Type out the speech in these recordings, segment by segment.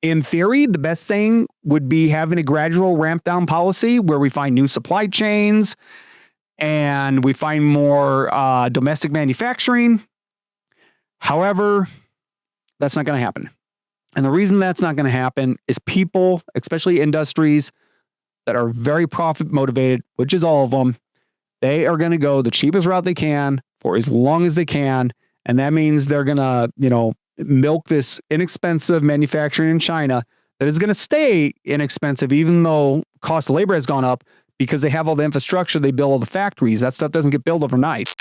In theory, the best thing would be having a gradual ramp down policy where we find new supply chains and we find more domestic manufacturing. However, that's not going to happen. And the reason that's not going to happen is people, especially industries that are very profit motivated, which is all of them, they are going to go the cheapest route they can for as long as they can. And that means they're going to, milk this inexpensive manufacturing in China that is going to stay inexpensive, even though cost of labor has gone up because they have all the infrastructure, they build all the factories. That stuff doesn't get built overnight.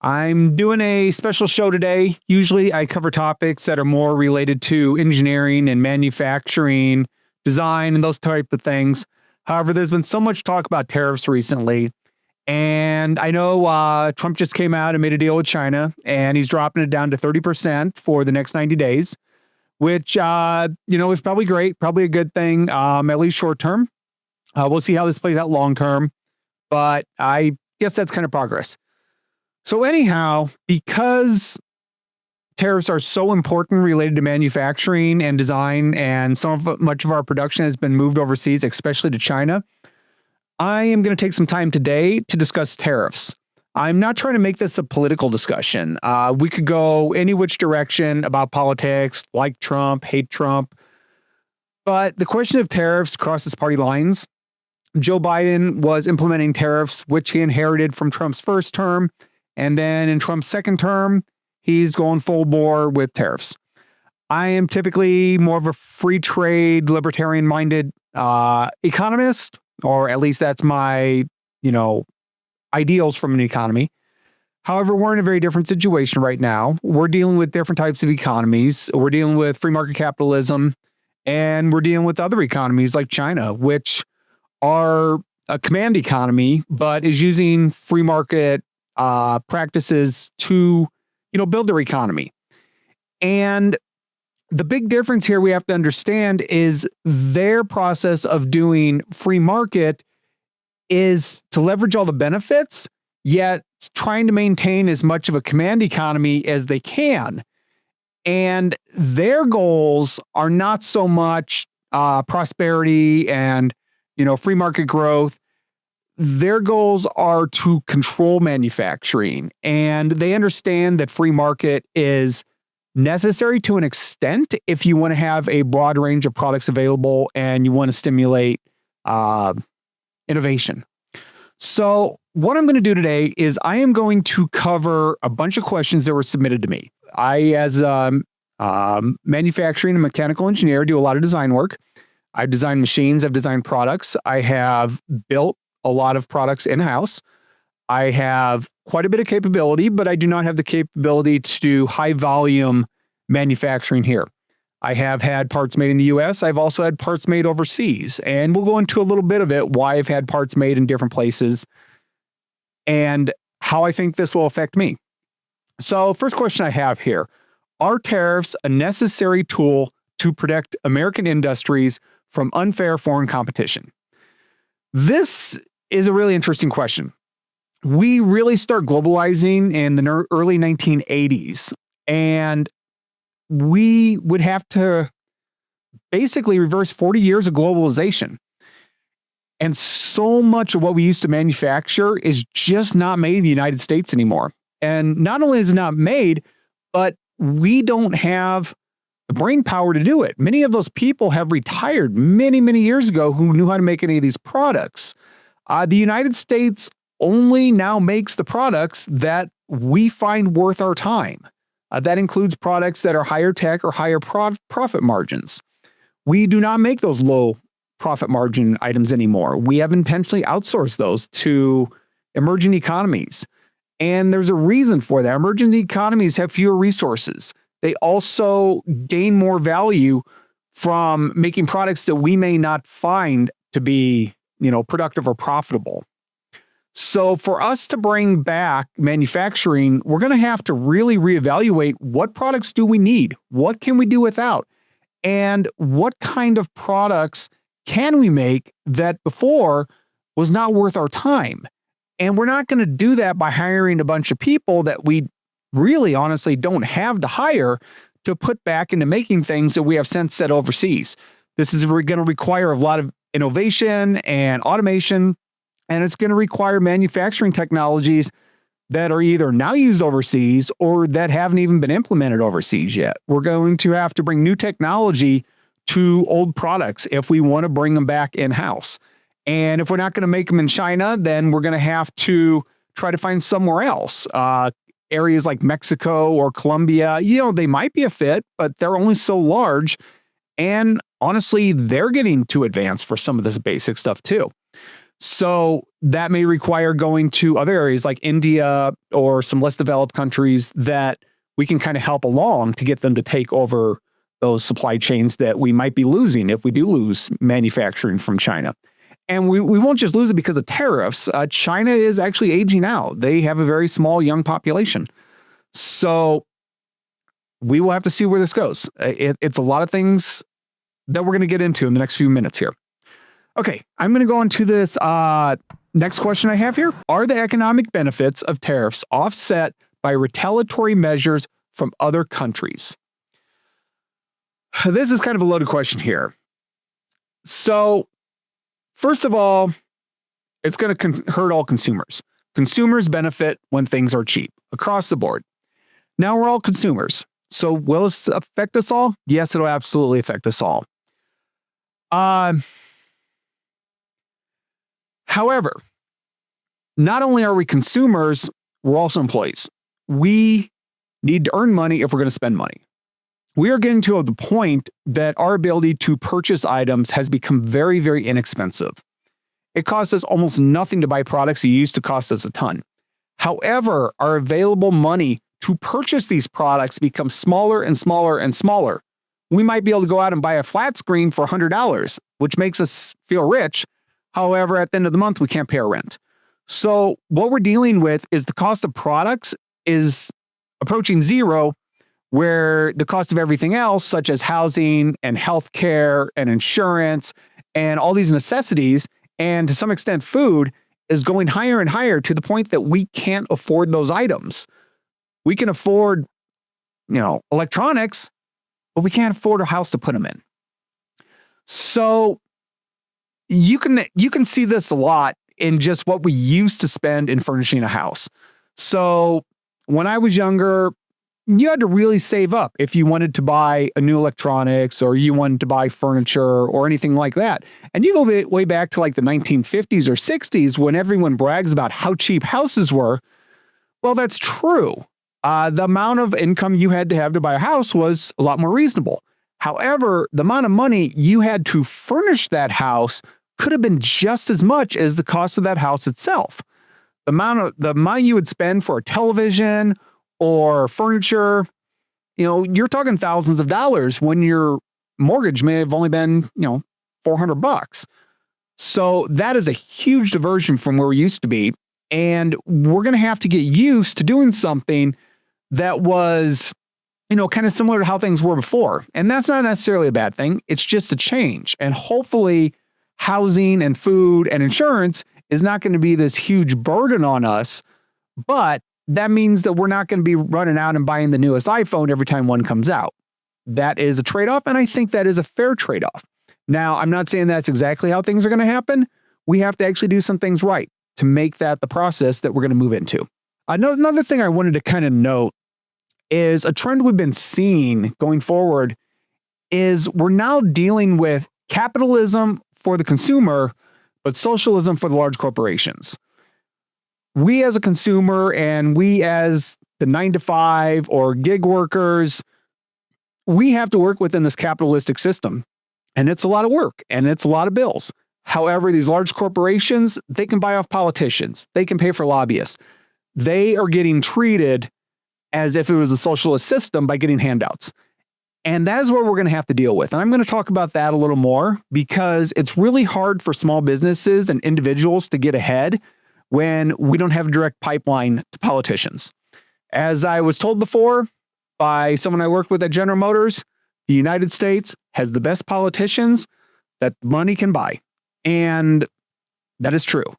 I'm doing a special show today. Usually I cover topics that are more related to engineering and manufacturing, design, and those type of things. However, there's been so much talk about tariffs recently. And I know Trump just came out and made a deal with China, and he's dropping it down to 30% for the next 90 days, which, is probably great, probably a good thing, at least short term. We'll see how this plays out long term, but I guess that's kind of progress. So anyhow, because tariffs are so important related to manufacturing and design, and much of our production has been moved overseas, especially to China, I am going to take some time today to discuss tariffs. I'm not trying to make this a political discussion. We could go any which direction about politics, like Trump, hate Trump. But the question of tariffs crosses party lines. Joe Biden was implementing tariffs, which he inherited from Trump's first term. And then in Trump's second term, he's going full bore with tariffs. I am typically more of a free trade, libertarian-minded economist, or at least that's my, ideals from an economy. However, we're in a very different situation right now. We're dealing with different types of economies. We're dealing with free market capitalism, and we're dealing with other economies like China, which are a command economy, but is using free market practices to, build their economy. And the big difference here we have to understand is their process of doing free market is to leverage all the benefits, yet trying to maintain as much of a command economy as they can. And their goals are not so much prosperity and, free market growth. Their goals are to control manufacturing, and they understand that free market is necessary to an extent if you want to have a broad range of products available and you want to stimulate innovation. So what I'm going to do today is I am going to cover a bunch of questions that were submitted to me. I, as a manufacturing and mechanical engineer, do a lot of design work. I've designed machines, I've designed products. I have built a lot of products in-house. I have quite a bit of capability, but I do not have the capability to do high volume manufacturing here. I have had parts made in the US. I've also had parts made overseas, and we'll go into a little bit of it, why I've had parts made in different places and how I think this will affect me. So first question I have here, are tariffs a necessary tool to protect American industries from unfair foreign competition? This is a really interesting question. We really start globalizing in the early 1980s, and we would have to basically reverse 40 years of globalization. And so much of what we used to manufacture is just not made in the United States anymore. And not only is it not made, but we don't have the brain power to do it. Many of those people have retired many, many years ago who knew how to make any of these products. The United States only now makes the products that we find worth our time. That includes products that are higher tech or higher profit margins. We do not make those low profit margin items anymore. We have intentionally outsourced those to emerging economies. And there's a reason for that. Emerging economies have fewer resources. They also gain more value from making products that we may not find to be, productive or profitable. So for us to bring back manufacturing, we're going to have to really reevaluate what products do we need? What can we do without? And what kind of products can we make that before was not worth our time? And we're not going to do that by hiring a bunch of people that we really honestly don't have to hire to put back into making things that we have since set overseas. This is going to require a lot of innovation and automation, and it's going to require manufacturing technologies that are either now used overseas or that haven't even been implemented overseas yet. We're going to have to bring new technology to old products if we want to bring them back in-house. And if we're not going to make them in China, then we're going to have to try to find somewhere else. Areas like Mexico or Colombia, they might be a fit, but they're only so large. And honestly, they're getting too advanced for some of this basic stuff too. So that may require going to other areas like India or some less developed countries that we can kind of help along to get them to take over those supply chains that we might be losing if we do lose manufacturing from China. And we won't just lose it because of tariffs. China is actually aging out. They have a very small young population. So we will have to see where this goes. It's a lot of things that we're going to get into in the next few minutes here. Okay, I'm going to go on to this next question I have here. Are the economic benefits of tariffs offset by retaliatory measures from other countries? This is kind of a loaded question here. So, first of all, it's going to hurt all consumers. Consumers benefit when things are cheap across the board. Now we're all consumers. So will this affect us all? Yes, it'll absolutely affect us all. However, not only are we consumers, we're also employees. We need to earn money if we're going to spend money. We are getting to the point that our ability to purchase items has become very, very inexpensive. It costs us almost nothing to buy products that used to cost us a ton. However, our available money to purchase these products becomes smaller and smaller and smaller. We might be able to go out and buy a flat screen for $100, which makes us feel rich. However, at the end of the month, we can't pay our rent. So what we're dealing with is the cost of products is approaching zero, where the cost of everything else, such as housing and healthcare and insurance and all these necessities, and to some extent food, is going higher and higher to the point that we can't afford those items. We can afford, electronics, but we can't afford a house to put them in. So you can see this a lot in just what we used to spend in furnishing a house. So when I was younger, you had to really save up if you wanted to buy a new electronics or you wanted to buy furniture or anything like that. And you go way back to like the 1950s or 60s when everyone brags about how cheap houses were. Well, that's true. The amount of income you had to have to buy a house was a lot more reasonable. However, the amount of money you had to furnish that house could have been just as much as the cost of that house itself. The money you would spend for a television or furniture, you're talking thousands of dollars when your mortgage may have only been, $400. So that is a huge diversion from where we used to be. And we're going to have to get used to doing something that was, kind of similar to how things were before. And that's not necessarily a bad thing. It's just a change. And hopefully housing and food and insurance is not going to be this huge burden on us, but that means that we're not going to be running out and buying the newest iPhone every time one comes out. That is a trade-off, and I think that is a fair trade-off. Now, I'm not saying that's exactly how things are going to happen. We have to actually do some things right to make that the process that we're going to move into. Another thing I wanted to kind of note is a trend we've been seeing going forward is we're now dealing with capitalism for the consumer, but socialism for the large corporations. We as a consumer and we as the 9-to-5 or gig workers, we have to work within this capitalistic system. And it's a lot of work and it's a lot of bills. However, these large corporations, they can buy off politicians. They can pay for lobbyists. They are getting treated as if it was a socialist system by getting handouts. And that is what we're going to have to deal with. And I'm going to talk about that a little more because it's really hard for small businesses and individuals to get ahead when we don't have a direct pipeline to politicians. As I was told before by someone I worked with at General Motors, the United States has the best politicians that money can buy. And that is true.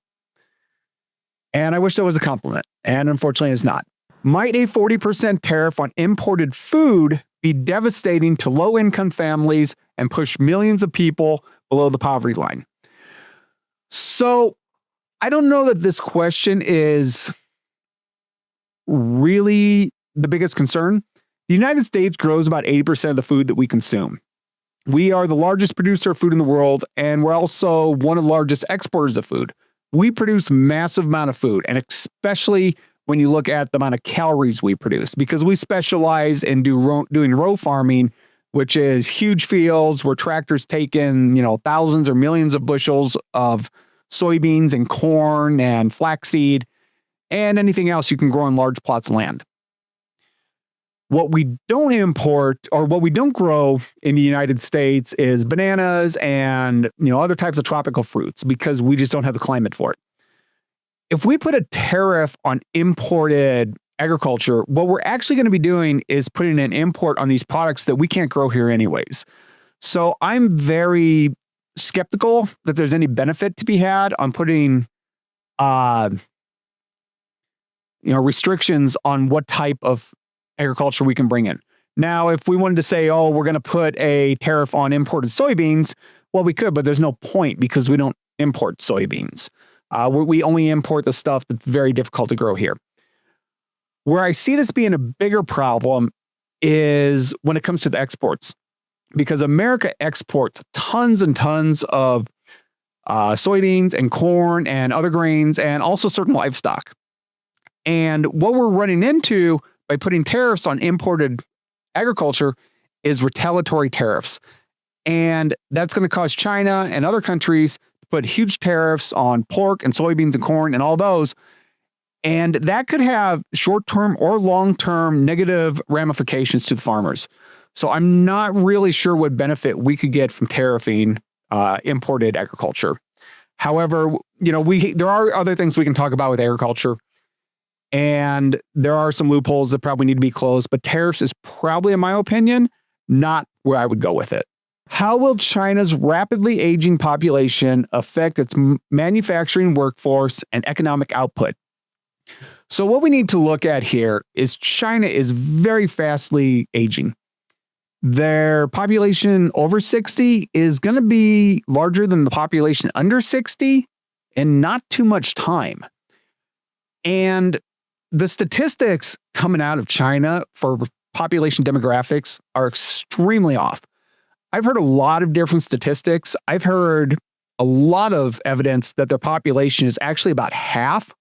And I wish that was a compliment. And unfortunately, it's not. Might a 40% tariff on imported food be devastating to low-income families and push millions of people below the poverty line. So I don't know that this question is really the biggest concern. The United States grows about 80% of the food that we consume. We are the largest producer of food in the world, and we're also one of the largest exporters of food. We produce massive amount of food, and especially when you look at the amount of calories we produce, because we specialize in doing row farming, which is huge fields where tractors take in, thousands or millions of bushels of soybeans and corn and flaxseed and anything else you can grow on large plots of land. What we don't import or what we don't grow in the United States is bananas and other types of tropical fruits because we just don't have the climate for it. If we put a tariff on imported agriculture, what we're actually going to be doing is putting an import on these products that we can't grow here anyways. So I'm very skeptical that there's any benefit to be had on putting restrictions on what type of agriculture we can bring in. Now, if we wanted to say, we're going to put a tariff on imported soybeans, well, we could, but there's no point because we don't import soybeans. We only import the stuff that's very difficult to grow here. Where I see this being a bigger problem is when it comes to the exports, because America exports tons and tons of soybeans and corn and other grains and also certain livestock. And what we're running into by putting tariffs on imported agriculture is retaliatory tariffs. And that's going to cause China and other countries to put huge tariffs on pork and soybeans and corn and all those. And that could have short-term or long-term negative ramifications to the farmers. So I'm not really sure what benefit we could get from tariffing imported agriculture. However, there are other things we can talk about with agriculture. And there are some loopholes that probably need to be closed, but tariffs is probably, in my opinion, not where I would go with it. How will China's rapidly aging population affect its manufacturing workforce and economic output? So what we need to look at here is China is very fastly aging. Their population over 60 is going to be larger than the population under 60 in not too much time. And the statistics coming out of China for population demographics are extremely off. I've heard a lot of different statistics. I've heard a lot of evidence that their population is actually about half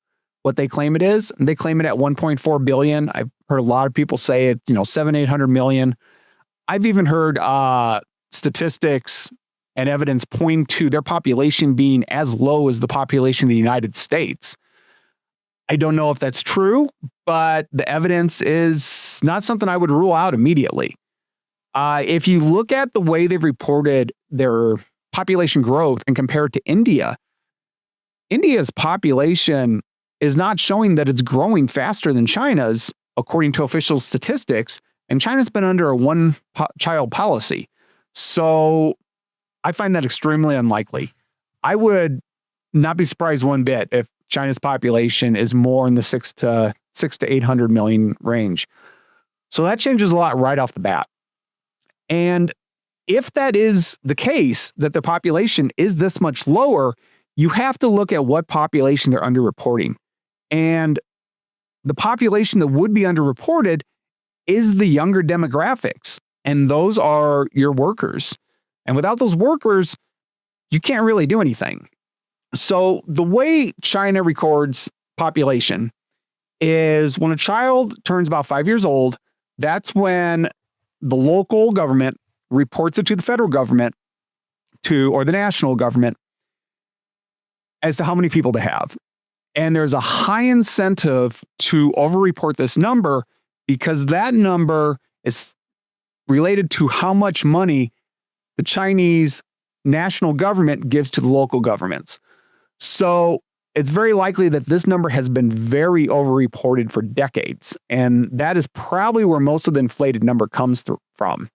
what they claim it is. And they claim it at 1.4 billion. I've heard a lot of people say it, 700-800 million. I've even heard statistics and evidence pointing to their population being as low as the population of the United States. I don't know if that's true, but the evidence is not something I would rule out immediately. If you look at the way they've reported their population growth and compare it to India, India's population is not showing that it's growing faster than China's, according to official statistics, and China's been under a one-child policy. So I find that extremely unlikely. I would not be surprised one bit if China's population is more in the 6 to 800 million range. So that changes a lot right off the bat. And if that is the case, that the population is this much lower, you have to look at what population they're underreporting. And the population that would be underreported is the younger demographics. And those are your workers. And without those workers, you can't really do anything. So the way China records population is when a child turns about 5 years old, that's when the local government reports it to the federal government or the national government as to how many people they have. And there's a high incentive to overreport this number because that number is related to how much money the Chinese national government gives to the local governments. So it's very likely that this number has been very overreported for decades. And that is probably where most of the inflated number comes from.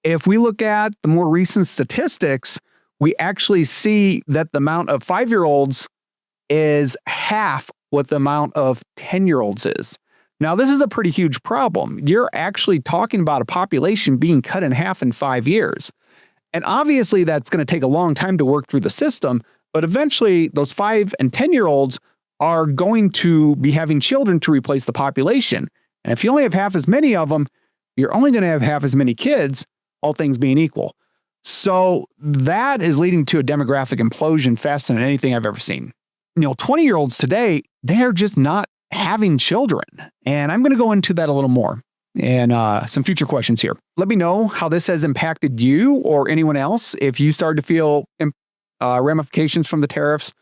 If we look at the more recent statistics, we actually see that the amount of 5-year-olds is half what the amount of 10-year-olds is. Now, this is a pretty huge problem. You're actually talking about a population being cut in half in 5 years. And obviously, that's going to take a long time to work through the system, but eventually, those 5 and 10-year-olds are going to be having children to replace the population. And if you only have half as many of them, you're only going to have half as many kids, all things being equal. So that is leading to a demographic implosion faster than anything I've ever seen. 20-year-olds today, they're just not having children. And I'm going to go into that a little more in some future questions here. Let me know how this has impacted you or anyone else if you started to feel ramifications from the tariffs,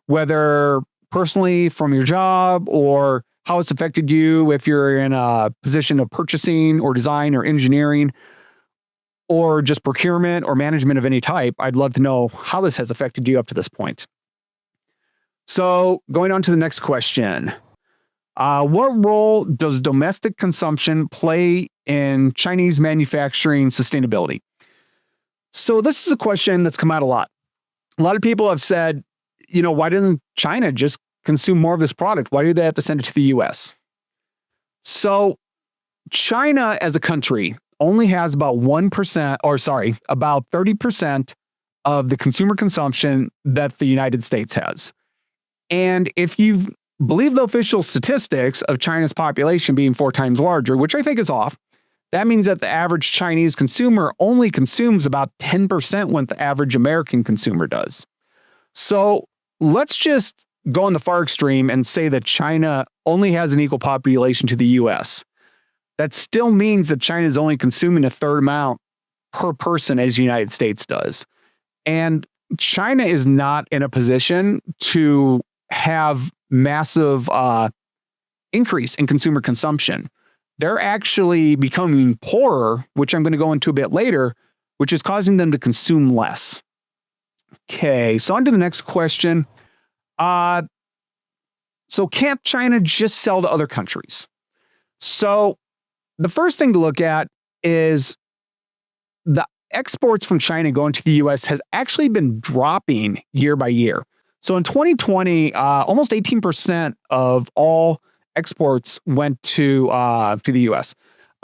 whether personally from your job or how it's affected you if you're in a position of purchasing or design or engineering or just procurement or management of any type. I'd love to know how this has affected you up to this point. So going on to the next question. What role does domestic consumption play in Chinese manufacturing sustainability? So this is a question that's come out a lot. A lot of people have said, why doesn't China just consume more of this product? Why do they have to send it to the US? So China as a country only has about 30% of the consumer consumption that the United States has. And if you believe the official statistics of China's population being 4 times larger, which I think is off, that means that the average Chinese consumer only consumes about 10% what the average American consumer does. So let's just go on the far extreme and say that China only has an equal population to the US. That still means that China is only consuming a third amount per person as the United States does. And China is not in a position to have massive increase in consumer consumption. They're actually becoming poorer, which I'm going to go into a bit later, which is causing them to consume less. Okay, so on to the next question. So can't China just sell to other countries? So the first thing to look at is the exports from China going to the US has actually been dropping year by year. So in 2020, almost 18% of all exports went to the US.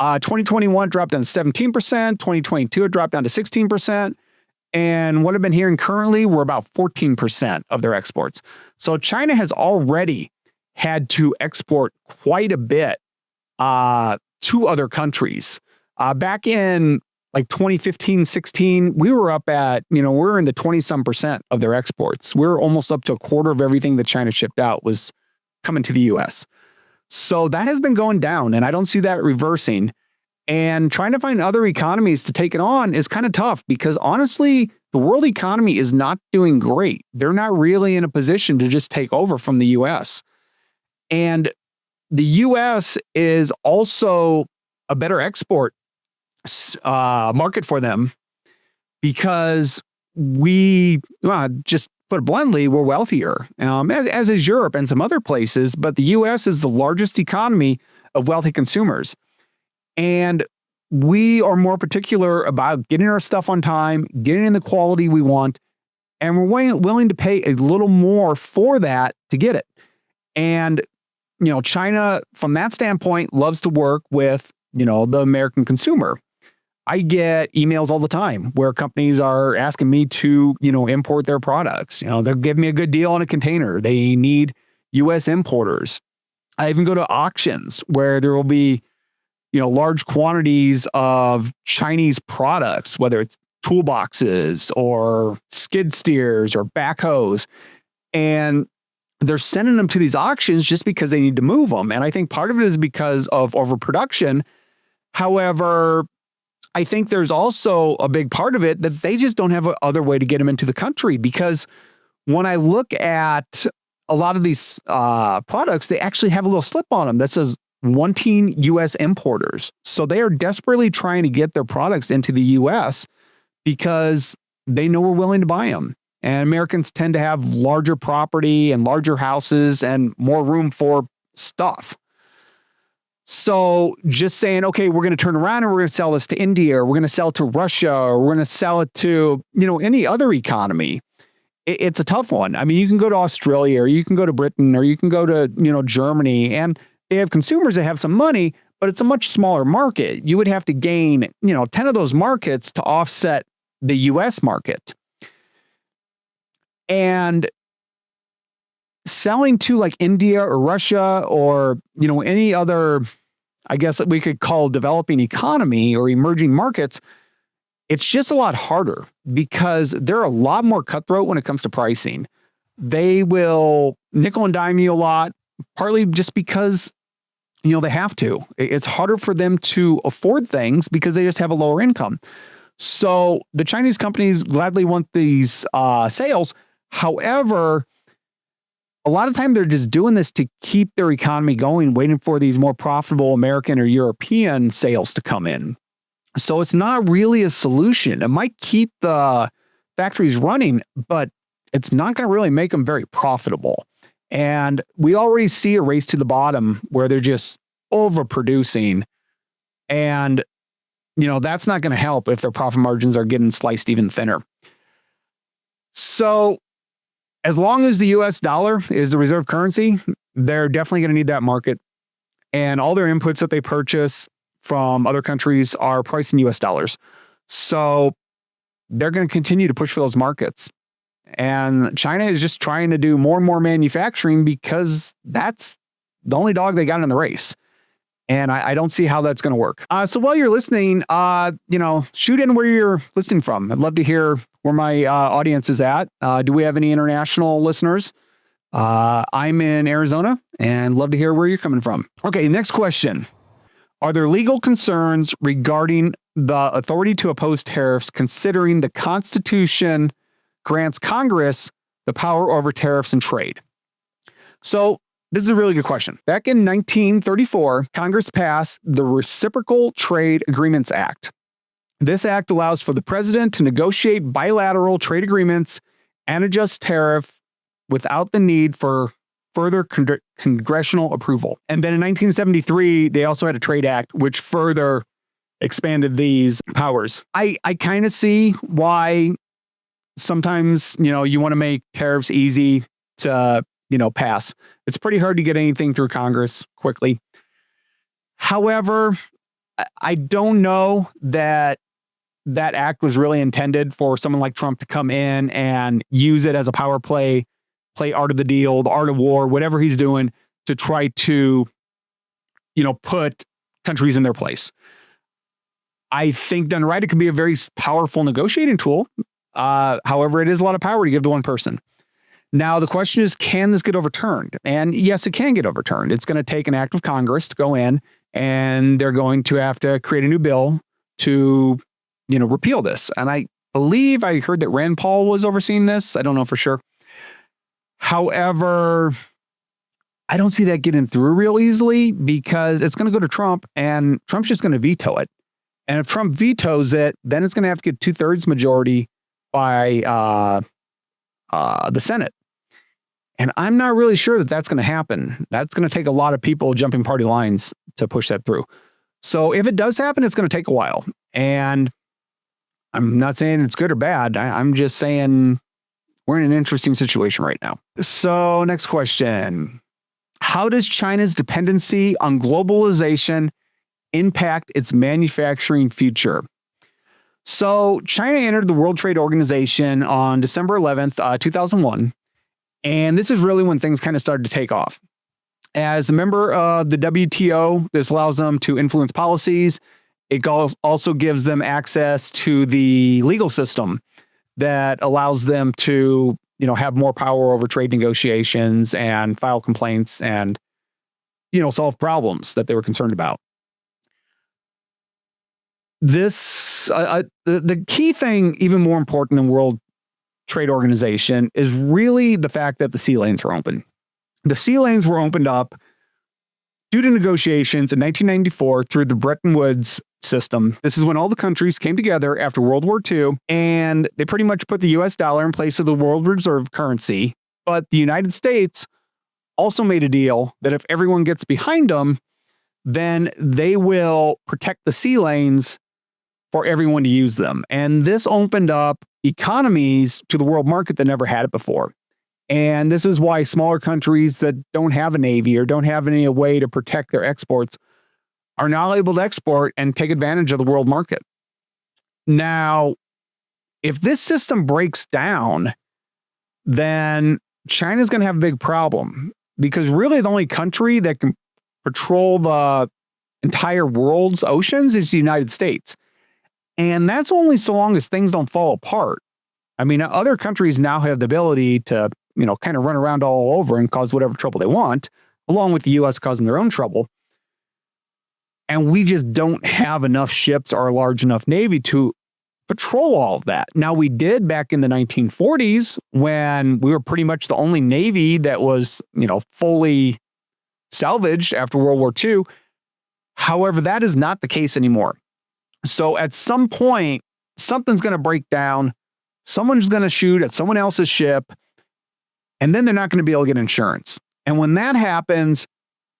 2021 dropped down to 17%. 2022 it dropped down to 16%. And what I've been hearing currently, we're about 14% of their exports. So China has already had to export quite a bit to other countries. Back in like 2015, 16, we were up at, we're in the 20-some% of their exports. We're almost up to a quarter of everything that China shipped out was coming to the US. So that has been going down, and I don't see that reversing. And trying to find other economies to take it on is kind of tough because honestly, the world economy is not doing great. They're not really in a position to just take over from the US. And the US is also a better export market for them because we, just put it bluntly, we're wealthier, as is Europe and some other places, but the US is the largest economy of wealthy consumers. And we are more particular about getting our stuff on time, getting in the quality we want, and we're willing to pay a little more for that to get it. And, China, from that standpoint, loves to work with, the American consumer. I get emails all the time where companies are asking me to, import their products. They'll give me a good deal on a container. They need US importers. I even go to auctions where there will be, large quantities of Chinese products, whether it's toolboxes or skid steers or backhoes. And they're sending them to these auctions just because they need to move them. And I think part of it is because of overproduction. However, I think there's also a big part of it that they just don't have other way to get them into the country, because when I look at a lot of these products, they actually have a little slip on them that says wanting U.S. importers. So they are desperately trying to get their products into the U.S. because they know we're willing to buy them. And Americans tend to have larger property and larger houses and more room for stuff. So just saying, okay, we're going to turn around and we're going to sell this to India, or we're going to sell it to Russia, or we're going to sell it to, any other economy. It's a tough one. I mean, you can go to Australia, or you can go to Britain, or you can go to, Germany, and they have consumers that have some money, but it's a much smaller market. You would have to gain, 10 of those markets to offset the US market. And selling to like India or Russia or, any other, I guess that we could call developing economy or emerging markets, it's just a lot harder because they're a lot more cutthroat when it comes to pricing. They will nickel and dime you a lot, partly just because, they have to. It's harder for them to afford things because they just have a lower income. So the Chinese companies gladly want these sales. However, a lot of time they're just doing this to keep their economy going, waiting for these more profitable American or European sales to come in. So it's not really a solution. It might keep the factories running, but it's not going to really make them very profitable. And we already see a race to the bottom where they're just overproducing. And, that's not going to help if their profit margins are getting sliced even thinner. So as long as the US dollar is the reserve currency, they're definitely going to need that market. And all their inputs that they purchase from other countries are priced in US dollars. So they're going to continue to push for those markets. And China is just trying to do more and more manufacturing because that's the only dog they got in the race. And I don't see how that's going to work. So while you're listening, shoot in where you're listening from. I'd love to hear where my audience is at. Do we have any international listeners? I'm in Arizona and love to hear where you're coming from. Okay, next question. Are there legal concerns regarding the authority to oppose tariffs, considering the Constitution grants Congress the power over tariffs and trade? So this is a really good question. Back in 1934, Congress passed the Reciprocal Trade Agreements Act. This act allows for the president to negotiate bilateral trade agreements and adjust tariff without the need for further congressional approval. And then in 1973, they also had a Trade Act, which further expanded these powers. I kind of see why sometimes, you want to make tariffs easy to, pass. It's pretty hard to get anything through Congress quickly. However, I don't know that that act was really intended for someone like Trump to come in and use it as a power play art of the deal, the art of war, whatever he's doing to try to, put countries in their place. I think done right, it could be a very powerful negotiating tool. However, it is a lot of power to give to one person. Now, the question is, can this get overturned? And yes, it can get overturned. It's going to take an act of Congress to go in, and they're going to have to create a new bill to, repeal this. And I believe I heard that Rand Paul was overseeing this. I don't know for sure. However, I don't see that getting through real easily because it's going to go to Trump, and Trump's just going to veto it. And if Trump vetoes it, then it's going to have to get 2/3 majority by the Senate. And I'm not really sure that that's going to happen. That's going to take a lot of people jumping party lines to push that through. So if it does happen, it's going to take a while. And I'm not saying it's good or bad. I'm just saying we're in an interesting situation right now. So next question. How does China's dependency on globalization impact its manufacturing future? So China entered the World Trade Organization on December 11th, 2001. And this is really when things kind of started to take off. As a member of the WTO, this allows them to influence policies. It also gives them access to the legal system that allows them to, have more power over trade negotiations and file complaints and, solve problems that they were concerned about. The key thing, even more important than World Trade Organization, is really the fact that the sea lanes were open. The sea lanes were opened up due to negotiations in 1994 through the Bretton Woods system. This is when all the countries came together after World War II, and they pretty much put the US dollar in place of the world reserve currency. But the United States also made a deal that if everyone gets behind them, then they will protect the sea lanes for everyone to use them. And this opened up economies to the world market that never had it before. And this is why smaller countries that don't have a navy or don't have any way to protect their exports are now able to export and take advantage of the world market. Now, if this system breaks down, then China's going to have a big problem, because really the only country that can patrol the entire world's oceans is the United States. And that's only so long as things don't fall apart. I mean, other countries now have the ability to, kind of run around all over and cause whatever trouble they want, along with the US causing their own trouble. And we just don't have enough ships or a large enough navy to patrol all of that. Now, we did back in the 1940s when we were pretty much the only navy that was, fully salvaged after World War II. However, that is not the case anymore. So at some point, something's going to break down. Someone's going to shoot at someone else's ship, and then they're not going to be able to get insurance. And when that happens,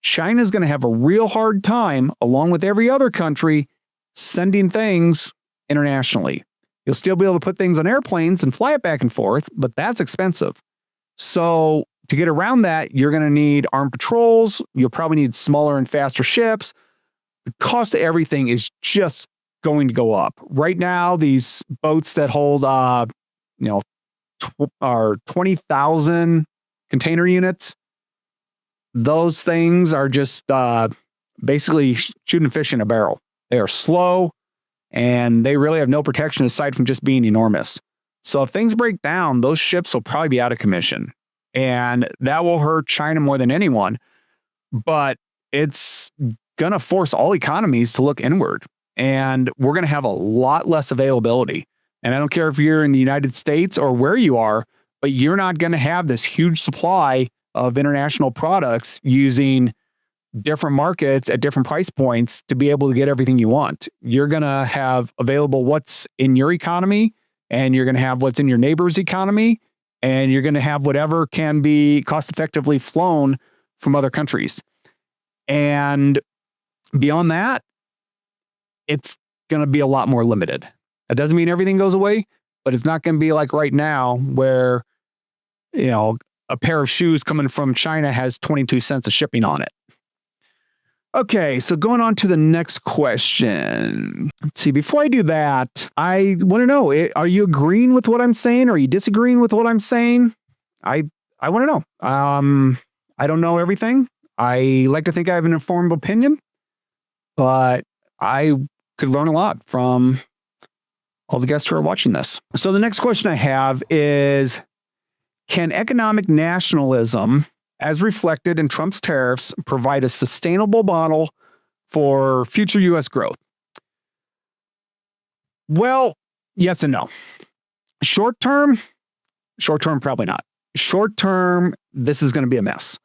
China's going to have a real hard time, along with every other country, sending things internationally. You'll still be able to put things on airplanes and fly it back and forth, but that's expensive. So to get around that, you're going to need armed patrols. You'll probably need smaller and faster ships. The cost of everything is just going to go up. Right now, these boats that hold, 20,000 container units, those things are just basically shooting fish in a barrel. They are slow, and they really have no protection aside from just being enormous. So if things break down, those ships will probably be out of commission, and that will hurt China more than anyone. But it's going to force all economies to look inward, and we're going to have a lot less availability. And I don't care if you're in the United States or where you are, but you're not going to have this huge supply of international products using different markets at different price points to be able to get everything you want. You're going to have available what's in your economy, and you're going to have what's in your neighbor's economy, and you're going to have whatever can be cost effectively flown from other countries. And beyond that, it's going to be a lot more limited. That doesn't mean everything goes away, but it's not going to be like right now where, a pair of shoes coming from China has 22 cents of shipping on it. Okay, so going on to the next question. Let's see, before I do that, I want to know, are you agreeing with what I'm saying? Or are you disagreeing with what I'm saying? I want to know. I don't know everything. I like to think I have an informed opinion, but I could learn a lot from all the guests who are watching this. So the next question I have is, can economic nationalism, as reflected in Trump's tariffs, provide a sustainable model for future U.S. growth? Well, yes and no. Short term, probably not. Short term, this is going to be a mess.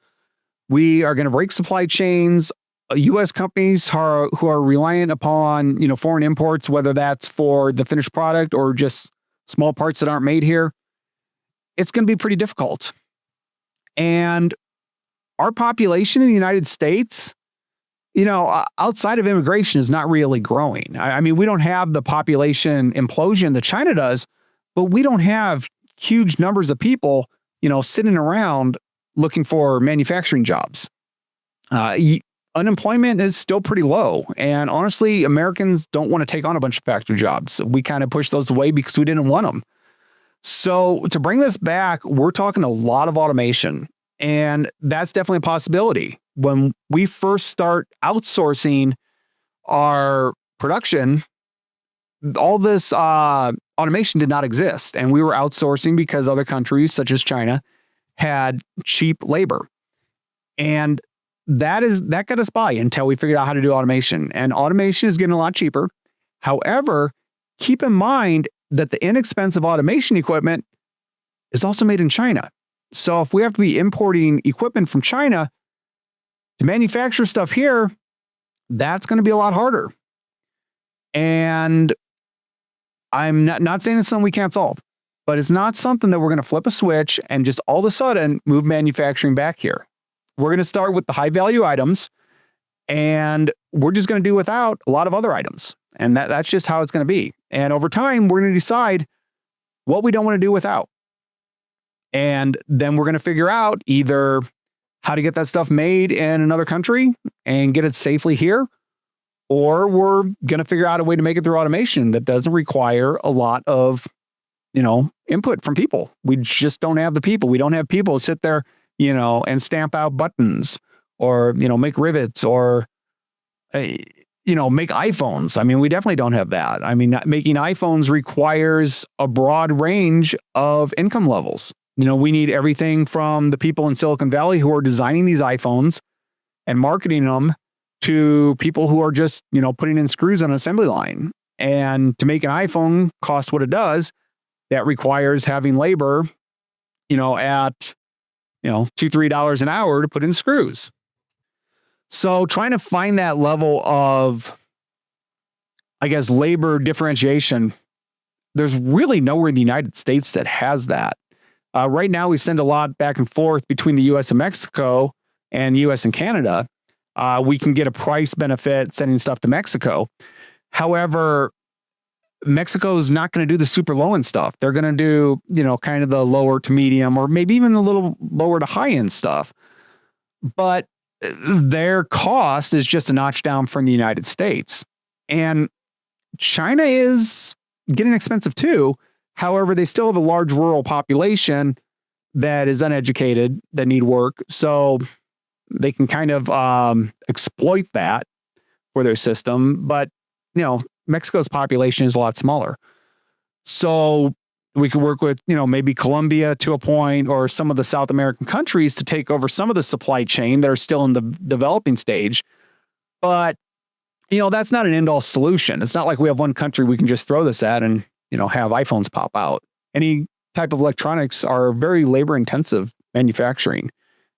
We are going to break supply chains. U.S. companies who are reliant upon, foreign imports, whether that's for the finished product or just small parts that aren't made here, it's going to be pretty difficult. And our population in the United States, outside of immigration, is not really growing. I mean, we don't have the population implosion that China does, but we don't have huge numbers of people, sitting around looking for manufacturing jobs. Unemployment is still pretty low. And honestly, Americans don't want to take on a bunch of factory jobs. We kind of pushed those away because we didn't want them. So to bring this back, we're talking a lot of automation. And that's definitely a possibility. When we first start outsourcing our production, all this automation did not exist. And we were outsourcing because other countries, such as China, had cheap labor. And that got us by until we figured out how to do automation. And automation is getting a lot cheaper. However, keep in mind that the inexpensive automation equipment is also made in China. So if we have to be importing equipment from China to manufacture stuff here, that's going to be a lot harder. And I'm not saying it's something we can't solve, but it's not something that we're going to flip a switch and just all of a sudden move manufacturing back here. We're going to start with the high value items, and we're just going to do without a lot of other items. And that's just how it's going to be. And over time, we're going to decide what we don't want to do without. And then we're going to figure out either how to get that stuff made in another country and get it safely here, or we're going to figure out a way to make it through automation that doesn't require a lot of, input from people. We just don't have the people. We don't have people sit there, and stamp out buttons or, make rivets or, make iPhones. I mean, we definitely don't have that. I mean, making iPhones requires a broad range of income levels. We need everything from the people in Silicon Valley who are designing these iPhones and marketing them to people who are just, putting in screws on an assembly line. And to make an iPhone cost what it does, that requires having labor, at, $2-3 an hour to put in screws. So trying to find that level of, labor differentiation, there's really nowhere in the United States that has that. Right now, we send a lot back and forth between the U.S. and Mexico and U.S. and Canada. We can get a price benefit sending stuff to Mexico. However, Mexico is not going to do the super low end stuff. They're going to do, kind of the lower to medium or maybe even a little lower to high end stuff. But their cost is just a notch down from the United States. And China is getting expensive too. However, they still have a large rural population that is uneducated, that need work. So they can kind of exploit that for their system. But, Mexico's population is a lot smaller. So we could work with, maybe Colombia to a point or some of the South American countries to take over some of the supply chain that are still in the developing stage. But, that's not an end-all solution. It's not like we have one country we can just throw this at and, have iPhones pop out. Any type of electronics are very labor-intensive manufacturing.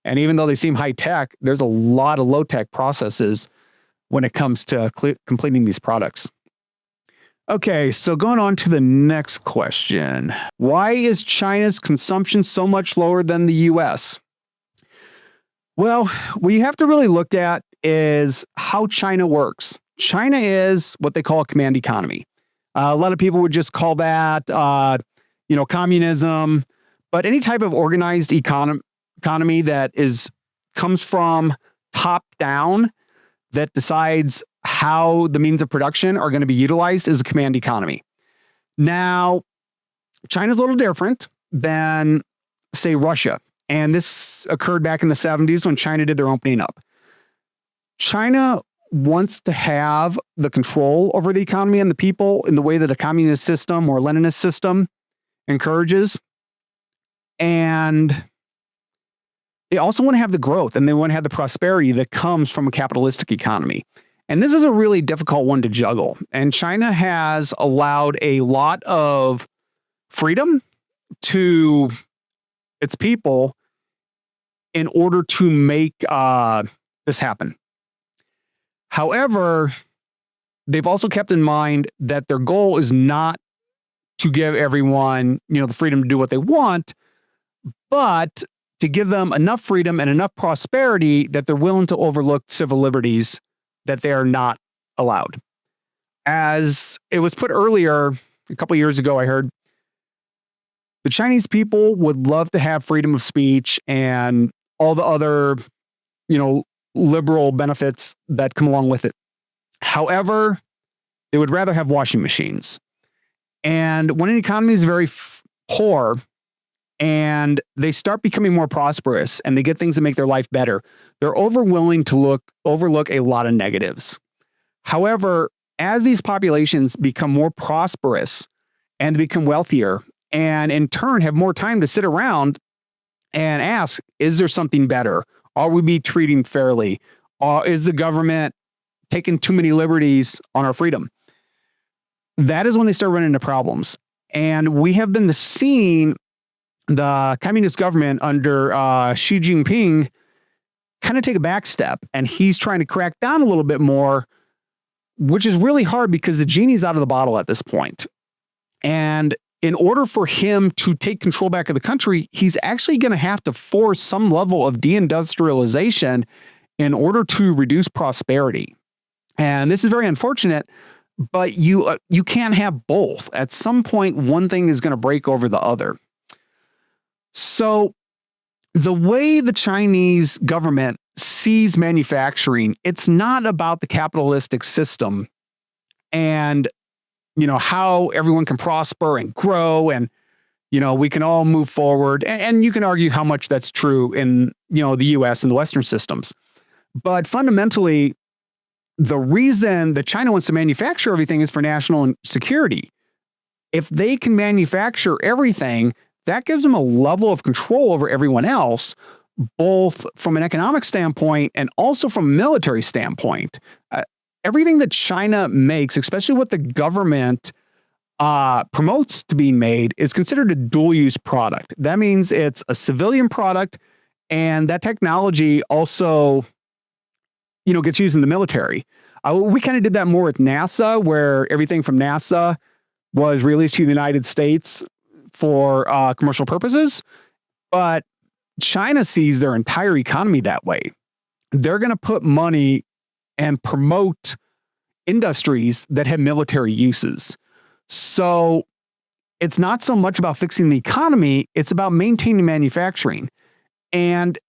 And even though they seem high-tech, there's a lot of low-tech processes when it comes to completing these products. Okay, so going on to the next question. Why is China's consumption so much lower than the US? Well, what you have to really look at is how China works. China is what they call a command economy. A lot of people would just call that, communism. But any type of organized economy that comes from top down, that decides how the means of production are going to be utilized, is a command economy. Now, China's a little different than, say, Russia. And this occurred back in the 70s when China did their opening up. China wants to have the control over the economy and the people in the way that a communist system or Leninist system encourages. And they also want to have the growth and they want to have the prosperity that comes from a capitalistic economy. And this is a really difficult one to juggle. And China has allowed a lot of freedom to its people in order to make this happen. However, they've also kept in mind that their goal is not to give everyone, the freedom to do what they want, but to give them enough freedom and enough prosperity that they're willing to overlook civil liberties that they are not allowed. As it was put earlier, a couple of years ago, I heard the Chinese people would love to have freedom of speech and all the other, liberal benefits that come along with it. However, they would rather have washing machines. And when an economy is very poor and they start becoming more prosperous and they get things that make their life better, they're overwilling to overlook a lot of negatives. However, as these populations become more prosperous and become wealthier and in turn have more time to sit around and ask, is there something better? Are we being treated fairly? Is the government taking too many liberties on our freedom? That is when they start running into problems. And we have been seeing the communist government under Xi Jinping kind of take a back step, and he's trying to crack down a little bit more, which is really hard because the genie's out of the bottle at this point. And in order for him to take control back of the country, he's actually going to have to force some level of deindustrialization in order to reduce prosperity. And this is very unfortunate, but you can't have both. At some point, one thing is going to break over the other. So the way the Chinese government sees manufacturing, it's not about the capitalistic system and, how everyone can prosper and grow and, we can all move forward. And you can argue how much that's true in, the US and the Western systems. But fundamentally, the reason that China wants to manufacture everything is for national security. If they can manufacture everything, that gives them a level of control over everyone else, both from an economic standpoint and also from a military standpoint. Everything that China makes, especially what the government promotes to being made, is considered a dual-use product. That means it's a civilian product, and that technology also, gets used in the military. We kind of did that more with NASA, where everything from NASA was released to the United States for commercial purposes. But China sees their entire economy that way. They're going to put money and promote industries that have military uses. So it's not so much about fixing the economy, it's about maintaining manufacturing. And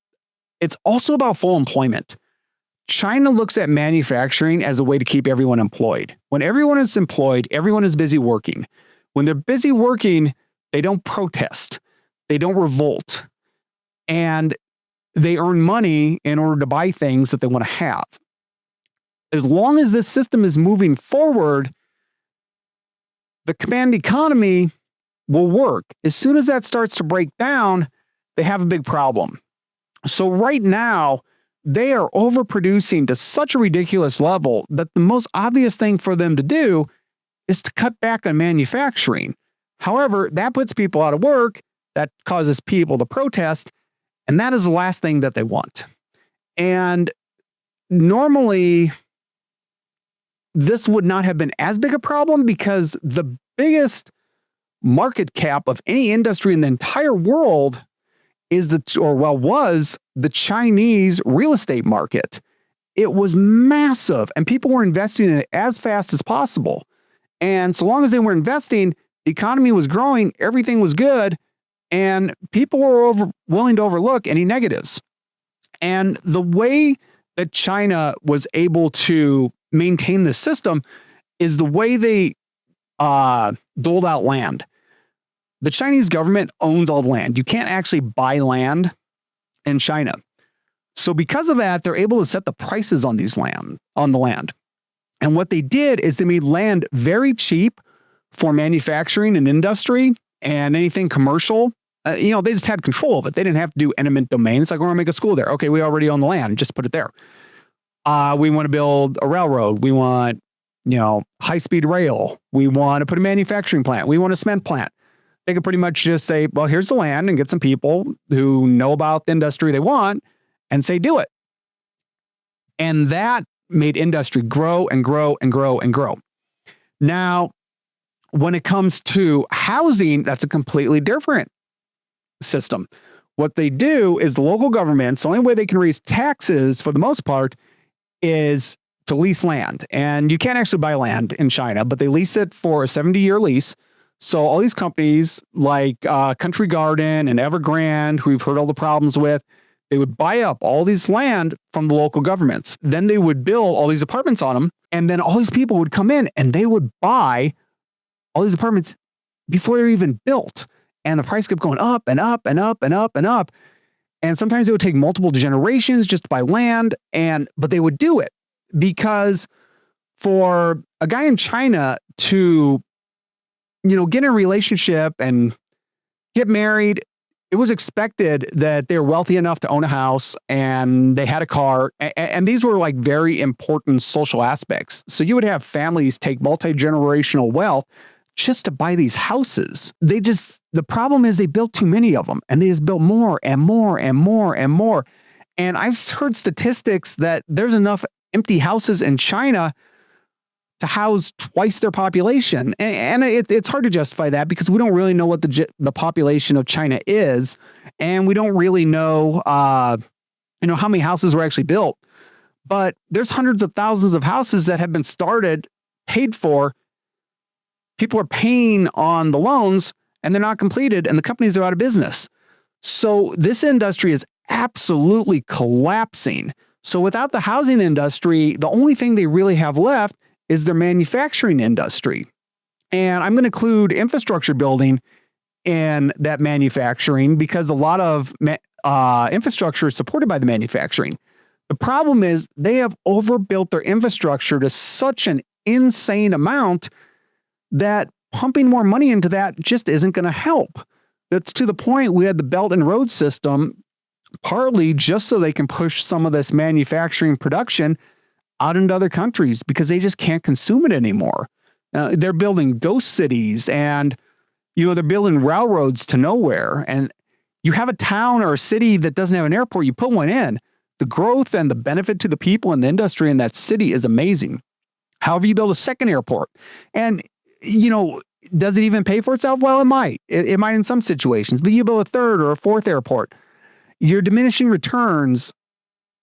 it's also about full employment. China looks at manufacturing as a way to keep everyone employed. When everyone is employed, everyone is busy working. When they're busy working, they don't protest, they don't revolt, and they earn money in order to buy things that they want to have. As long as this system is moving forward, the command economy will work. As soon as that starts to break down, they have a big problem. So right now, they are overproducing to such a ridiculous level that the most obvious thing for them to do is to cut back on manufacturing. However, that puts people out of work, that causes people to protest, and that is the last thing that they want. And normally, this would not have been as big a problem because the biggest market cap of any industry in the entire world was the Chinese real estate market. It was massive, and people were investing in it as fast as possible. And so long as they were investing, the economy was growing, everything was good, and people were willing to overlook any negatives. And the way that China was able to maintain the system is the way they doled out land. The Chinese government owns all the land. You can't actually buy land in China. So because of that, they're able to set the prices on the land. And what they did is they made land very cheap for manufacturing and industry and anything commercial. They just had control of it. They didn't have to do eminent domain. It's like, we're going to make a school there. Okay, we already own the land. Just put it there. We want to build a railroad. We want, high-speed rail. We want to put a manufacturing plant. We want a cement plant. They could pretty much just say, well, here's the land, and get some people who know about the industry they want and say, do it. And that made industry grow and grow and grow and grow. Now, when it comes to housing, that's a completely different system. What they do is the local governments, the only way they can raise taxes for the most part is to lease land. And you can't actually buy land in China, but they lease it for a 70-year lease. So all these companies like Country Garden and Evergrande, who we've heard all the problems with, they would buy up all these land from the local governments. Then they would build all these apartments on them. And then all these people would come in and they would buy all these apartments before they were even built. And the price kept going up and up and up and up and up. And sometimes it would take multiple generations just to buy land. But they would do it because for a guy in China to get in a relationship and get married, it was expected that they're wealthy enough to own a house and they had a car. And these were like very important social aspects. So you would have families take multi-generational wealth just to buy these houses. The problem is they built too many of them, and they just built more and more and more and more. And I've heard statistics that there's enough empty houses in China to house twice their population. And it's hard to justify that because we don't really know what the population of China is. And we don't really know, how many houses were actually built. But there's hundreds of thousands of houses that have been started, paid for. People are paying on the loans and they're not completed and the companies are out of business. So this industry is absolutely collapsing. So without the housing industry, the only thing they really have left is their manufacturing industry. And I'm going to include infrastructure building in that manufacturing because a lot of infrastructure is supported by the manufacturing. The problem is they have overbuilt their infrastructure to such an insane amount that pumping more money into that just isn't going to help. That's to the point we had the Belt and Road system partly just so they can push some of this manufacturing production out into other countries because they just can't consume it anymore. They're building ghost cities and, they're building railroads to nowhere. And you have a town or a city that doesn't have an airport, you put one in. The growth and the benefit to the people and the industry in that city is amazing. However, you build a second airport and, does it even pay for itself? Well, it might. It might in some situations, but you build a third or a fourth airport. Your diminishing returns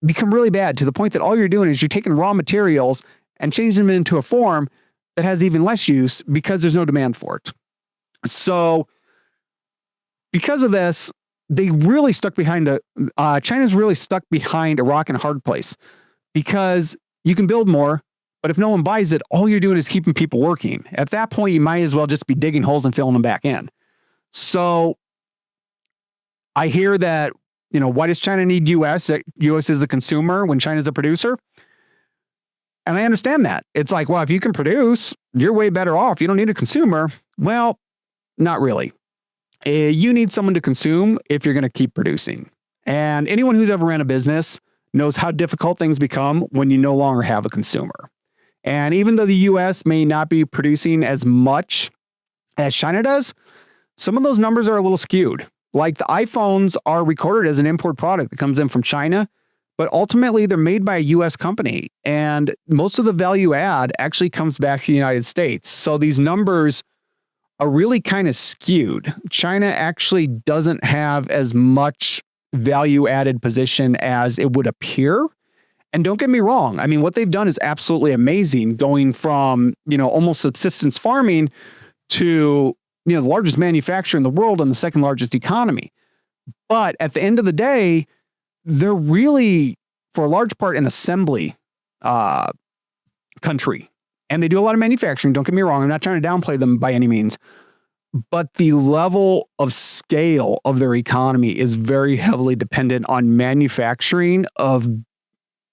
become really bad to the point that all you're doing is you're taking raw materials and changing them into a form that has even less use because there's no demand for it. So because of this, they really stuck behind China's really stuck behind a rock and a hard place because you can build more, but if no one buys it, all you're doing is keeping people working. At that point, you might as well just be digging holes and filling them back in. So I hear that, why does China need US? US is a consumer when China's a producer. And I understand that. It's like, well, if you can produce, you're way better off. You don't need a consumer. Well, not really. You need someone to consume if you're going to keep producing. And anyone who's ever ran a business knows how difficult things become when you no longer have a consumer. And even though the US may not be producing as much as China does, some of those numbers are a little skewed. Like the iPhones are recorded as an import product that comes in from China, but ultimately they're made by a US company. And most of the value add actually comes back to the United States. So these numbers are really kind of skewed. China actually doesn't have as much value added position as it would appear. And don't get me wrong. I mean, what they've done is absolutely amazing, going from, almost subsistence farming to, the largest manufacturer in the world and the second largest economy. But at the end of the day, they're really, for a large part, an assembly country. And they do a lot of manufacturing. Don't get me wrong. I'm not trying to downplay them by any means. But the level of scale of their economy is very heavily dependent on manufacturing of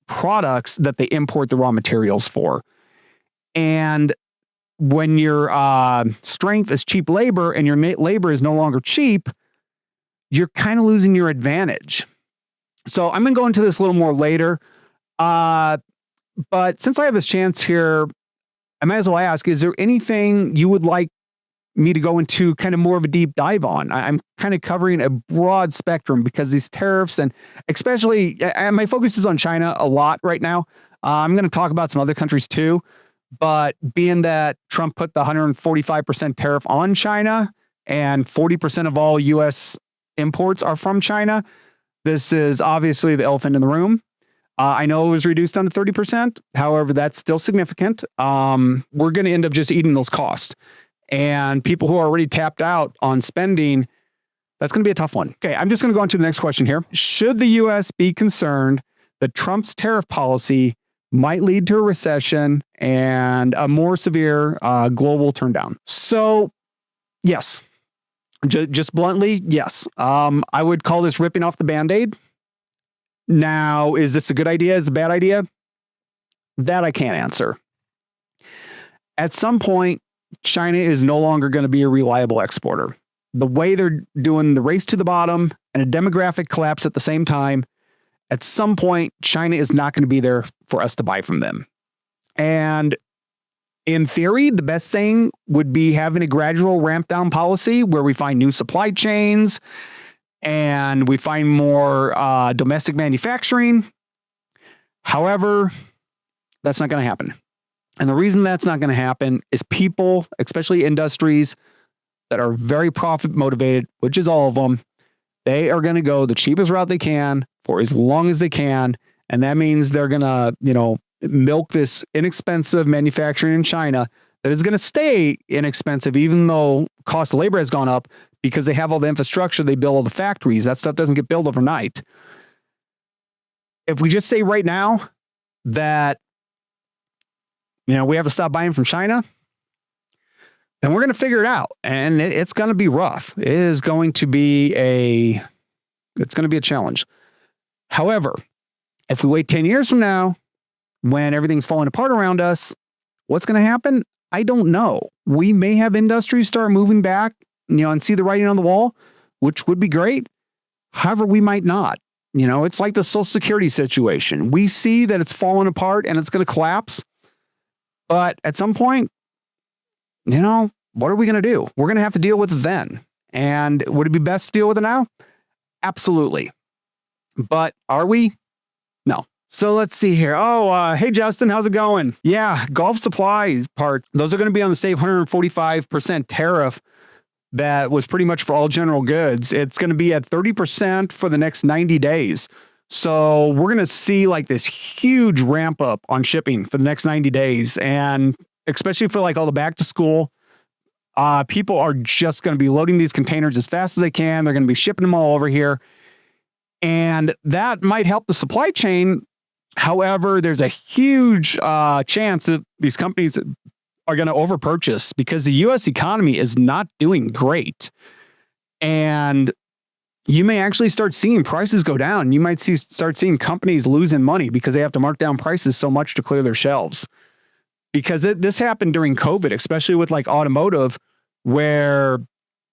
products that they import the raw materials for. And when your strength is cheap labor and your labor is no longer cheap, you're kind of losing your advantage. So I'm going to go into this a little more later. But since I have this chance here, I might as well ask, is there anything you would like me to go into kind of more of a deep dive on? I'm kind of covering a broad spectrum because these tariffs, and especially my focus is on China a lot right now. I'm going to talk about some other countries too, but being that Trump put the 145% tariff on China and 40% of all US imports are from China, this is obviously the elephant in the room. I know it was reduced down to 30%. However, that's still significant. We're going to end up just eating those costs. And people who are already tapped out on spending, that's going to be a tough one. Okay, I'm just going to go on to the next question here. Should the U.S. be concerned that Trump's tariff policy might lead to a recession and a more severe global turndown? So, yes. Just bluntly, yes. I would call this ripping off the Band-Aid. Now, is this a good idea? Is it a bad idea? That I can't answer. At some point, China is no longer going to be a reliable exporter. The way they're doing the race to the bottom and a demographic collapse at the same time, at some point, China is not going to be there for us to buy from them. And in theory, the best thing would be having a gradual ramp down policy where we find new supply chains and we find more domestic manufacturing. However, that's not going to happen. And the reason that's not going to happen is people, especially industries that are very profit motivated, which is all of them, they are going to go the cheapest route they can for as long as they can. And that means they're going to, milk this inexpensive manufacturing in China that is going to stay inexpensive, even though cost of labor has gone up because they have all the infrastructure, they build all the factories. That stuff doesn't get built overnight. If we just say right now that, we have to stop buying from China, then we're going to figure it out. And it's going to be rough. It's going to be a challenge. However, if we wait 10 years from now, when everything's falling apart around us, what's going to happen? I don't know. We may have industries start moving back, and see the writing on the wall, which would be great. However, we might not. It's like the Social Security situation. We see that it's falling apart and it's going to collapse. But at some point, what are we going to do? We're going to have to deal with it then. And would it be best to deal with it now? Absolutely. But are we? No. So let's see here. Oh, hey, Justin, how's it going? Yeah, Gulf supply parts. Those are going to be on the same 145% tariff that was pretty much for all general goods. It's going to be at 30% for the next 90 days. So we're going to see like this huge ramp up on shipping for the next 90 days. And especially for like all the back to school, people are just going to be loading these containers as fast as they can. They're going to be shipping them all over here. And that might help the supply chain. However, there's a huge chance that these companies are going to overpurchase because the U.S. economy is not doing great. And you may actually start seeing prices go down. You might start seeing companies losing money because they have to mark down prices so much to clear their shelves. Because this happened during COVID, especially with like automotive, where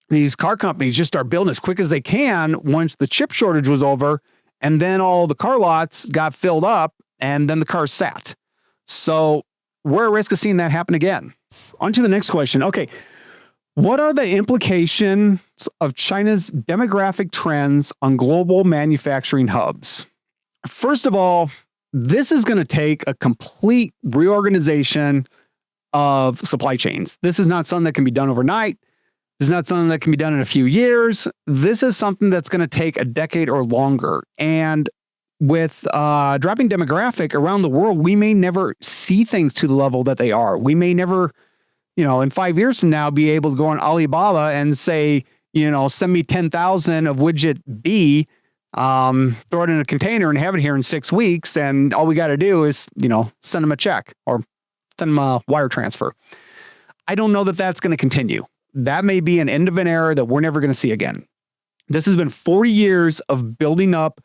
these car companies just start building as quick as they can once the chip shortage was over. And then all the car lots got filled up and then the cars sat. So we're at risk of seeing that happen again. On to the next question. Okay. What are the implications of China's demographic trends on global manufacturing hubs? First of all, this is going to take a complete reorganization of supply chains. This is not something that can be done overnight. This is not something that can be done in a few years. This is something that's going to take a decade or longer. And with dropping demographic around the world, we may never see things to the level that they are. We may never, in 5 years from now, be able to go on Alibaba and say, send me 10,000 of widget B, throw it in a container and have it here in 6 weeks. And all we got to do is, send them a check or send them a wire transfer. I don't know that that's going to continue. That may be an end of an era that we're never going to see again. This has been 40 years of building up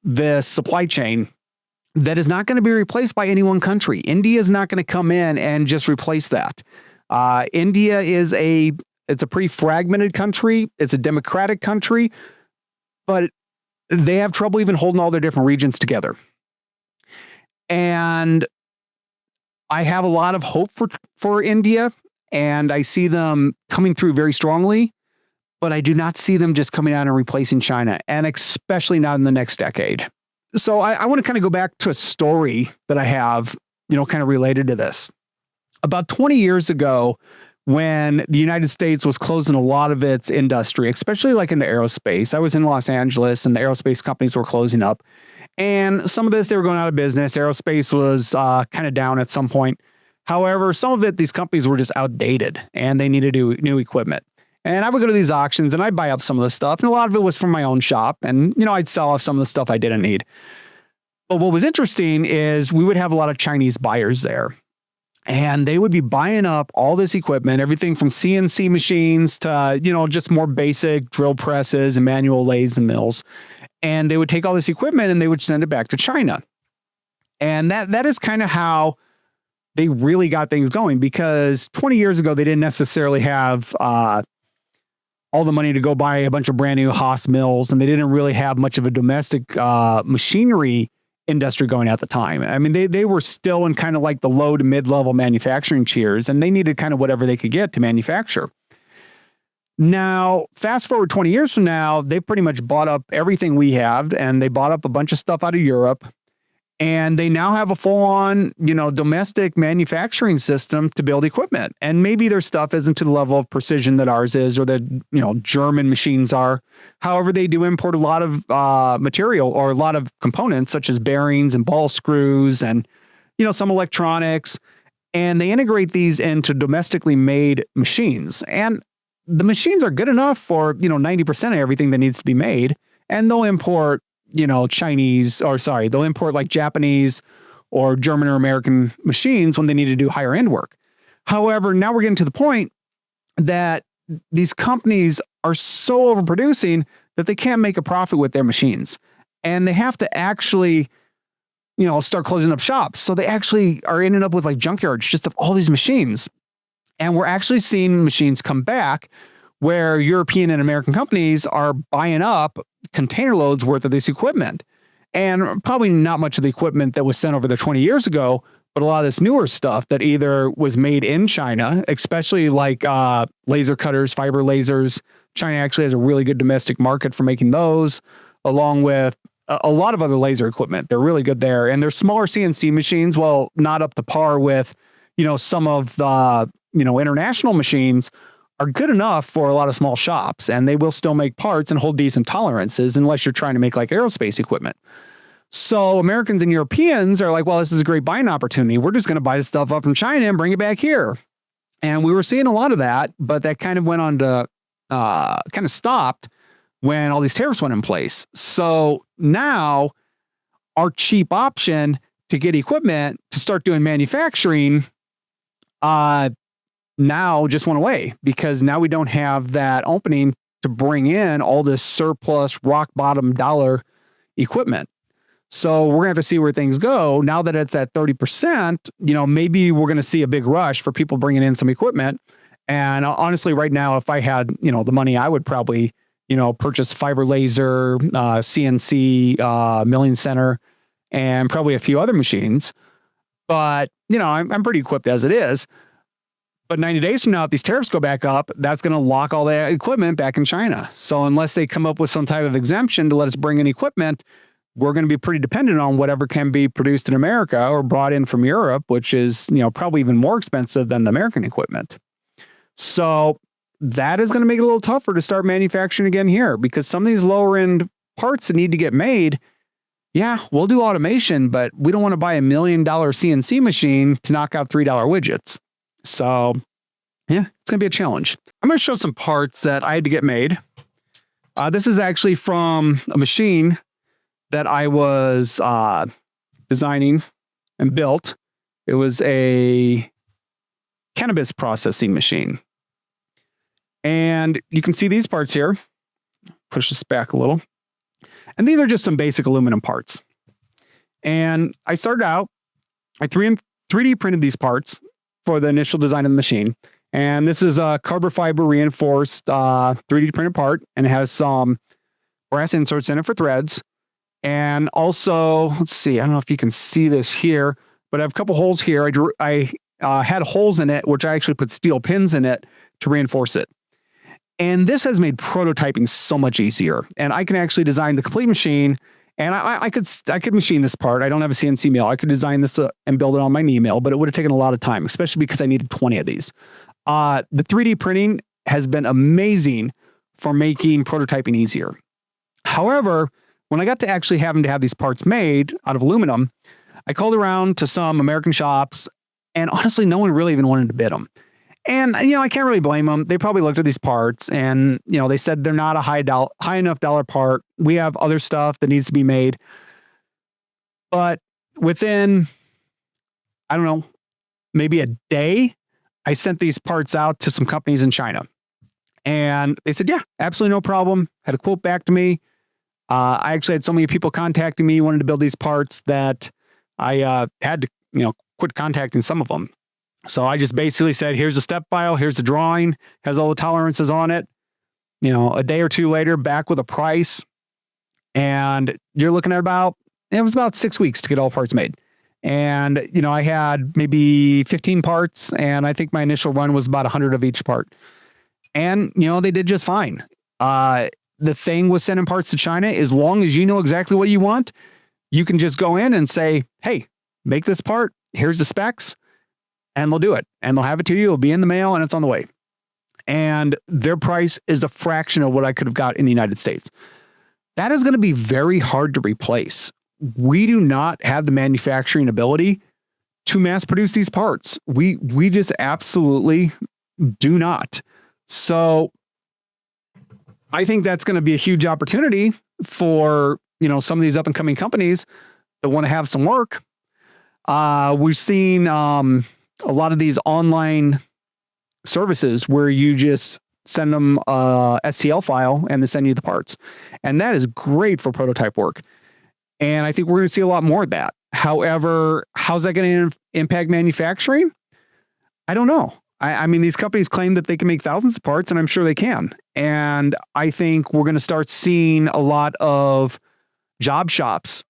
this supply chain that is not going to be replaced by any one country. India is not going to come in and just replace that. India it's a pretty fragmented country. It's a democratic country, but they have trouble even holding all their different regions together. And I have a lot of hope for India, and I see them coming through very strongly, but I do not see them just coming out and replacing China, and especially not in the next decade. So I want to kind of go back to a story that I have, kind of related to this. About 20 years ago, when the United States was closing a lot of its industry, especially like in the aerospace. I was in Los Angeles and the aerospace companies were closing up. And some of this, they were going out of business. Aerospace was kind of down at some point. However, some of it, these companies were just outdated and they needed new equipment. And I would go to these auctions and I'd buy up some of this stuff. And a lot of it was from my own shop. And, I'd sell off some of the stuff I didn't need. But what was interesting is we would have a lot of Chinese buyers there. And they would be buying up all this equipment, everything from CNC machines to, just more basic drill presses and manual lathes and mills. And they would take all this equipment and they would send it back to China. And that is kind of how they really got things going, because 20 years ago, they didn't necessarily have all the money to go buy a bunch of brand new Haas mills, and they didn't really have much of a domestic machinery industry going at the time. I mean, they were still in kind of like the low to mid-level manufacturing tiers, and they needed kind of whatever they could get to manufacture. Now, fast forward 20 years from now, they pretty much bought up everything we have, and they bought up a bunch of stuff out of Europe, and they now have a full-on, domestic manufacturing system to build equipment. And maybe their stuff isn't to the level of precision that ours is, or that, German machines are. However, they do import a lot of material or a lot of components, such as bearings and ball screws and, some electronics. and they integrate these into domestically made machines. And the machines are good enough for, 90% of everything that needs to be made. And they'll import, they'll import like Japanese or German or American machines when they need to do higher end work. However, now we're getting to the point that these companies are so overproducing that they can't make a profit with their machines. And they have to actually, start closing up shops. So they actually are ending up with like junkyards just of all these machines. And we're actually seeing machines come back where European and American companies are buying up container loads worth of this equipment. And probably not much of the equipment that was sent over there 20 years ago, but a lot of this newer stuff that either was made in China, especially like laser cutters, fiber lasers. China actually has a really good domestic market for making those, along with a lot of other laser equipment. They're really good there. And they're smaller CNC machines, while not up to par with, some of the, international machines, are good enough for a lot of small shops, and they will still make parts and hold decent tolerances unless you're trying to make like aerospace equipment. So Americans and Europeans are like, well, this is a great buying opportunity. We're just going to buy this stuff up from China and bring it back here. And we were seeing a lot of that, but that kind of went on to kind of stopped when all these tariffs went in place. So now our cheap option to get equipment to start doing manufacturing now just went away, because now we don't have that opening to bring in all this surplus rock bottom dollar equipment. So we're gonna have to see where things go. Now that it's at 30%, maybe we're gonna see a big rush for people bringing in some equipment. And honestly, right now, if I had, the money, I would probably, purchase fiber laser, CNC, milling center, and probably a few other machines. But, I'm pretty equipped as it is. But 90 days from now, if these tariffs go back up, that's going to lock all that equipment back in China. So unless they come up with some type of exemption to let us bring in equipment, we're going to be pretty dependent on whatever can be produced in America or brought in from Europe, which is, probably even more expensive than the American equipment. So that is going to make it a little tougher to start manufacturing again here, because some of these lower end parts that need to get made, yeah, we'll do automation, but we don't want to buy $1 million CNC machine to knock out $3 widgets. So yeah, it's going to be a challenge. I'm going to show some parts that I had to get made. This is actually from a machine that I was designing and built. It was a cannabis processing machine. And you can see these parts here. Push this back a little. And these are just some basic aluminum parts. And I started out, I 3D printed these parts for the initial design of the machine. And this is a carbon fiber reinforced 3D printed part, and it has some brass inserts in it for threads. And also, let's see, I don't know if you can see this here, but I have a couple holes here. I had holes in it, which I actually put steel pins in it to reinforce it. And this has made prototyping so much easier. And I can actually design the complete machine. And I could machine this part. I don't have a CNC mill. I could design this and build it on my knee mill, but it would have taken a lot of time, especially because I needed 20 of these. The 3D printing has been amazing for making prototyping easier. However, when I got to actually having to have these parts made out of aluminum, I called around to some American shops, and honestly, no one really even wanted to bid them. And, I can't really blame them. They probably looked at these parts and, they said they're not a high enough dollar part. We have other stuff that needs to be made. But within, I don't know, maybe a day, I sent these parts out to some companies in China. And they said, yeah, absolutely no problem. Had a quote back to me. I actually had so many people contacting me, wanting to build these parts, that I had to, quit contacting some of them. So I just basically said, here's the step file, here's the drawing, has all the tolerances on it. A day or two later, back with a price. And you're looking at it was about 6 weeks to get all parts made. And, I had maybe 15 parts, and I think my initial run was about 100 of each part. And, they did just fine. The thing with sending parts to China, as long as you know exactly what you want, you can just go in and say, hey, make this part, here's the specs. And they'll do it, and they'll have it to you. It'll be in the mail, and it's on the way. And their price is a fraction of what I could have got in the United States. That is going to be very hard to replace. We do not have the manufacturing ability to mass produce these parts. We just absolutely do not. So I think that's going to be a huge opportunity for, some of these up and coming companies that want to have some work. We've seen a lot of these online services where you just send them a STL file and they send you the parts. And that is great for prototype work. And I think we're going to see a lot more of that. However, how's that going to impact manufacturing? I don't know. I mean, these companies claim that they can make thousands of parts, and I'm sure they can. And I think we're going to start seeing a lot of job shops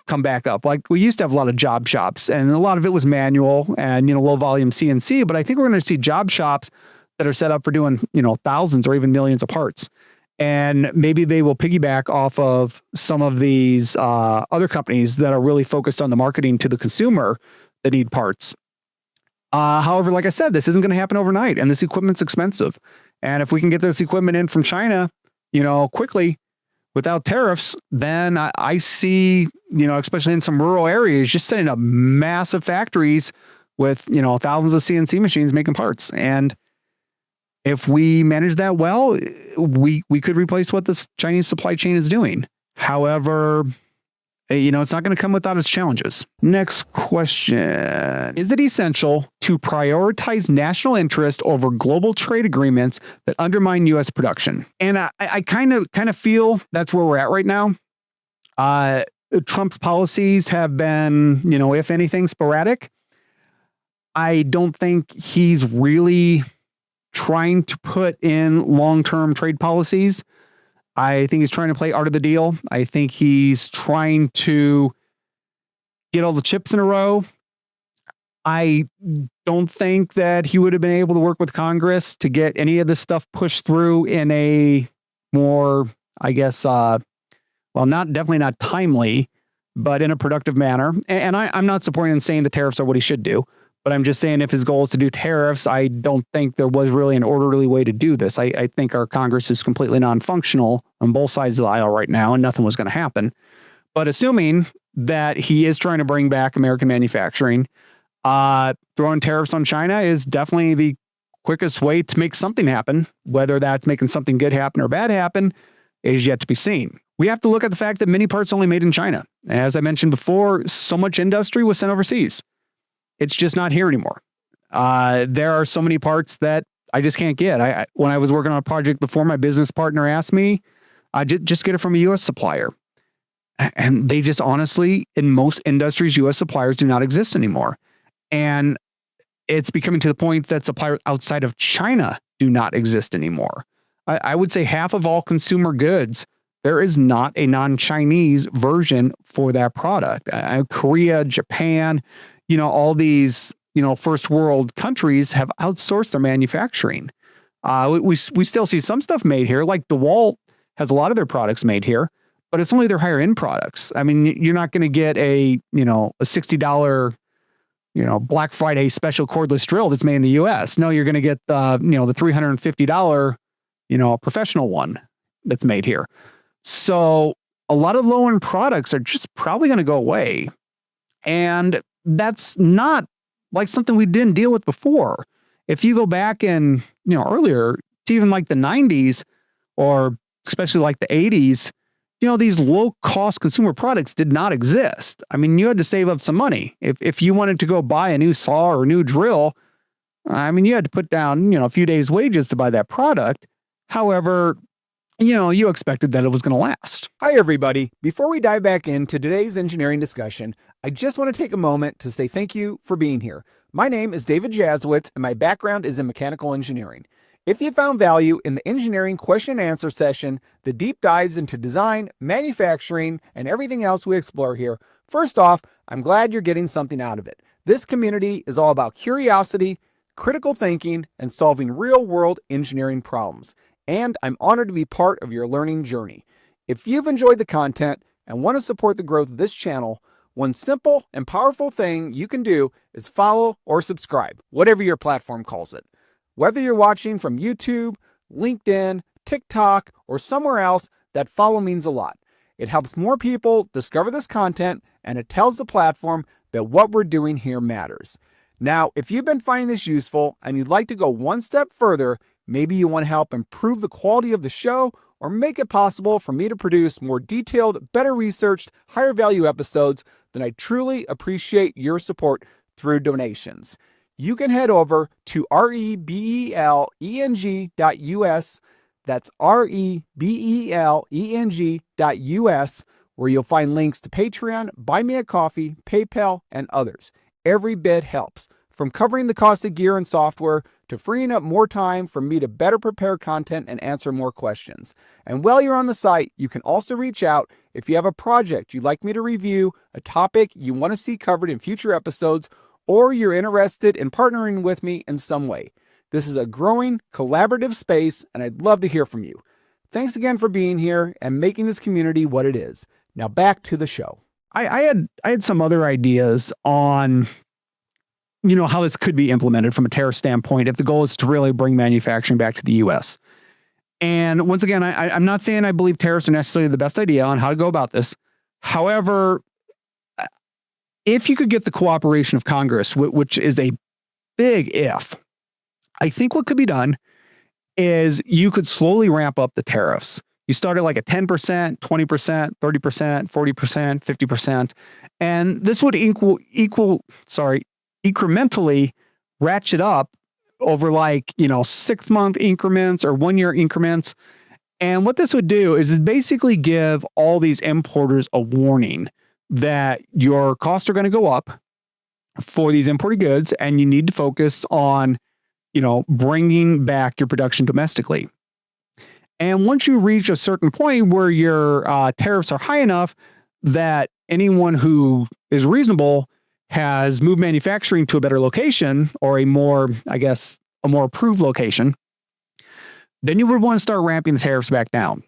come back up. Like we used to have a lot of job shops, and a lot of it was manual and, low volume CNC. But I think we're going to see job shops that are set up for doing, thousands or even millions of parts. And maybe they will piggyback off of some of these other companies that are really focused on the marketing to the consumer that need parts. However, like I said, this isn't going to happen overnight, and this equipment's expensive. And if we can get this equipment in from China, quickly without tariffs, then I see, especially in some rural areas, just setting up massive factories with, thousands of CNC machines making parts. And if we manage that well, we could replace what this Chinese supply chain is doing. However, it's not going to come without its challenges. Next question. Is it essential to prioritize national interest over global trade agreements that undermine U.S. production? And I kind of feel that's where we're at right now. Trump's policies have been, if anything, sporadic. I don't think he's really trying to put in long-term trade policies. I think he's trying to play art of the deal. I think he's trying to get all the chips in a row. I don't think that he would have been able to work with Congress to get any of this stuff pushed through in a more, I guess, definitely not timely, but in a productive manner. And I'm not supporting and saying the tariffs are what he should do. But I'm just saying if his goal is to do tariffs, I don't think there was really an orderly way to do this. I think our Congress is completely non-functional on both sides of the aisle right now, and nothing was going to happen. But assuming that he is trying to bring back American manufacturing, throwing tariffs on China is definitely the quickest way to make something happen. Whether that's making something good happen or bad happen is yet to be seen. We have to look at the fact that many parts only made in China. As I mentioned before, so much industry was sent overseas. It's just not here anymore. There are so many parts that I just can't get. When I was working on a project before, my business partner asked me, just get it from a U.S. supplier. And they just honestly, in most industries, U.S. suppliers do not exist anymore. And it's becoming to the point that suppliers outside of China do not exist anymore. I would say half of all consumer goods, there is not a non-Chinese version for that product. Korea, Japan, all these, first world countries have outsourced their manufacturing. We still see some stuff made here, like DeWalt has a lot of their products made here, but it's only their higher end products. I mean, you're not going to get a $60, Black Friday special cordless drill that's made in the US. No, you're going to get the $350, professional one that's made here. So a lot of low end products are just probably going to go away. And that's not like something we didn't deal with before. If you go back in, earlier to even like the 90s or especially like the 80s, these low cost consumer products did not exist. I mean, you had to save up some money. If you wanted to go buy a new saw or a new drill, I mean, you had to put down, a few days' wages to buy that product. However, you expected that it was going to last. Hi, everybody. Before we dive back into today's engineering discussion, I just want to take a moment to say thank you for being here. My name is David Jasowitz, and my background is in mechanical engineering. If you found value in the engineering question and answer session, the deep dives into design, manufacturing, and everything else we explore here, first off, I'm glad you're getting something out of it. This community is all about curiosity, critical thinking, and solving real-world engineering problems. And I'm honored to be part of your learning journey. If you've enjoyed the content and want to support the growth of this channel, one simple and powerful thing you can do is follow or subscribe, whatever your platform calls it. Whether you're watching from YouTube, LinkedIn, TikTok, or somewhere else, that follow means a lot. It helps more people discover this content, and it tells the platform that what we're doing here matters. Now, if you've been finding this useful and you'd like to go one step further, maybe you want to help improve the quality of the show or make it possible for me to produce more detailed, better researched, higher value episodes, then I truly appreciate your support through donations. You can head over to rebeleng.us. That's rebeleng.us, where you'll find links to Patreon, Buy Me a Coffee, PayPal, and others. Every bit helps, from covering the cost of gear and software to freeing up more time for me to better prepare content and answer more questions. And while you're on the site, you can also reach out if you have a project you'd like me to review, a topic you want to see covered in future episodes, or you're interested in partnering with me in some way. This is a growing, collaborative space, and I'd love to hear from you. Thanks again for being here and making this community what it is. Now back to the show. I had some other ideas on, how this could be implemented from a tariff standpoint if the goal is to really bring manufacturing back to the U.S. And once again, I'm not saying I believe tariffs are necessarily the best idea on how to go about this. However, if you could get the cooperation of Congress, which is a big if, I think what could be done is you could slowly ramp up the tariffs. You start at like a 10%, 20%, 30%, 40%, 50%. And this would incrementally ratchet up over 6-month increments or 1-year increments. And what this would do is basically give all these importers a warning that your costs are going to go up for these imported goods, and you need to focus on, bringing back your production domestically. And once you reach a certain point where your tariffs are high enough that anyone who is reasonable has moved manufacturing to a better location or a more approved location, then you would want to start ramping the tariffs back down.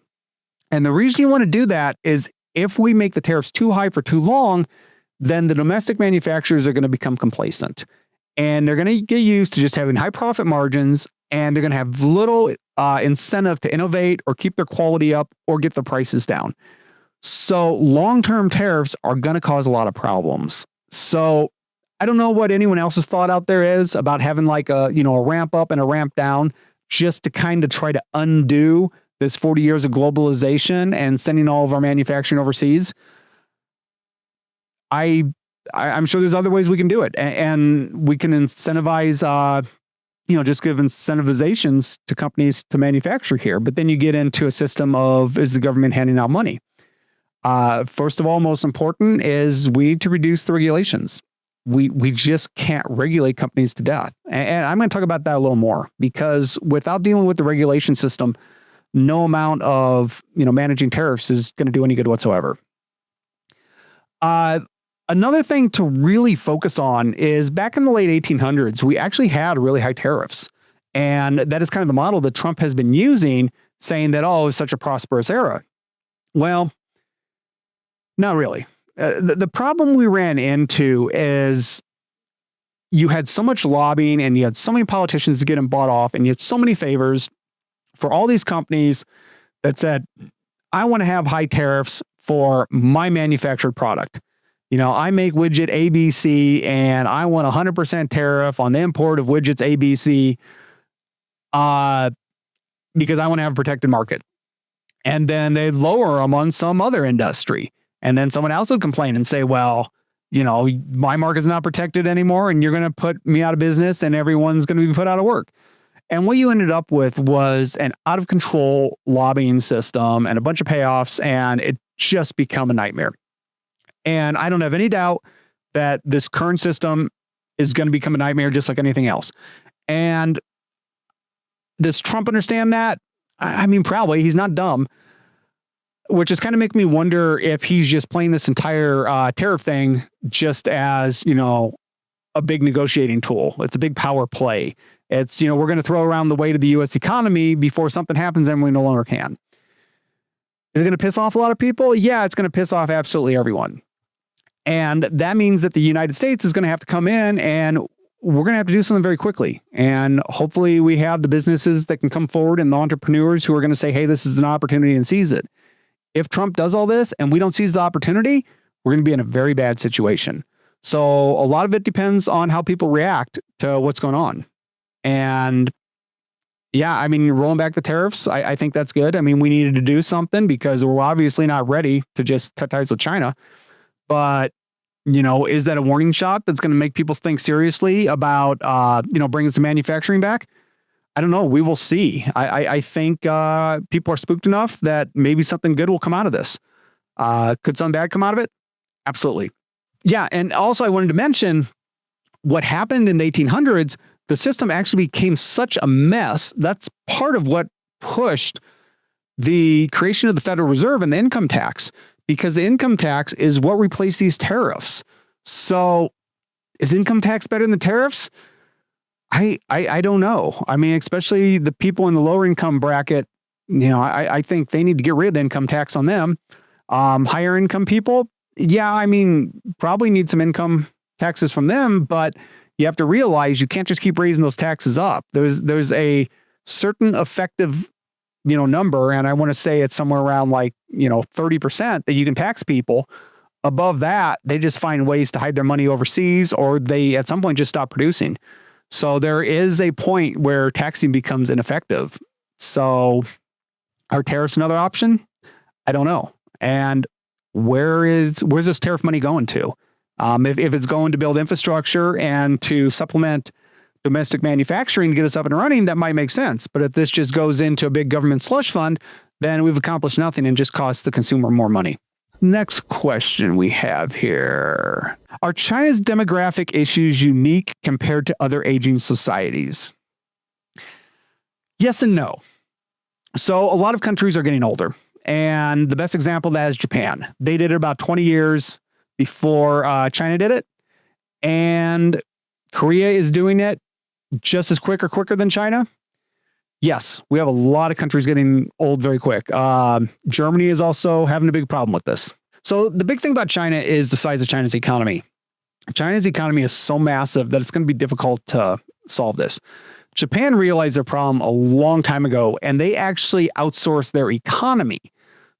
And the reason you want to do that is if we make the tariffs too high for too long, then the domestic manufacturers are going to become complacent. And they're going to get used to just having high profit margins, and they're going to have little incentive to innovate or keep their quality up or get the prices down. So long-term tariffs are going to cause a lot of problems. So I don't know what anyone else's thought out there is about having a ramp up and a ramp down just to kind of try to undo this 40 years of globalization and sending all of our manufacturing overseas. I'm sure there's other ways we can do it, and we can incentivize, just give incentivizations to companies to manufacture here. But then you get into a system of, is the government handing out money? First of all, most important is we need to reduce the regulations. We just can't regulate companies to death. And I'm going to talk about that a little more, because without dealing with the regulation system, no amount of, managing tariffs is going to do any good whatsoever. Another thing to really focus on is back in the late 1800s, we actually had really high tariffs. And that is kind of the model that Trump has been using, saying that, it's such a prosperous era. Well, not really. The problem we ran into is you had so much lobbying and you had so many politicians to get them bought off, and you had so many favors for all these companies that said, I want to have high tariffs for my manufactured product. I make widget ABC and I want 100% tariff on the import of widgets ABC because I want to have a protected market. And then they lower them on some other industry. And then someone else would complain and say, well, my market's not protected anymore and you're going to put me out of business and everyone's going to be put out of work. And what you ended up with was an out of control lobbying system and a bunch of payoffs, and it just become a nightmare. And I don't have any doubt that this current system is going to become a nightmare just like anything else. And does Trump understand that? I mean, probably. He's not dumb, which is kind of making me wonder if he's just playing this entire tariff thing just as, a big negotiating tool. It's a big power play. It's, we're going to throw around the weight of the U.S. economy before something happens and we no longer can. Is it going to piss off a lot of people? Yeah, it's going to piss off absolutely everyone. And that means that the United States is going to have to come in, and we're going to have to do something very quickly. And hopefully we have the businesses that can come forward and the entrepreneurs who are going to say, hey, this is an opportunity, and seize it. If Trump does all this and we don't seize the opportunity, we're going to be in a very bad situation. So a lot of it depends on how people react to what's going on. And yeah, I mean, rolling back the tariffs, I think that's good. I mean, we needed to do something because we're obviously not ready to just cut ties with China. But, is that a warning shot that's going to make people think seriously about, bringing some manufacturing back? I don't know. We will see. I think people are spooked enough that maybe something good will come out of this. Could something bad come out of it? Absolutely. Yeah. And also I wanted to mention what happened in the 1800s. The system actually became such a mess. That's part of what pushed the creation of the Federal Reserve and the income tax, because the income tax is what replaced these tariffs. So is income tax better than the tariffs? I don't know. I mean, especially the people in the lower income bracket, I think they need to get rid of the income tax on them. Higher income people, yeah, I mean, probably need some income taxes from them, but you have to realize you can't just keep raising those taxes up. There's a certain effective, number, and I want to say it's somewhere around 30% that you can tax people. Above that, they just find ways to hide their money overseas, or they at some point just stop producing. So there is a point where taxing becomes ineffective. So are tariffs another option? I don't know. And where's this tariff money going to? If it's going to build infrastructure and to supplement domestic manufacturing to get us up and running, that might make sense. But if this just goes into a big government slush fund, then we've accomplished nothing and just cost the consumer more money. Next question we have here. Are China's demographic issues unique compared to other aging societies? Yes and no. So a lot of countries are getting older. And the best example of that is Japan. They did it about 20 years before China did it. And Korea is doing it just as quick or quicker than China. Yes, we have a lot of countries getting old very quick. Germany is also having a big problem with this. So the big thing about China is the size of China's economy. China's economy is so massive that it's going to be difficult to solve this. Japan realized their problem a long time ago, and they actually outsourced their economy.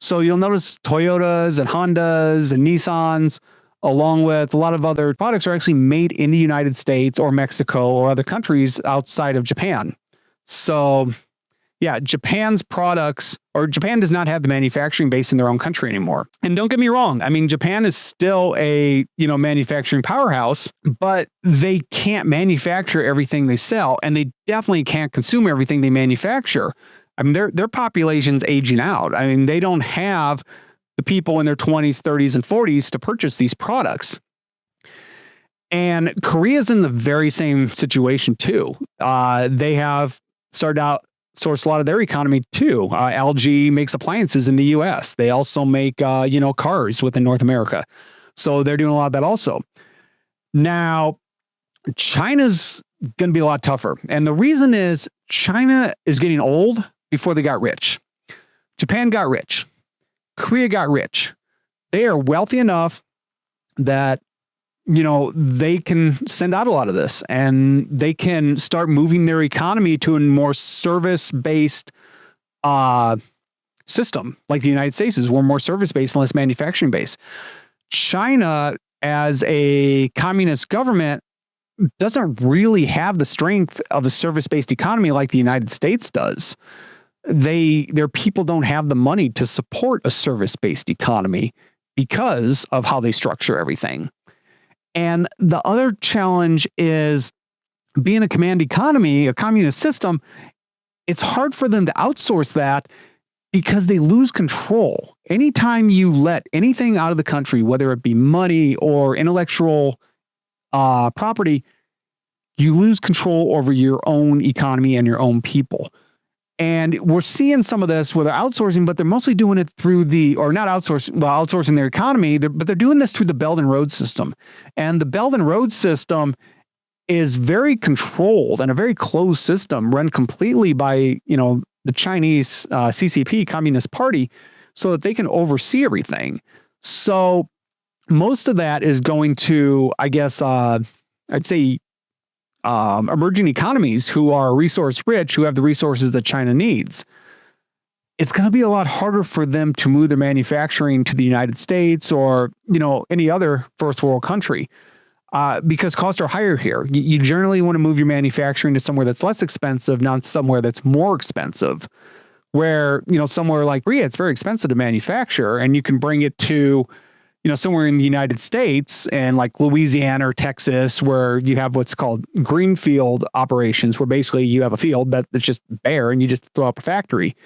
So you'll notice Toyotas and Hondas and Nissans, along with a lot of other products, are actually made in the United States or Mexico or other countries outside of Japan. So yeah, Japan's products, or Japan does not have the manufacturing base in their own country anymore. And don't get me wrong. I mean, Japan is still a, manufacturing powerhouse, but they can't manufacture everything they sell, and they definitely can't consume everything they manufacture. I mean, their population's aging out. I mean, they don't have the people in their 20s, 30s, and 40s to purchase these products. And Korea's in the very same situation too. They have started out source a lot of their economy too. LG makes appliances in the US. They also make, cars within North America. So they're doing a lot of that also. Now, China's going to be a lot tougher. And the reason is China is getting old before they got rich. Japan got rich. Korea got rich. They are wealthy enough that they can send out a lot of this, and they can start moving their economy to a more service-based system, like the United States is. We're more service-based and less manufacturing-based. China, as a communist government, doesn't really have the strength of a service-based economy like the United States does. Their people don't have the money to support a service-based economy because of how they structure everything. And the other challenge is, being a command economy, a communist system, it's hard for them to outsource that because they lose control. Anytime you let anything out of the country, whether it be money or intellectual property, you lose control over your own economy and your own people. And we're seeing some of this where they're outsourcing, but they're mostly doing it through outsourcing their economy, but they're doing this through the Belt and Road system. And the Belt and Road system is very controlled and a very closed system run completely by, the Chinese CCP, Communist Party, so that they can oversee everything. So most of that is going to, I guess, I'd say, emerging economies who are resource rich, who have the resources that China needs. It's going to be a lot harder for them to move their manufacturing to the United States or, any other first world country. because costs are higher here. You generally want to move your manufacturing to somewhere that's less expensive, not somewhere that's more expensive. Where, somewhere like Korea, it's very expensive to manufacture, and you can bring it to, somewhere in the United States and like Louisiana or Texas, where you have what's called greenfield operations, where basically you have a field that's just bare and you just throw up a factory.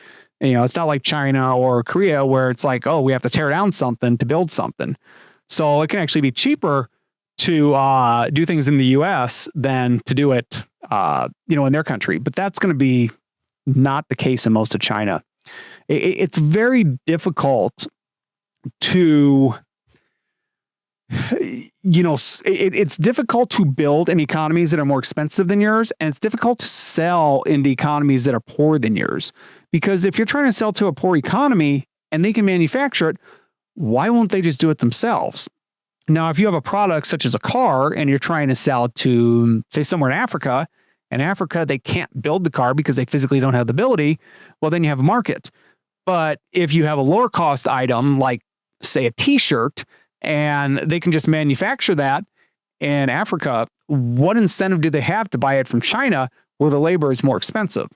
And, it's not like China or Korea where it's like, oh, we have to tear down something to build something. So it can actually be cheaper to do things in the U.S. than to do it, in their country. But that's going to be not the case in most of China. It's very difficult to, it's difficult to build in economies that are more expensive than yours, and it's difficult to sell into economies that are poorer than yours. Because if you're trying to sell to a poor economy and they can manufacture it, why won't they just do it themselves? Now, if you have a product such as a car and you're trying to sell it to, say, somewhere in Africa, they can't build the car because they physically don't have the ability, well, then you have a market. But if you have a lower cost item, like, say, a t-shirt, and they can just manufacture that in Africa, what incentive do they have to buy it from China where the labor is more expensive?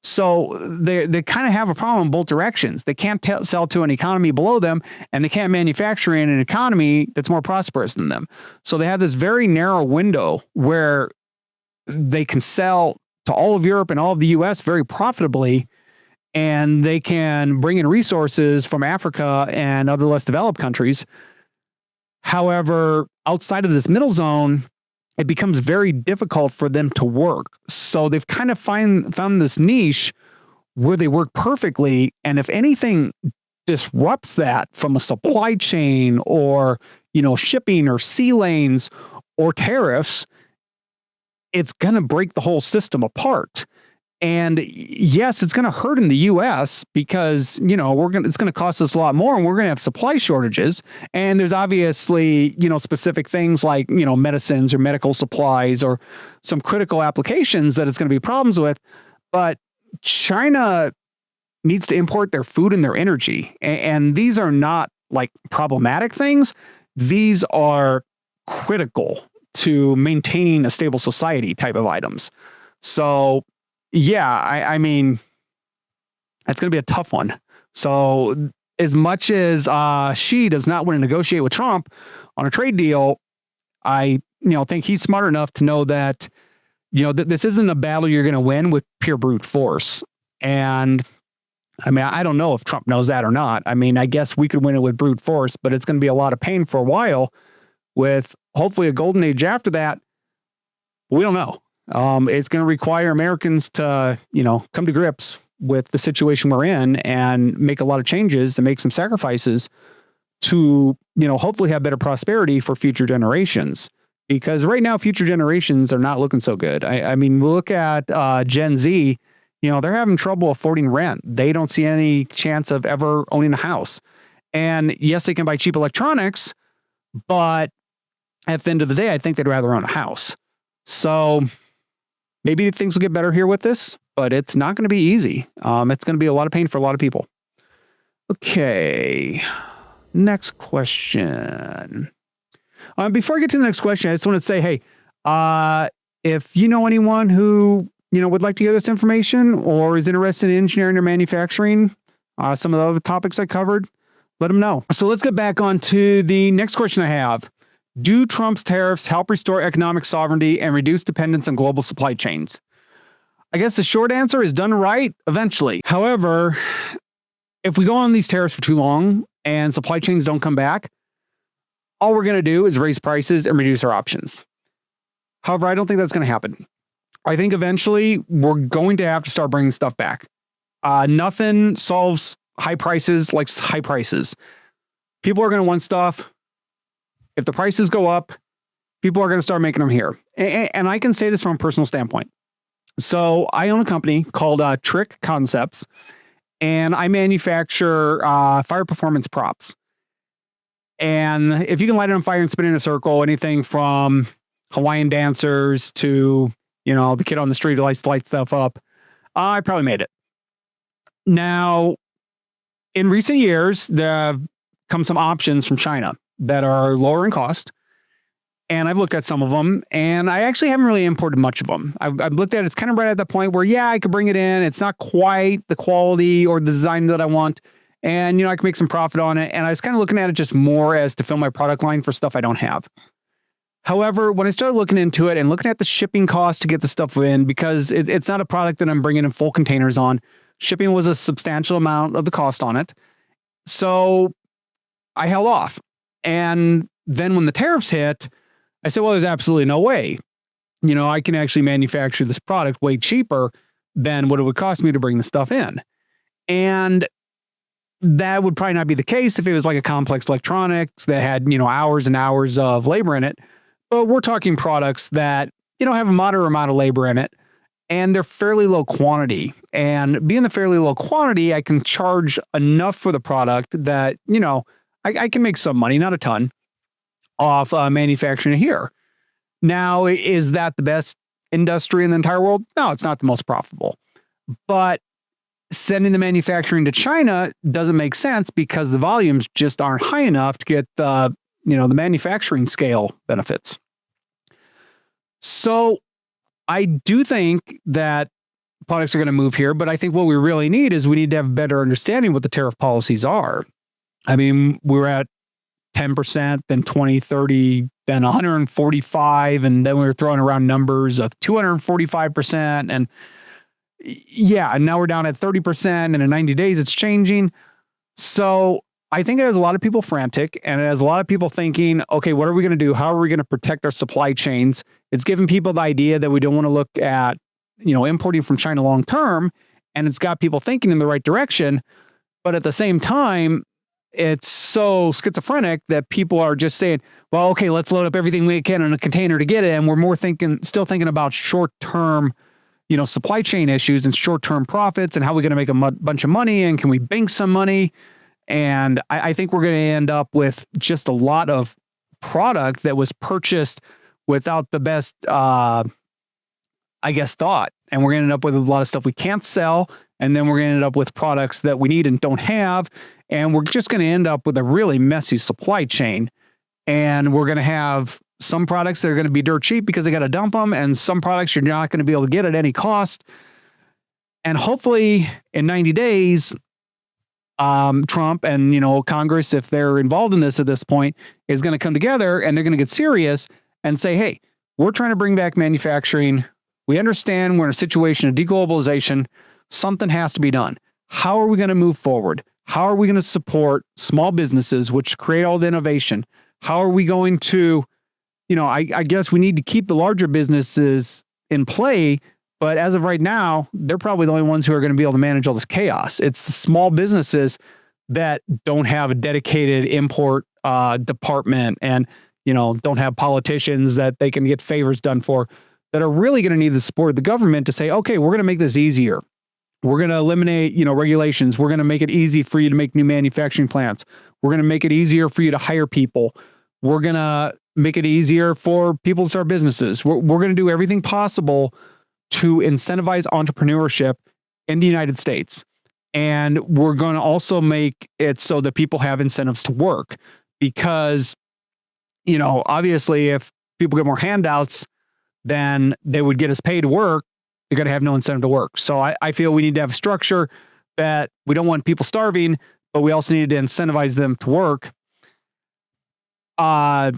So they kind of have a problem in both directions. They can't sell to an economy below them, and they can't manufacture in an economy that's more prosperous than them. So they have this very narrow window where they can sell to all of Europe and all of the US very profitably, and they can bring in resources from Africa and other less developed countries. However, outside of this middle zone, it becomes very difficult for them to work. So they've kind of found this niche where they work perfectly. And if anything disrupts that from a supply chain or, shipping or sea lanes or tariffs, it's going to break the whole system apart. And yes, it's going to hurt in the US because, it's going to cost us a lot more, and we're going to have supply shortages. And there's obviously, specific things like, medicines or medical supplies or some critical applications that it's going to be problems with. But China needs to import their food and their energy. And these are not like problematic things. These are critical to maintaining a stable society type of items. So yeah, I mean, it's going to be a tough one. So as much as Xi does not want to negotiate with Trump on a trade deal, I think he's smart enough to know that this isn't a battle you're going to win with pure brute force. And I mean, I don't know if Trump knows that or not. I mean, I guess we could win it with brute force, but it's going to be a lot of pain for a while, with hopefully a golden age after that. We don't know. It's going to require Americans to, come to grips with the situation we're in and make a lot of changes and make some sacrifices to, hopefully have better prosperity for future generations. Because right now, future generations are not looking so good. I mean, look at Gen Z. They're having trouble affording rent. They don't see any chance of ever owning a house. And yes, they can buy cheap electronics, but at the end of the day, I think they'd rather own a house. So maybe things will get better here with this, but it's not going to be easy. It's going to be a lot of pain for a lot of people. Okay. Next question. Before I get to the next question, I just want to say, hey, if you know anyone who, would like to get this information or is interested in engineering or manufacturing, some of the other topics I covered, let them know. So let's get back on to the next question I have. Do Trump's tariffs help restore economic sovereignty and reduce dependence on global supply chains? I guess the short answer is done right eventually. However, if we go on these tariffs for too long and supply chains don't come back, all we're going to do is raise prices and reduce our options. However, I don't think that's going to happen. I think eventually we're going to have to start bringing stuff back. Nothing solves high prices like high prices. People are going to want stuff. If the prices go up, people are going to start making them here. And I can say this from a personal standpoint. So I own a company called Trick Concepts, and I manufacture fire performance props. And if you can light it on fire and spin in a circle, anything from Hawaiian dancers to, the kid on the street who likes to light stuff up, I probably made it. Now, in recent years, there have come some options from China that are lower in cost And I've looked at some of them, and I actually haven't really imported much of them. I've looked at it. It's kind of right at the point where, yeah, I could bring it in. It's not quite the quality or the design that I want. And, I can make some profit on it. And I was kind of looking at it just more as to fill my product line for stuff I don't have. However, when I started looking into it and looking at the shipping cost to get the stuff in, because it's not a product that I'm bringing in full containers on, shipping was a substantial amount of the cost on it. So I held off. And then when the tariffs hit, I said, well, there's absolutely no way. I can actually manufacture this product way cheaper than what it would cost me to bring the stuff in. And that would probably not be the case if it was like a complex electronics that had, hours and hours of labor in it. But we're talking products that, have a moderate amount of labor in it, and they're fairly low quantity. And being the fairly low quantity, I can charge enough for the product that, I can make some money, not a ton, off manufacturing it here. Now, is that the best industry in the entire world? No, it's not the most profitable. But sending the manufacturing to China doesn't make sense because the volumes just aren't high enough to get the manufacturing scale benefits. So I do think that products are going to move here, but I think what we really need is we need to have a better understanding what the tariff policies are. I mean, we're at 10%, then 20, 30, then 145, and then we were throwing around numbers of 245%. And and now we're down at 30%, and in 90 days it's changing. So I think it has a lot of people frantic, and it has a lot of people thinking, okay, what are we going to do? How are we going to protect our supply chains? It's giving people the idea that we don't want to look at, importing from China long term, and it's got people thinking in the right direction. But at the same time, it's so schizophrenic that people are just saying, well, okay, let's load up everything we can in a container to get it. And we're still thinking about short-term, supply chain issues and short-term profits and how we're going to make a bunch of money and can we bank some money? And I think we're going to end up with just a lot of product that was purchased without the best, thought. And we're going to end up with a lot of stuff we can't sell. And then we're going to end up with products that we need and don't have. And we're just going to end up with a really messy supply chain. And we're going to have some products that are going to be dirt cheap because they got to dump them. And some products you're not going to be able to get at any cost. And hopefully in 90 days, Trump and, Congress, if they're involved in this at this point, is going to come together and they're going to get serious and say, hey, we're trying to bring back manufacturing. We understand we're in a situation of deglobalization. Something has to be done. How are we going to move forward? How are we going to support small businesses, which create all the innovation? How are we going to, I guess we need to keep the larger businesses in play. But as of right now, they're probably the only ones who are going to be able to manage all this chaos. It's the small businesses that don't have a dedicated import department and, don't have politicians that they can get favors done for, that are really going to need the support of the government to say, okay, we're going to make this easier. We're going to eliminate, regulations. We're going to make it easy for you to make new manufacturing plants. We're going to make it easier for you to hire people. We're going to make it easier for people to start businesses. We're going to do everything possible to incentivize entrepreneurship in the United States. And we're going to also make it so that people have incentives to work because, obviously if people get more handouts than they would get us paid to work, they're going to have no incentive to work. So I feel we need to have a structure that we don't want people starving, but we also need to incentivize them to work. And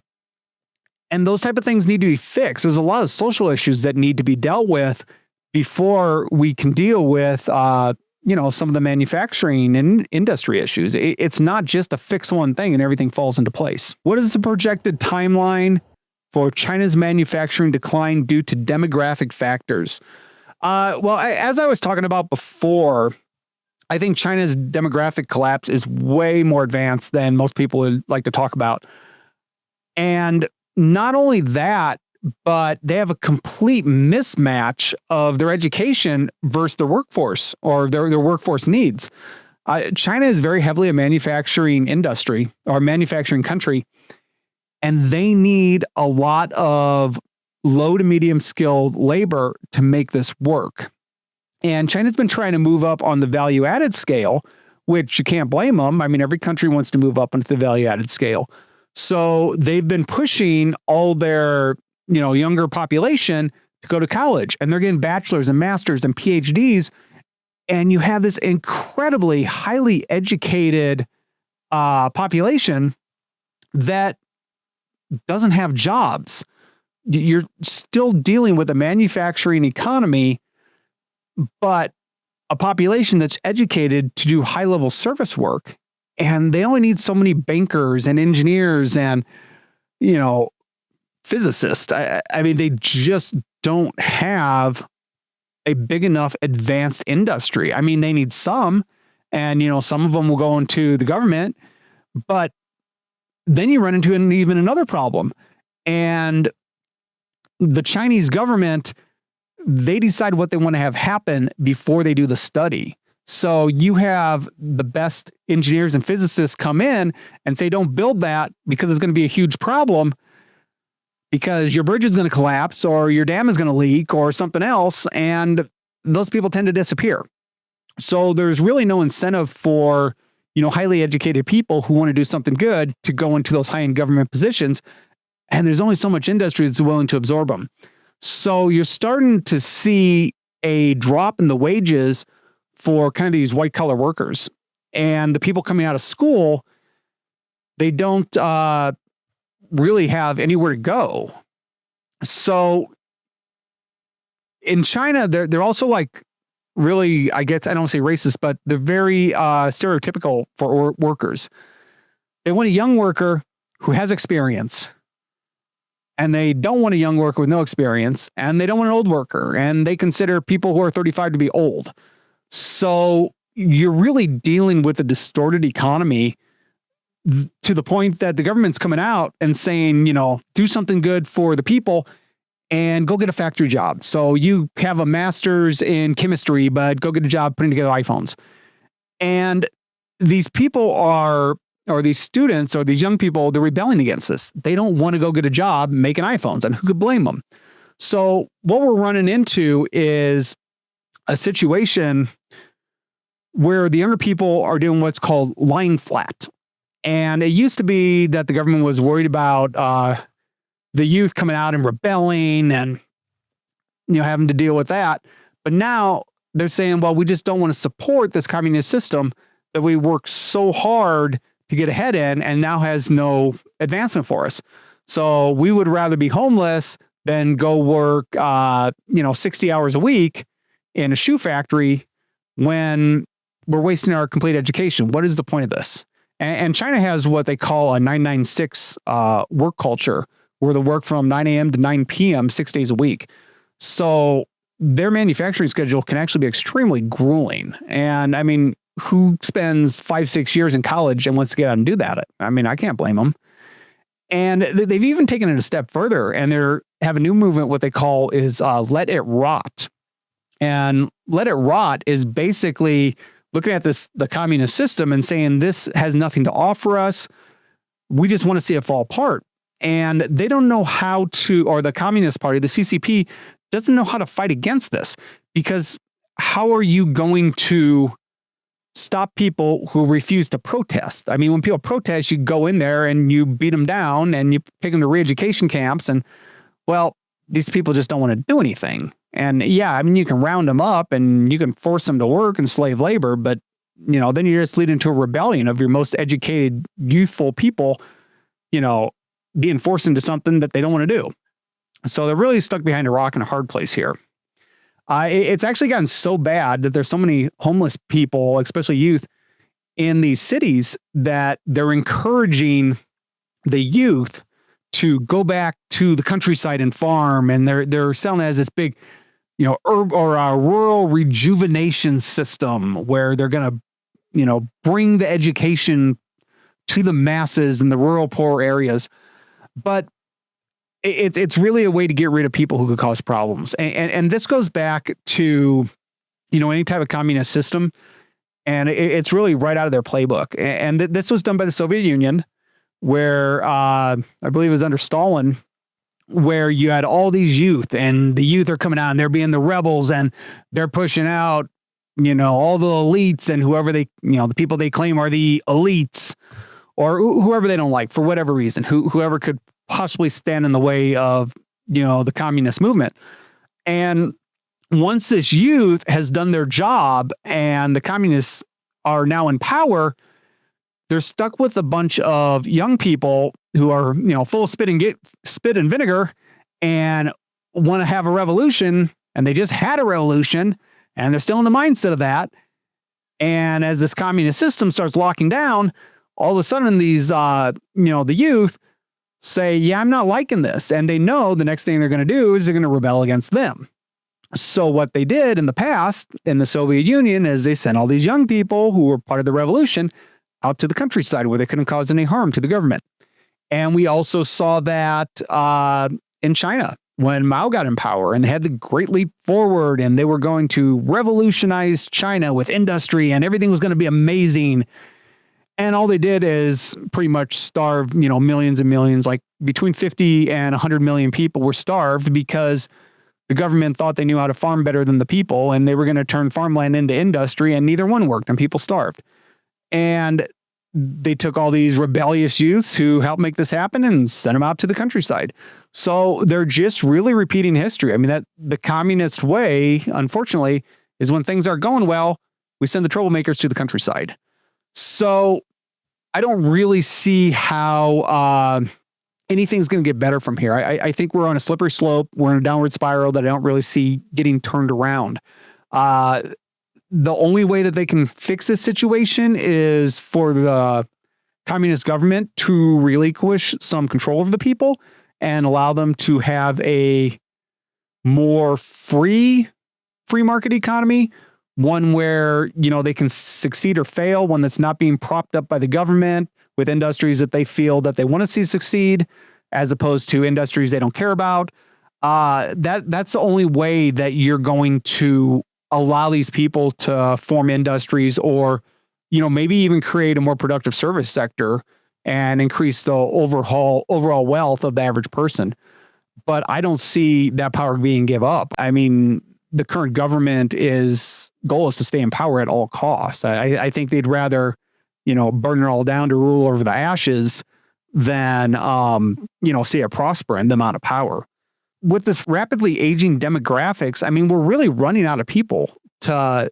those type of things need to be fixed. There's a lot of social issues that need to be dealt with before we can deal with, some of the manufacturing and industry issues. It's not just a fix one thing and everything falls into place. What is the projected timeline for China's manufacturing decline due to demographic factors? As I was talking about before, I think China's demographic collapse is way more advanced than most people would like to talk about. And not only that, but they have a complete mismatch of their education versus their workforce or their workforce needs. China is very heavily a manufacturing industry or manufacturing country, and they need a lot of low to medium skilled labor to make this work. And China's been trying to move up on the value added scale, which you can't blame them. I mean, every country wants to move up into the value added scale. So they've been pushing all their, younger population to go to college, and they're getting bachelor's and master's and PhDs. And you have this incredibly highly educated population that doesn't have jobs. You're still dealing with a manufacturing economy, but a population that's educated to do high-level service work. And they only need so many bankers and engineers and, physicists. I mean, they just don't have a big enough advanced industry. I mean, they need some, and, some of them will go into the government, but then you run into even another problem. And the Chinese government, they decide what they want to have happen before they do the study. So you have the best engineers and physicists come in and say, don't build that because it's going to be a huge problem, because your bridge is going to collapse or your dam is going to leak or something else. And those people tend to disappear. So there's really no incentive for, highly educated people who want to do something good to go into those high-end government positions. And there's only so much industry that's willing to absorb them. So you're starting to see a drop in the wages for kind of these white collar workers. And the people coming out of school, they don't really have anywhere to go. So in China, they're also like really, I guess, I don't say racist, but they're very stereotypical for workers. They want a young worker who has experience, and they don't want a young worker with no experience, and they don't want an old worker, and they consider people who are 35 to be old. So you're really dealing with a distorted economy to the point that the government's coming out and saying, do something good for the people and go get a factory job. So you have a master's in chemistry, but go get a job putting together iPhones. And these people or these students or these young people, they're rebelling against this. They don't want to go get a job making iPhones, and who could blame them? So what we're running into is a situation where the younger people are doing what's called lying flat. And it used to be that the government was worried about the youth coming out and rebelling and, having to deal with that. But now they're saying, well, we just don't want to support this communist system that we work so hard to get ahead in and now has no advancement for us. So we would rather be homeless than go work, 60 hours a week in a shoe factory when we're wasting our complete education. What is the point of this? And China has what they call a 996 work culture, where they work from 9 a.m. to 9 p.m. 6 days a week. So their manufacturing schedule can actually be extremely grueling. And I mean, who spends 5-6 years in college and wants to get out and do that? I mean, I can't blame them. And they've even taken it a step further, and they have a new movement, what they call is let it rot. And let it rot is basically looking at the communist system and saying this has nothing to offer us. We just want to see it fall apart. And they don't know how to, or the Communist Party, the CCP, doesn't know how to fight against this, because how are you going to stop people who refuse to protest? I mean, when people protest, you go in there and you beat them down and you take them to re-education camps. And well, these people just don't want to do anything. And yeah, I mean, you can round them up and you can force them to work in slave labor, but then you're just leading to a rebellion of your most educated, youthful people, being forced into something that they don't want to do. So they're really stuck behind a rock and a hard place here. It's actually gotten so bad that there's so many homeless people, especially youth, in these cities that they're encouraging the youth to go back to the countryside and farm, and they're selling it as this big, rural rejuvenation system where they're going to, bring the education to the masses in the rural poor areas. But it's really a way to get rid of people who could cause problems. And this goes back to, any type of communist system. And it's really right out of their playbook. And this was done by the Soviet Union, where I believe it was under Stalin, where you had all these youth, and the youth are coming out and they're being the rebels, and they're pushing out, all the elites and whoever the people they claim are the elites, or whoever they don't like for whatever reason, whoever could possibly stand in the way of, the communist movement. And once this youth has done their job and the communists are now in power, they're stuck with a bunch of young people who are, full of spit and vinegar and want to have a revolution. And they just had a revolution and they're still in the mindset of that. And as this communist system starts locking down, all of a sudden these, the youth say, yeah, I'm not liking this. And they know the next thing they're going to do is they're going to rebel against them. So what they did in the past in the Soviet Union is they sent all these young people who were part of the revolution out to the countryside where they couldn't cause any harm to the government. And we also saw that in China when Mao got in power and they had the Great Leap Forward and they were going to revolutionize China with industry and everything was going to be amazing. And all they did is pretty much starve, millions and millions, like between 50 and 100 million people were starved because the government thought they knew how to farm better than the people and they were going to turn farmland into industry and neither one worked and people starved. And they took all these rebellious youths who helped make this happen and sent them out to the countryside. So they're just really repeating history. I mean, that the communist way, unfortunately, is when things are going well, we send the troublemakers to the countryside. So I don't really see how anything's going to get better from here. I think we're on a slippery slope. We're in a downward spiral that I don't really see getting turned around. The only way that they can fix this situation is for the communist government to relinquish some control over the people and allow them to have a more free market economy, one where, they can succeed or fail, one that's not being propped up by the government with industries that they feel that they want to see succeed, as opposed to industries they don't care about. That's the only way that you're going to allow these people to form industries or, maybe even create a more productive service sector and increase the overall wealth of the average person. But I don't see that power being give up. I mean, the current government goal is to stay in power at all costs. I think they'd rather, burn it all down to rule over the ashes than, see it prosper and them out of power. With this rapidly aging demographics, I mean, we're really running out of people to,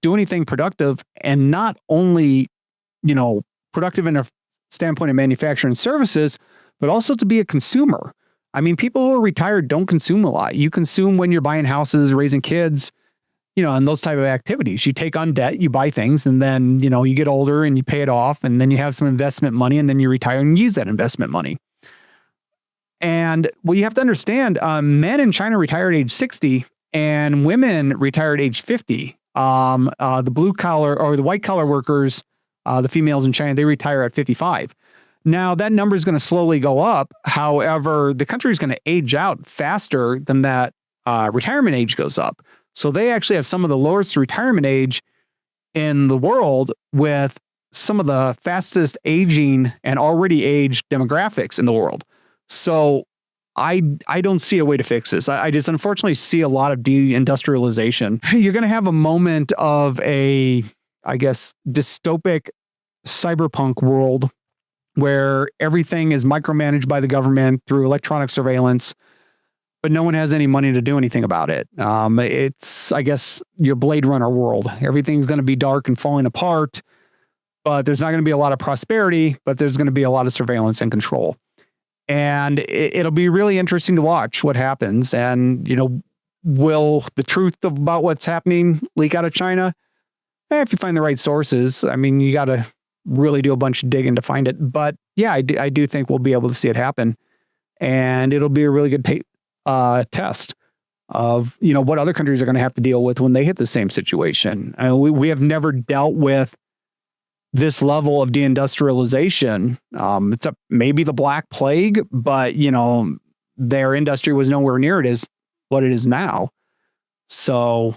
do anything productive, and not only, productive in a standpoint of manufacturing services, but also to be a consumer. I mean, people who are retired don't consume a lot. You consume when you're buying houses, raising kids, and those type of activities. You take on debt, you buy things, and then, you get older and you pay it off, and then you have some investment money, and then you retire and use that investment money. And what you have to understand, men in China retire at age 60 and women retire at age 50. The blue collar or the white collar workers, the females in China, they retire at 55. Now that number is going to slowly go up. However, the country is going to age out faster than that retirement age goes up. So they actually have some of the lowest retirement age in the world, with some of the fastest aging and already aged demographics in the world. So I don't see a way to fix this. I just unfortunately see a lot of deindustrialization. You're going to have a moment of a, dystopic cyberpunk world where everything is micromanaged by the government through electronic surveillance, but no one has any money to do anything about it. It's, your Blade Runner world. Everything's going to be dark and falling apart, but there's not going to be a lot of prosperity, but there's going to be a lot of surveillance and control. And it'll be really interesting to watch what happens. And, will the truth about what's happening leak out of China? If you find the right sources. I mean, you got to really do a bunch of digging to find it. But yeah, I do think we'll be able to see it happen. And it'll be a really good test of, what other countries are going to have to deal with when they hit the same situation. I mean, we have never dealt with this level of deindustrialization. It's maybe the Black Plague, but their industry was nowhere near what it is now. So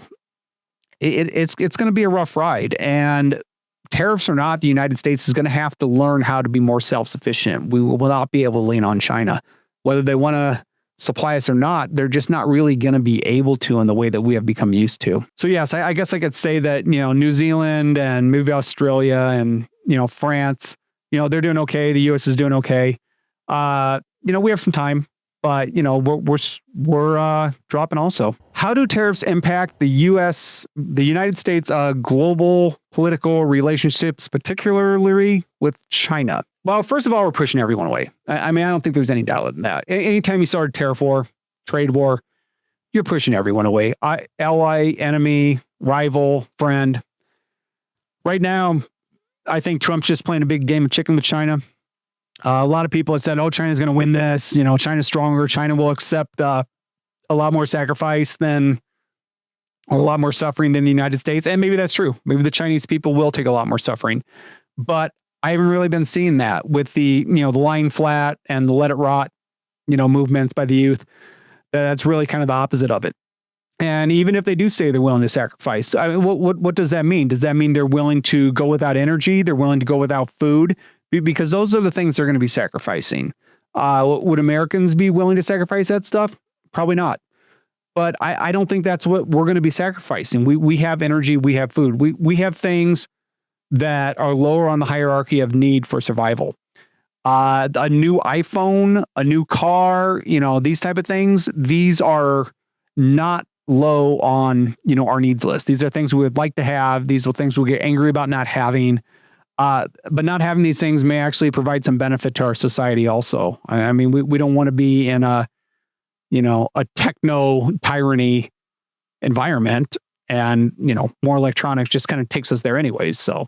it's going to be a rough ride. And tariffs or not, the United States is going to have to learn how to be more self-sufficient. We will not be able to lean on China, whether they want to supply us or not. They're just not really going to be able to in the way that we have become used to. So yes, I guess I could say that, New Zealand and maybe Australia and, France, they're doing okay. The U.S. is doing okay. We have some time, but we're dropping also. How do tariffs impact the United States global political relationships, particularly with China? Well, first of all, we're pushing everyone away. I don't think there's any doubt in that. Anytime you start a tariff war, trade war, you're pushing everyone away. Ally, enemy, rival, friend. Right now, I think Trump's just playing a big game of chicken with China. A lot of people have said, China's going to win this. China's stronger. China will accept a lot more sacrifice or a lot more suffering than the United States. And maybe that's true. Maybe the Chinese people will take a lot more suffering. But I haven't really been seeing that with the lying flat and the let it rot, movements by the youth. That's really kind of the opposite of it. And even if they do say they're willing to sacrifice, what does that mean? Does that mean they're willing to go without energy? They're willing to go without food? Because those are the things they're going to be sacrificing. Would Americans be willing to sacrifice that stuff? Probably not. But I don't think that's what we're going to be sacrificing. We have energy. We have food. We have things that are lower on the hierarchy of need for survival. A new iPhone, a new car, these type of things, these are not low on, our needs list. These are things we would like to have. These are things we'll get angry about not having. But not having these things may actually provide some benefit to our society also. We don't want to be in a techno tyranny environment, and, more electronics just kind of takes us there anyways. So,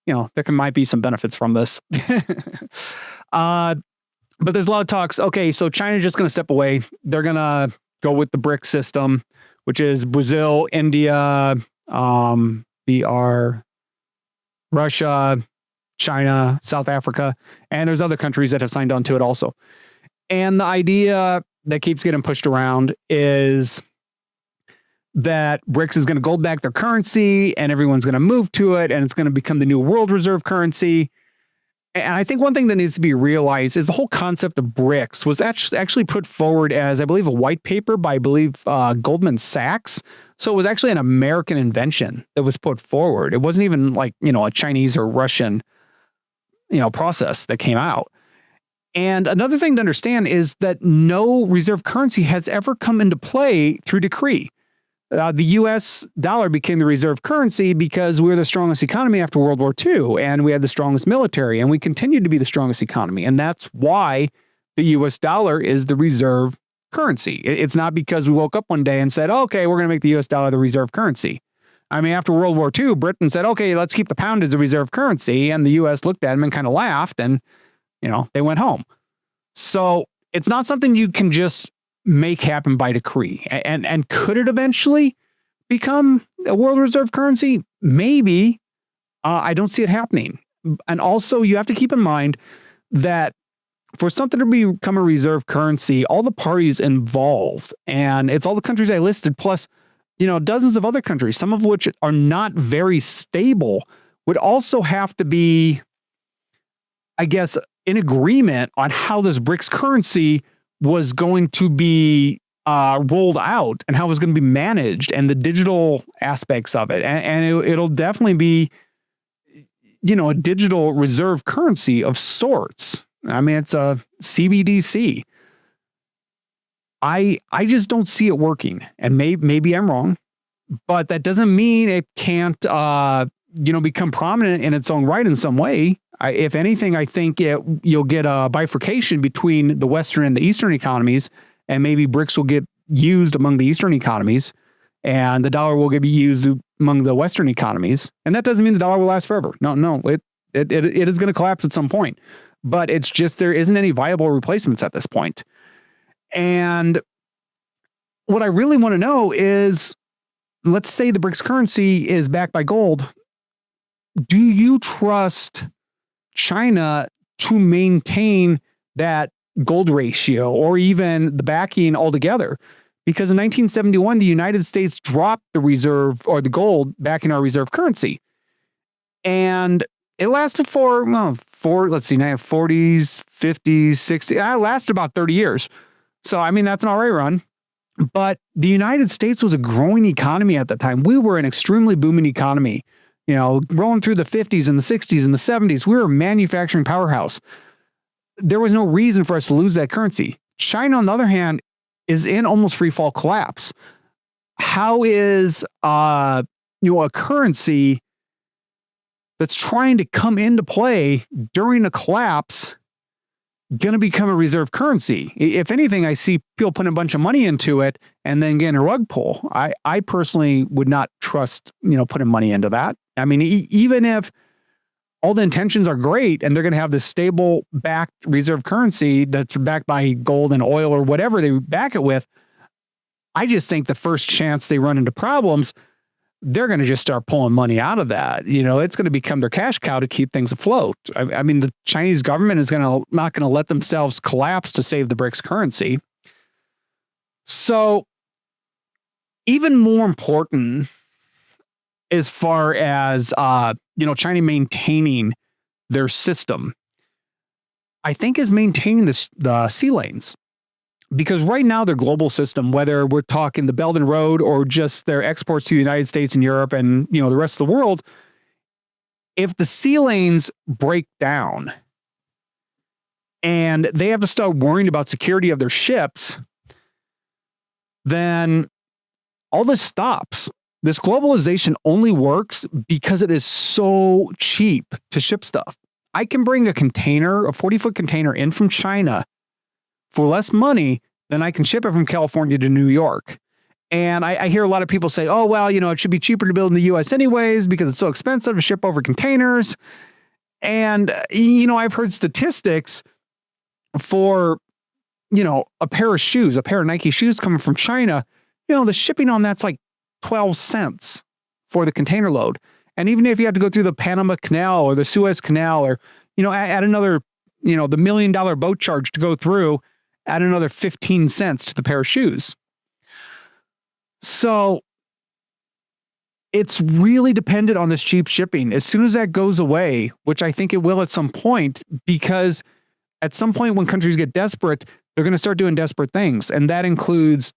there might be some benefits from this. But there's a lot of talks. Okay, so China's just going to step away. They're going to go with the BRIC system, which is Brazil, India, Russia, China, South Africa, and there's other countries that have signed on to it also. And the idea that keeps getting pushed around is that BRICS is going to gold back their currency and everyone's going to move to it and it's going to become the new world reserve currency. And I think one thing that needs to be realized is the whole concept of BRICS was actually put forward as, I believe, a white paper by, Goldman Sachs. So it was actually an American invention that was put forward. It wasn't even like, a Chinese or Russian, process that came out. And another thing to understand is that no reserve currency has ever come into play through decree. The U.S. dollar became the reserve currency because we were the strongest economy after World War II, and we had the strongest military, and we continued to be the strongest economy. And that's why the U.S. dollar is the reserve currency. It's not because we woke up one day and said, okay, we're going to make the U.S. dollar the reserve currency. After World War II, Britain said, okay, let's keep the pound as the reserve currency. And the U.S. looked at them and kind of laughed, and, they went home. So it's not something you can just make happen by decree. And could it eventually become a world reserve currency? Maybe. I don't see it happening. And also, you have to keep in mind that for something to become a reserve currency, all the parties involved, and it's all the countries I listed, plus, dozens of other countries, some of which are not very stable, would also have to be, I guess, in agreement on how this BRICS currency was going to be rolled out and how it was going to be managed and the digital aspects of it. And it'll definitely be, a digital reserve currency of sorts. It's a CBDC. I just don't see it working, and maybe I'm wrong, but that doesn't mean it can't, become prominent in its own right in some way. If anything, I think you'll get a bifurcation between the Western and the Eastern economies, and maybe BRICS will get used among the Eastern economies, and the dollar will get used among the Western economies. And that doesn't mean the dollar will last forever. No, it is going to collapse at some point. But it's just there isn't any viable replacements at this point. And what I really want to know is, let's say the BRICS currency is backed by gold. Do you trust China to maintain that gold ratio or even the backing altogether? Because in 1971, the United States dropped the reserve or the gold backing our reserve currency. And it lasted for 40s, 50s, 60s. It lasted about 30 years. So, that's an all right run. But the United States was a growing economy at the time. We were an extremely booming economy. rolling through the 50s and the 60s and the 70s, we were a manufacturing powerhouse. There was no reason for us to lose that currency. China, on the other hand, is in almost free fall collapse. How is a currency that's trying to come into play during a collapse going to become a reserve currency? If anything, I see people putting a bunch of money into it and then getting a rug pull. I personally would not trust, putting money into that. I mean, even if all the intentions are great and they're going to have this stable backed reserve currency that's backed by gold and oil or whatever they back it with, I just think the first chance they run into problems, they're going to just start pulling money out of that. It's going to become their cash cow to keep things afloat. I mean, the Chinese government is not going to let themselves collapse to save the BRICS currency. So even more important as far as, China maintaining their system, I think is maintaining the sea lanes. Because right now their global system, whether we're talking the Belt and Road or just their exports to the United States and Europe and the rest of the world, if the sea lanes break down and they have to start worrying about security of their ships, then all this stops. This globalization only works because it is so cheap to ship stuff. I can bring a 40-foot container in from China for less money than I can ship it from California to New York. And I hear a lot of people say, oh, well, it should be cheaper to build in the US anyways because it's so expensive to ship over containers. And, I've heard statistics for, a pair of Nike shoes coming from China, the shipping on that's like 12 cents for the container load. And even if you have to go through the Panama Canal or the Suez Canal or, add another, the $1 million boat charge to go through, add another 15 cents to the pair of shoes. So it's really dependent on this cheap shipping. As soon as that goes away, which I think it will at some point, because at some point when countries get desperate, they're going to start doing desperate things. And that includes,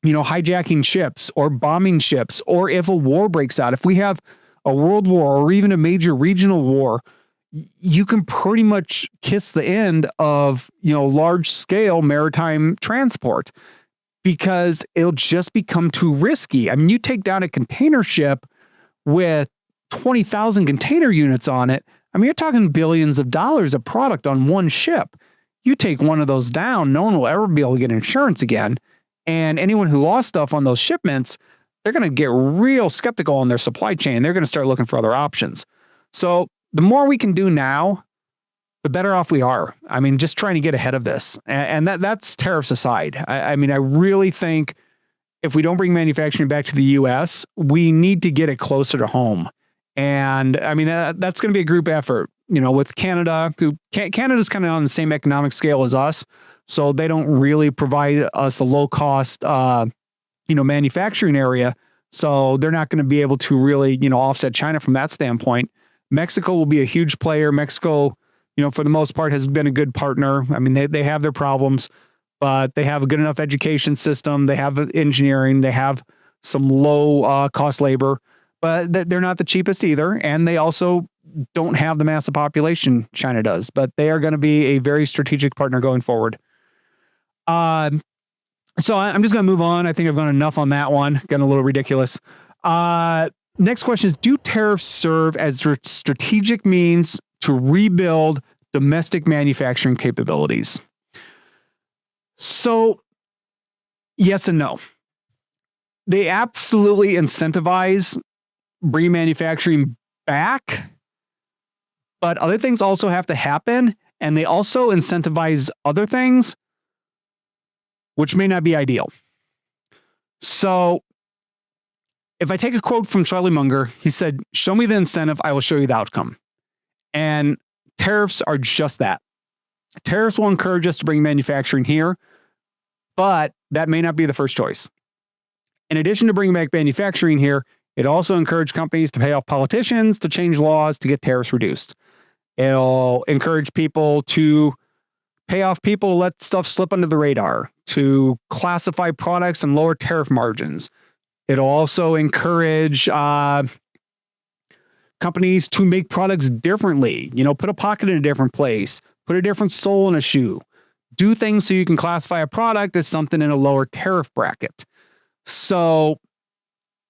hijacking ships or bombing ships, or if a war breaks out, if we have a world war or even a major regional war, you can pretty much kiss the end of, large scale maritime transport because it'll just become too risky. I mean, you take down a container ship with 20,000 container units on it. I mean, you're talking billions of dollars of product on one ship. You take one of those down, no one will ever be able to get insurance again. And anyone who lost stuff on those shipments, they're going to get real skeptical on their supply chain. They're going to start looking for other options. So the more we can do now, the better off we are. I mean, just trying to get ahead of this. And that's tariffs aside. I mean, I really think if we don't bring manufacturing back to the US, we need to get it closer to home. And I mean, that's going to be a group effort, with Canada. Canada's kind of on the same economic scale as us. So they don't really provide us a low cost, manufacturing area. So they're not going to be able to really, offset China from that standpoint. Mexico will be a huge player. Mexico, for the most part, has been a good partner. I mean, they have their problems, but they have a good enough education system. They have engineering. They have some low cost labor, but they're not the cheapest either. And they also don't have the massive population China does, but they are going to be a very strategic partner going forward. So I'm just going to move on. I think I've gone enough on that one. Getting a little ridiculous. Next question is, do tariffs serve as strategic means to rebuild domestic manufacturing capabilities? So, yes and no. They absolutely incentivize bringing manufacturing back, but other things also have to happen, and they also incentivize other things, which may not be ideal. So, if I take a quote from Charlie Munger, he said, "Show me the incentive, I will show you the outcome." And tariffs are just that. Tariffs will encourage us to bring manufacturing here, but that may not be the first choice. In addition to bringing back manufacturing here, it also encourages companies to pay off politicians to change laws to get tariffs reduced. It'll encourage people to pay off people to let stuff slip under the radar, to classify products and lower tariff margins. It'll also encourage companies to make products differently. Put a pocket in a different place, put a different sole in a shoe, do things so you can classify a product as something in a lower tariff bracket. So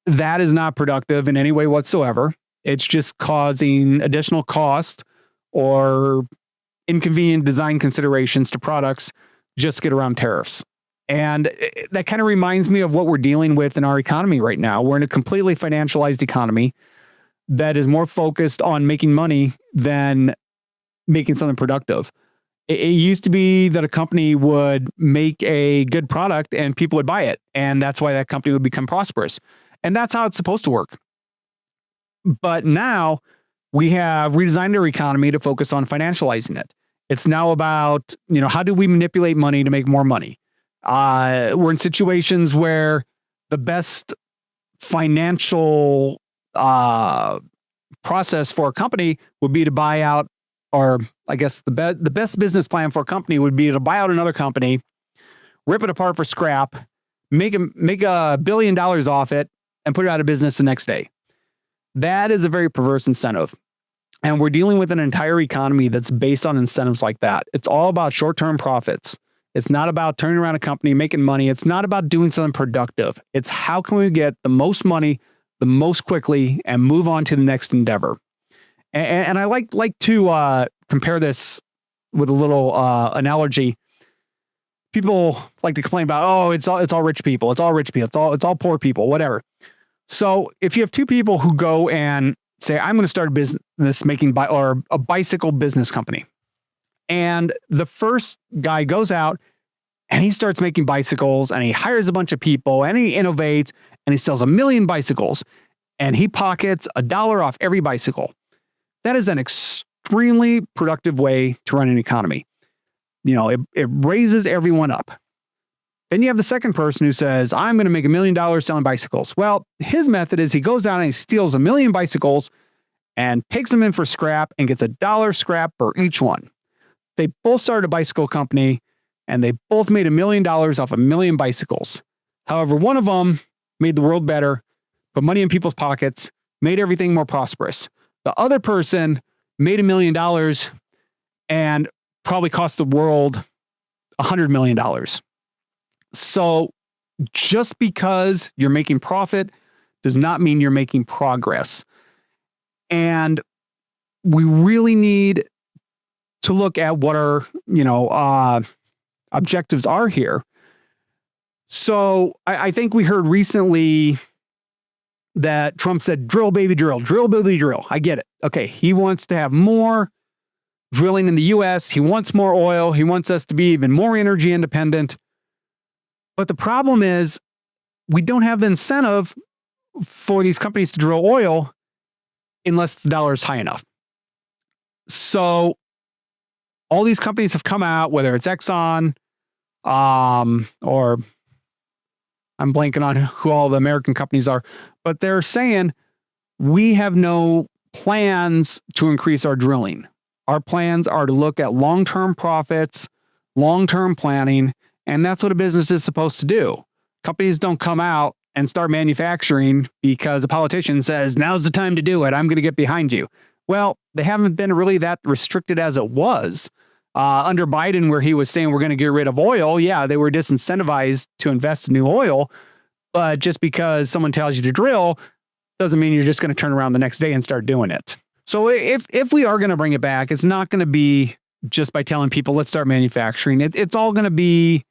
that is not productive in any way whatsoever. It's just causing additional cost or inconvenient design considerations to products just to get around tariffs. And that kind of reminds me of what we're dealing with in our economy right now. We're in a completely financialized economy that is more focused on making money than making something productive. It used to be that a company would make a good product and people would buy it. And that's why that company would become prosperous. And that's how it's supposed to work. But now we have redesigned our economy to focus on financializing it. It's now about, how do we manipulate money to make more money? We're in situations where the best financial process for a company would be to buy out, or I guess the best business plan for a company would be to buy out another company, rip it apart for scrap, make $1 billion off it, and put it out of business the next day. That is a very perverse incentive. And we're dealing with an entire economy that's based on incentives like that. It's all about short-term profits. It's not about turning around a company, making money. It's not about doing something productive. It's how can we get the most money the most quickly and move on to the next endeavor. And I like to compare this with a little analogy. People like to complain about, oh, it's all rich people. It's all rich people. It's all poor people, whatever. So if you have two people who go and say, I'm going to start a business or a bicycle business company. And the first guy goes out and he starts making bicycles and he hires a bunch of people and he innovates and he sells 1 million bicycles and he pockets $1 off every bicycle. That is an extremely productive way to run an economy. It raises everyone up. Then you have the second person who says, I'm going to make $1 million selling bicycles. Well, his method is he goes out and he steals 1 million bicycles and takes them in for scrap and gets $1 scrap for each one. They both started a bicycle company and they both made $1 million off 1 million bicycles. However, one of them made the world better, put money in people's pockets, made everything more prosperous. The other person made $1 million and probably cost the world $100 million. So just because you're making profit does not mean you're making progress. And we really need to look at what our, objectives are here. So I think we heard recently that Trump said, drill, baby, drill, drill, baby, drill. I get it. Okay. He wants to have more drilling in the US. He wants more oil. He wants us to be even more energy independent. But the problem is we don't have the incentive for these companies to drill oil unless the dollar is high enough. So all these companies have come out, whether it's Exxon, or I'm blanking on who all the American companies are, but they're saying we have no plans to increase our drilling. Our plans are to look at long-term profits, long-term planning, and that's what a business is supposed to do. Companies don't come out and start manufacturing because a politician says, now's the time to do it. I'm going to get behind you. Well, they haven't been really that restricted as it was. Under Biden, where he was saying we're going to get rid of oil, yeah, they were disincentivized to invest in new oil. But just because someone tells you to drill doesn't mean you're just going to turn around the next day and start doing it. So if we are going to bring it back, it's not going to be just by telling people, let's start manufacturing. It's all going to be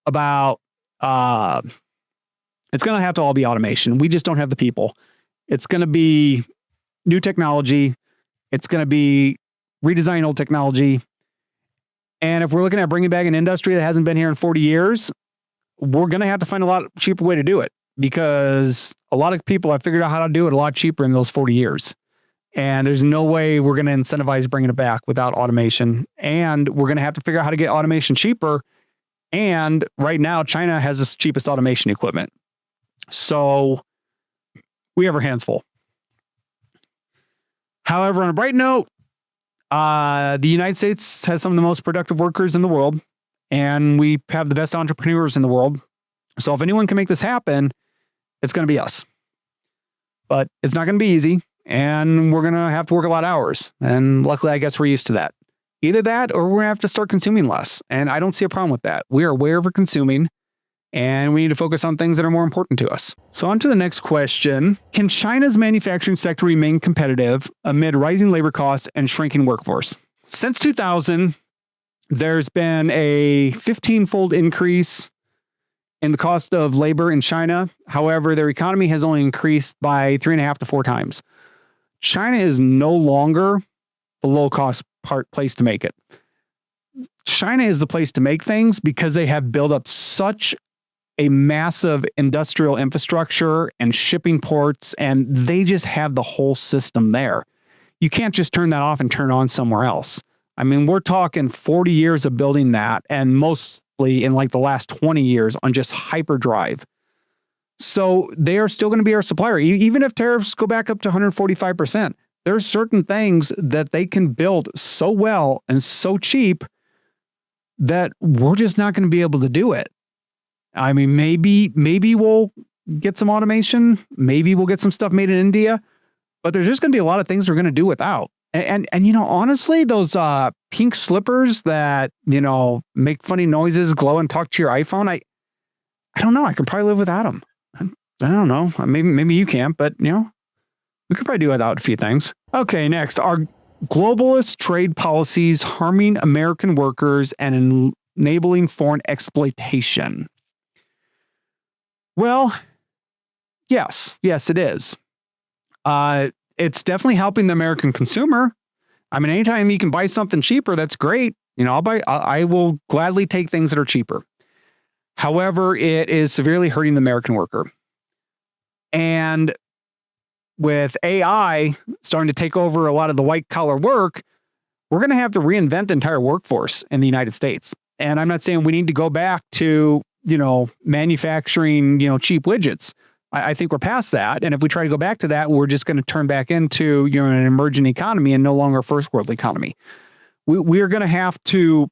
about, it's going to have to all be automation. We just don't have the people. It's going to be new technology. It's going to be redesign old technology. And if we're looking at bringing back an industry that hasn't been here in 40 years, we're going to have to find a lot cheaper way to do it because a lot of people have figured out how to do it a lot cheaper in those 40 years. And there's no way we're going to incentivize bringing it back without automation. And we're going to have to figure out how to get automation cheaper. And right now, China has the cheapest automation equipment. So we have our hands full. However, on a bright note, the United States has some of the most productive workers in the world, and we have the best entrepreneurs in the world. So if anyone can make this happen, it's going to be us. But it's not going to be easy. and we're going to have to work a lot of hours. And luckily, I guess we're used to that. Either that or we're going to have to start consuming less. And I don't see a problem with that. We are way over consuming, and we need to focus on things that are more important to us. So on to the next question. Can China's manufacturing sector remain competitive amid rising labor costs and shrinking workforce? Since 2000, there's been a 15-fold increase in the cost of labor in China. However, their economy has only increased by 3.5 to 4 times. China is no longer the low-cost place to make it. China is the place to make things because they have built up such a massive industrial infrastructure and shipping ports, and they just have the whole system there. You can't just turn that off and turn it on somewhere else. I mean, we're talking 40 years of building that, and mostly in like the last 20 years on just hyperdrive. So they are still going to be our supplier. Even if tariffs go back up to 145%, there's certain things that they can build so well and so cheap that we're just not going to be able to do it. I mean, maybe we'll get some automation. Maybe we'll get some stuff made in India, but there's just going to be a lot of things we're going to do without. And honestly, those pink slippers that, make funny noises, glow and talk to your iPhone, I don't know. I can probably live without them. I don't know. Maybe you can't, but we could probably do without a few things. Okay, next. Are globalist trade policies harming American workers and enabling foreign exploitation? Well, yes, it is. It's definitely helping the American consumer. I mean, anytime you can buy something cheaper, that's great. I will gladly take things that are cheaper. However, it is severely hurting the American worker. And with AI starting to take over a lot of the white collar work, we're going to have to reinvent the entire workforce in the United States. And I'm not saying we need to go back to, manufacturing, cheap widgets. I think we're past that. And if we try to go back to that, we're just going to turn back into, an emerging economy and no longer a first world economy. We're going to have to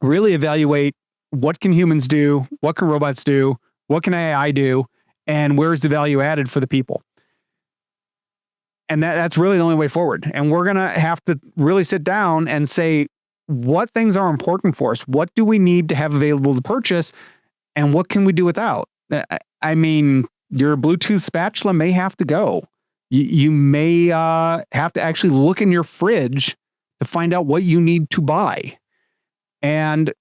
really evaluate what can humans do, what can robots do, what can AI do, and where's the value added for the people. And that's really the only way forward. And we're going to have to really sit down and say, what things are important for us? What do we need to have available to purchase? And what can we do without? I mean, your Bluetooth spatula may have to go. You may have to actually look in your fridge to find out what you need to buy. And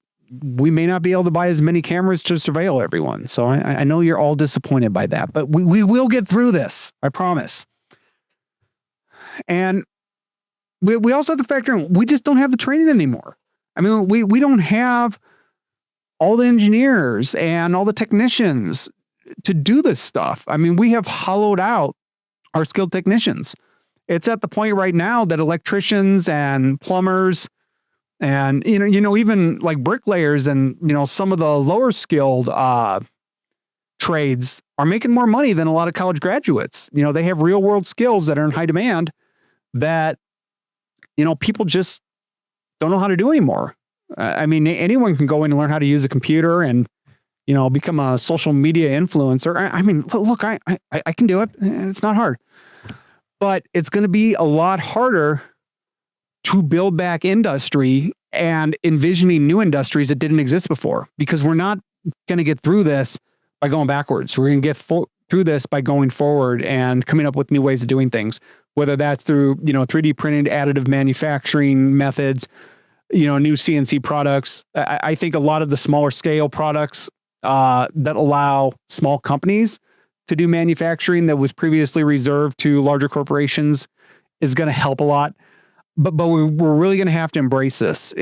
we may not be able to buy as many cameras to surveil everyone. So I know you're all disappointed by that, but we will get through this. I promise. And we also have to factor in, we just don't have the training anymore. I mean, we don't have all the engineers and all the technicians to do this stuff. I mean, we have hollowed out our skilled technicians. It's at the point right now that electricians and plumbers and, even like bricklayers and, some of the lower skilled trades are making more money than a lot of college graduates. They have real world skills that are in high demand that, people just don't know how to do anymore. I mean, anyone can go in and learn how to use a computer and, become a social media influencer. I mean, look, I can do it. It's not hard. But it's going to be a lot harder to build back industry and envisioning new industries that didn't exist before, because we're not going to get through this by going backwards. We're going to get through this by going forward and coming up with new ways of doing things, whether that's through, 3D printed additive manufacturing methods, new CNC products. I think a lot of the smaller scale products that allow small companies to do manufacturing that was previously reserved to larger corporations is going to help a lot. But we're really going to have to embrace this.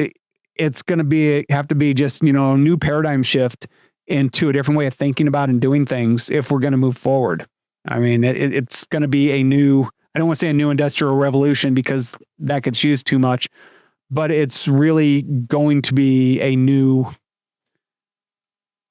It's going to have to be just, a new paradigm shift into a different way of thinking about and doing things if we're going to move forward. I mean, it's going to be I don't want to say a new industrial revolution because that gets used too much, but it's really going to be a new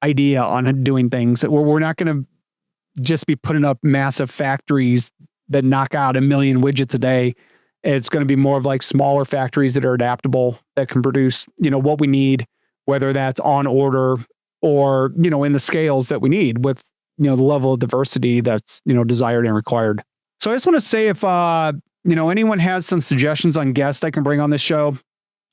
idea on doing things. We're not going to just be putting up massive factories that knock out 1 million widgets a day. It's going to be more of like smaller factories that are adaptable, that can produce, what we need, whether that's on order or, in the scales that we need with, the level of diversity that's, desired and required. So I just want to say if, anyone has some suggestions on guests I can bring on this show,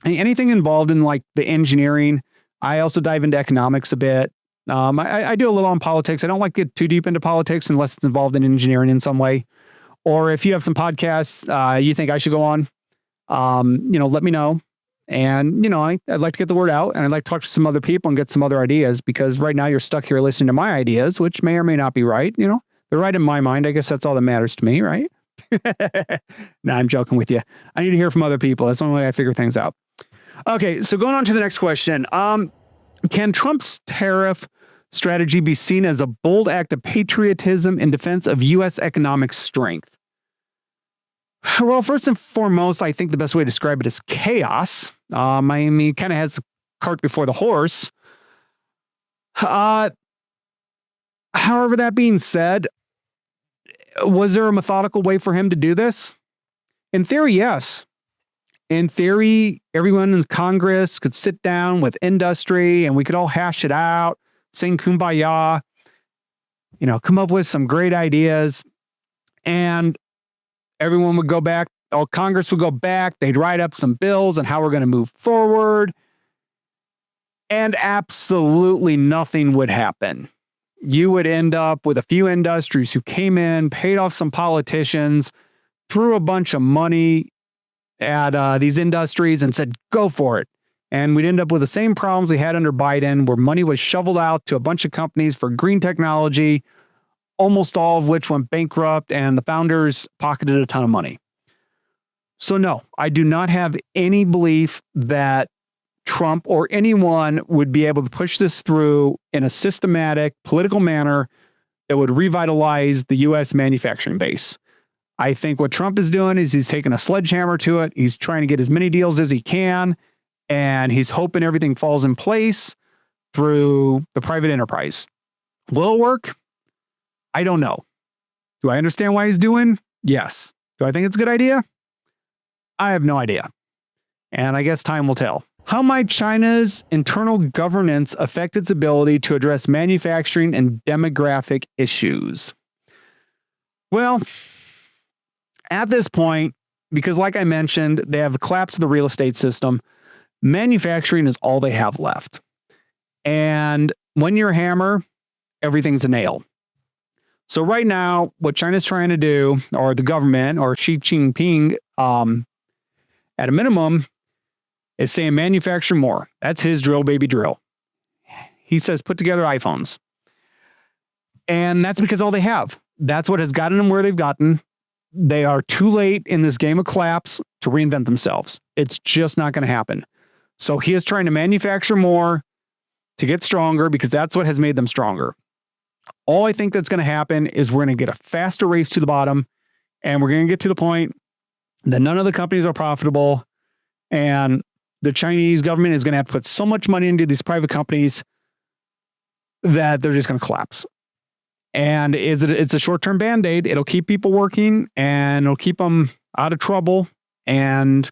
anything involved in like the engineering. I also dive into economics a bit. I do a little on politics. I don't like to get too deep into politics unless it's involved in engineering in some way. Or if you have some podcasts you think I should go on, let me know. And, I'd like to get the word out, and I'd like to talk to some other people and get some other ideas, because right now you're stuck here listening to my ideas, which may or may not be right. They're right in my mind. I guess that's all that matters to me, right? No, I'm joking with you. I need to hear from other people. That's the only way I figure things out. Okay, so going on to the next question. Can Trump's tariff strategy be seen as a bold act of patriotism in defense of U.S. economic strength? Well, first and foremost, I think the best way to describe it is chaos. He kind of has the cart before the horse. However, that being said, was there a methodical way for him to do this? In theory, yes. In theory, everyone in Congress could sit down with industry and we could all hash it out, sing kumbaya, come up with some great ideas, and everyone would go back, Congress would go back, they'd write up some bills on how we're going to move forward, and absolutely nothing would happen. You would end up with a few industries who came in, paid off some politicians, threw a bunch of money at these industries and said, go for it. And we'd end up with the same problems we had under Biden, where money was shoveled out to a bunch of companies for green technology, almost all of which went bankrupt, and the founders pocketed a ton of money. So no, I do not have any belief that Trump or anyone would be able to push this through in a systematic political manner that would revitalize the U.S. manufacturing base. I think what Trump is doing is he's taking a sledgehammer to it. He's trying to get as many deals as he can, and he's hoping everything falls in place through the private enterprise. Will it work? I don't know. Do I understand why he's doing? Yes. Do I think it's a good idea? I have no idea. And I guess time will tell. How might China's internal governance affect its ability to address manufacturing and demographic issues? Well, at this point, because like I mentioned, they have collapsed the real estate system, manufacturing is all they have left. And when you're a hammer, everything's a nail. So right now, what China's trying to do, or the government, or Xi Jinping, at a minimum, is saying manufacture more. That's his drill, baby, drill. He says put together iPhones. And that's because all they have. That's what has gotten them where they've gotten. They are too late in this game of collapse to reinvent themselves. It's just not going to happen. So he is trying to manufacture more to get stronger, because that's what has made them stronger. All I think that's going to happen is we're going to get a faster race to the bottom, and we're going to get to the point that none of the companies are profitable, and the Chinese government is going to have to put so much money into these private companies that they're just going to collapse. And it's a short-term Band-Aid. It'll keep people working, and it'll keep them out of trouble, and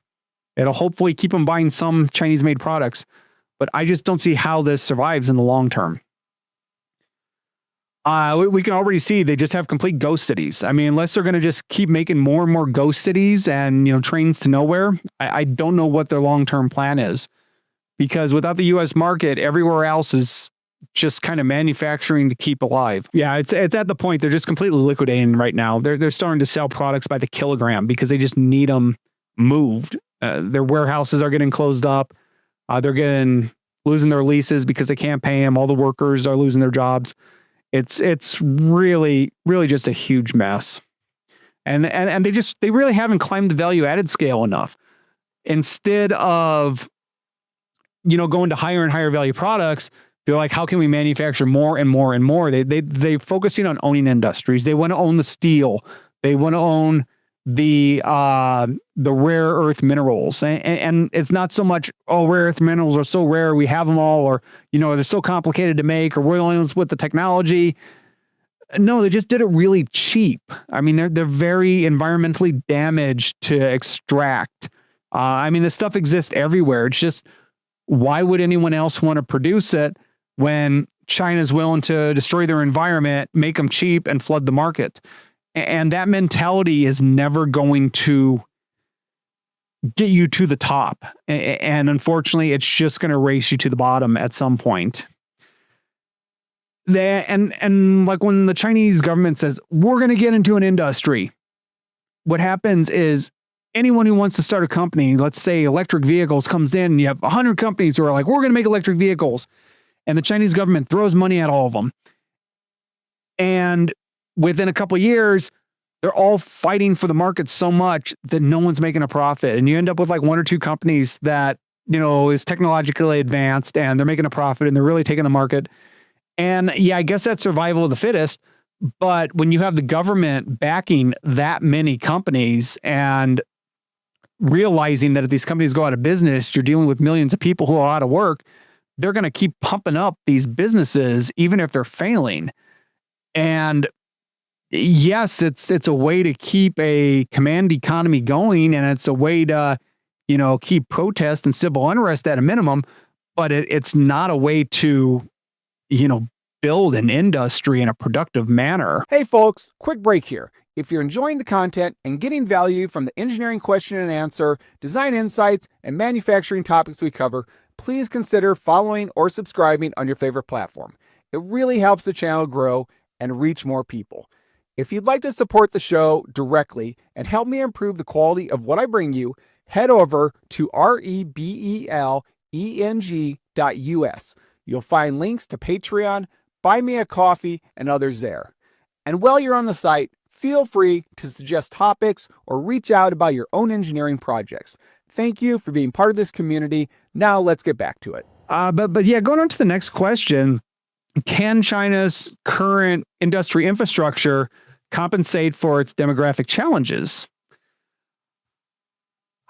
it'll hopefully keep them buying some Chinese-made products. But I just don't see how this survives in the long term. We can already see they just have complete ghost cities. I mean, unless they're going to just keep making more and more ghost cities and, trains to nowhere, I don't know what their long-term plan is. Because without the U.S. market, everywhere else is just kind of manufacturing to keep alive. Yeah, it's at the point they're just completely liquidating right now. They're starting to sell products by the kilogram because they just need them moved. Their warehouses are getting closed up. They're losing their leases because they can't pay them. All the workers are losing their jobs. It's really, really just a huge mess. And they really haven't climbed the value added scale enough. Instead of, going to higher and higher value products, they're like, how can we manufacture more and more and more? They're focusing on owning industries. They want to own the steel. They want to own the rare earth minerals. And it's not so much, rare earth minerals are so rare, we have them all, or, they're so complicated to make, or we're the only ones with the technology. No, they just did it really cheap. I mean, they're very environmentally damaged to extract. This stuff exists everywhere. It's just, why would anyone else want to produce it when China's willing to destroy their environment, make them cheap, and flood the market? And that mentality is never going to get you to the top. And unfortunately, it's just going to race you to the bottom at some point. And like when the Chinese government says, we're going to get into an industry, what happens is anyone who wants to start a company, let's say electric vehicles, comes in and you have 100 companies who are like, we're going to make electric vehicles. And the Chinese government throws money at all of them. And within a couple of years, they're all fighting for the market so much that no one's making a profit. And you end up with like one or two companies that, is technologically advanced and they're making a profit and they're really taking the market. And yeah, I guess that's survival of the fittest. But when you have the government backing that many companies and realizing that if these companies go out of business, you're dealing with millions of people who are out of work, they're going to keep pumping up these businesses, even if they're failing. And yes, it's a way to keep a command economy going, and it's a way to, keep protest and civil unrest at a minimum, but it's not a way to, build an industry in a productive manner. Hey folks, quick break here. If you're enjoying the content and getting value from the engineering question and answer, design insights, and manufacturing topics we cover, please consider following or subscribing on your favorite platform. It really helps the channel grow and reach more people. If you'd like to support the show directly and help me improve the quality of what I bring you, head over to rebeleng.us. You'll find links to Patreon, Buy Me a Coffee, and others there. And while you're on the site, feel free to suggest topics or reach out about your own engineering projects. Thank you for being part of this community. Now let's get back to it. But yeah, going on to the next question, can China's current industry infrastructure compensate for its demographic challenges?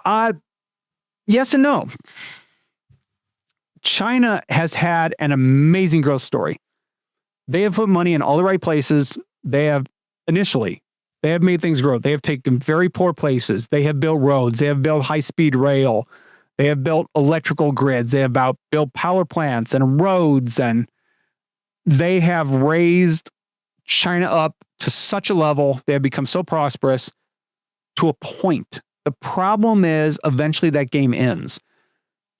Yes and no. China has had an amazing growth story. They have put money in all the right places. They have made things grow. They have taken very poor places. They have built roads. They have built high-speed rail. They have built electrical grids. They have built power plants and roads, and they have raised China up to such a level. They have become so prosperous to a point. The problem is eventually that game ends.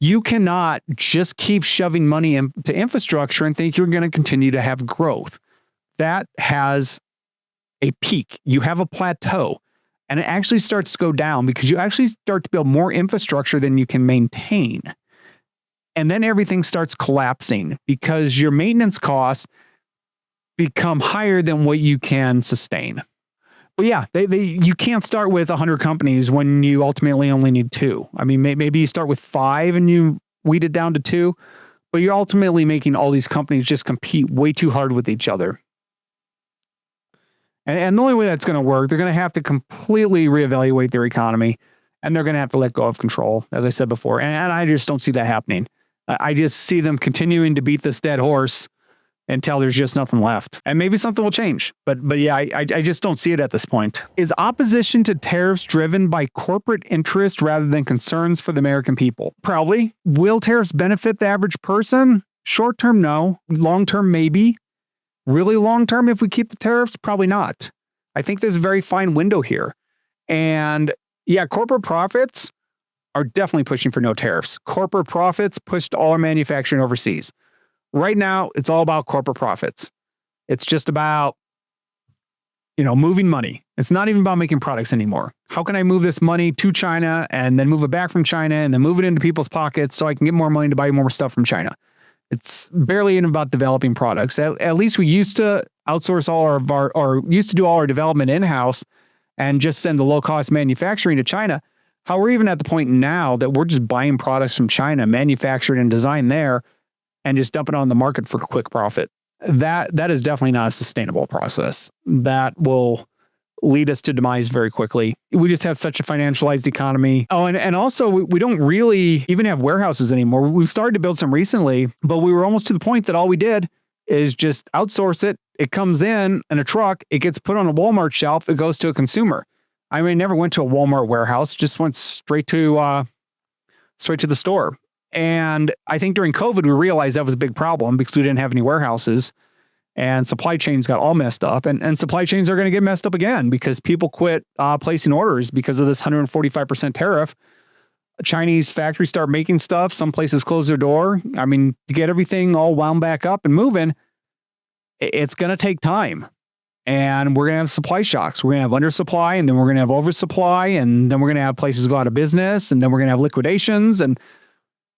You cannot just keep shoving money into infrastructure and think you're going to continue to have growth. That has a peak. You have a plateau, and it actually starts to go down because you actually start to build more infrastructure than you can maintain. And then everything starts collapsing because your maintenance costs become higher than what you can sustain. But yeah, you can't start with 100 companies when you ultimately only need 2. I mean, maybe you start with 5 and you weed it down to 2, but you're ultimately making all these companies just compete way too hard with each other. And the only way that's going to work, they're going to have to completely reevaluate their economy, and they're going to have to let go of control, as I said before. And I just don't see that happening. I just see them continuing to beat this dead horse until there's just nothing left. And maybe something will change. But yeah, I just don't see it at this point. Is opposition to tariffs driven by corporate interest rather than concerns for the American people? Probably. Will tariffs benefit the average person? Short term, no. Long term, maybe. Really long term, if we keep the tariffs? Probably not. I think there's a very fine window here. And yeah, corporate profits are definitely pushing for no tariffs. Corporate profits pushed all our manufacturing overseas. Right now, it's all about corporate profits. It's just about, moving money. It's not even about making products anymore. How can I move this money to China and then move it back from China and then move it into people's pockets so I can get more money to buy more stuff from China? It's barely even about developing products. At least we used to outsource used to do all our development in-house and just send the low-cost manufacturing to China. How we're even at the point now that we're just buying products from China, manufactured and designed there, and just dump it on the market for quick profit. That is definitely not a sustainable process. That will lead us to demise very quickly. We just have such a financialized economy. Oh, and also we don't really even have warehouses anymore. We've started to build some recently, but we were almost to the point that all we did is just outsource it. It comes in a truck, it gets put on a Walmart shelf, it goes to a consumer. I mean, never went to a Walmart warehouse, just went straight to the store. And I think during COVID, we realized that was a big problem because we didn't have any warehouses. and supply chains got all messed up, and supply chains are going to get messed up again because people quit placing orders because of this 145% tariff. Chinese factories start making stuff. Some places close their door. I mean, to get everything all wound back up and moving, it's going to take time. And we're going to have supply shocks. We're going to have undersupply, and then we're going to have oversupply, and then we're going to have places go out of business, and then we're going to have liquidations. And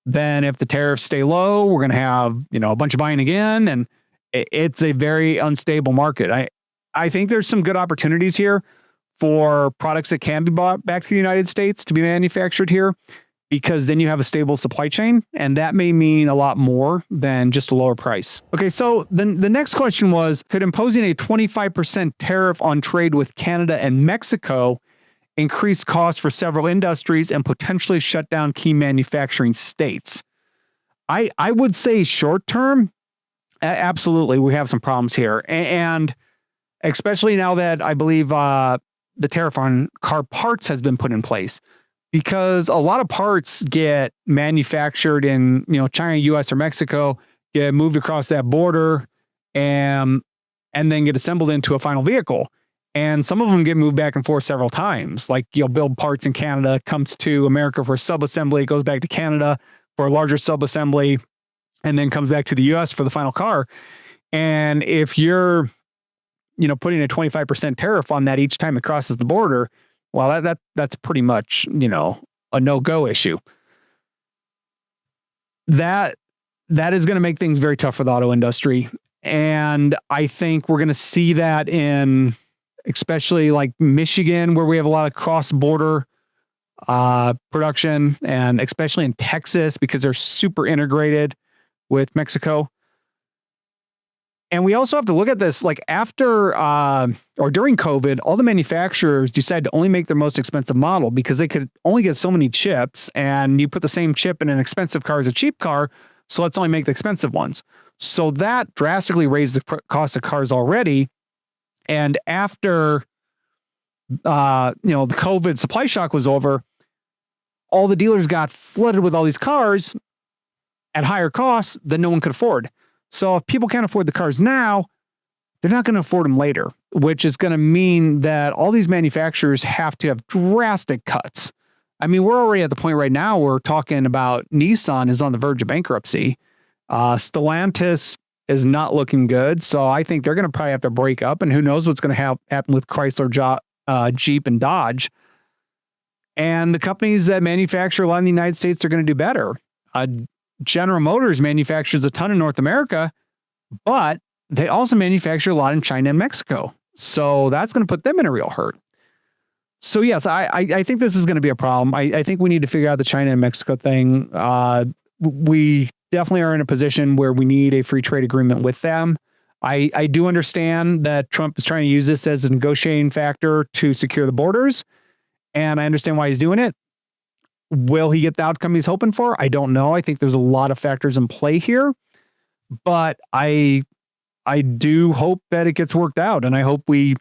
then if the tariffs stay low, we're going to have, a bunch of buying again. And it's a very unstable market. I think there's some good opportunities here for products that can be bought back to the United States to be manufactured here, because then you have a stable supply chain, and that may mean a lot more than just a lower price. Okay, so then the next question was, could imposing a 25% tariff on trade with Canada and Mexico increase costs for several industries and potentially shut down key manufacturing states? I would say short term, absolutely, we have some problems here. And especially now that I believe the tariff on car parts has been put in place, because a lot of parts get manufactured in, China, US, or Mexico, get moved across that border and then get assembled into a final vehicle. And some of them get moved back and forth several times. Like, you'll build parts in Canada, comes to America for a sub-assembly, goes back to Canada for a larger sub-assembly, and then comes back to the US for the final car. And if you're putting a 25% tariff on that each time it crosses the border, well, that's pretty much, a no-go issue. That is going to make things very tough for the auto industry. And I think we're going to see that in especially like Michigan, where we have a lot of cross-border production, and especially in Texas, because they're super integrated with Mexico. And we also have to look at this, like after or during COVID, all the manufacturers decided to only make their most expensive model because they could only get so many chips, and you put the same chip in an expensive car as a cheap car, so let's only make the expensive ones. So that drastically raised the cost of cars already. And after, the COVID supply shock was over, all the dealers got flooded with all these cars at higher costs that no one could afford. So if people can't afford the cars now, they're not going to afford them later, which is going to mean that all these manufacturers have to have drastic cuts. I mean, we're already at the point right now where we're talking about Nissan is on the verge of bankruptcy. Stellantis is not looking good. So I think they're going to probably have to break up, and who knows what's going to happen with Chrysler, Jeep, and Dodge. And the companies that manufacture a lot in the United States are going to do better. General Motors manufactures a ton in North America, but they also manufacture a lot in China and Mexico. So that's going to put them in a real hurt. So yes, I think this is going to be a problem. I think we need to figure out the China and Mexico thing. We definitely are in a position where we need a free trade agreement with them. I do understand that Trump is trying to use this as a negotiating factor to secure the borders, and I understand why he's doing it. Will he get the outcome he's hoping for? I don't know. I think there's a lot of factors in play here, but I do hope that it gets worked out, and I hope we,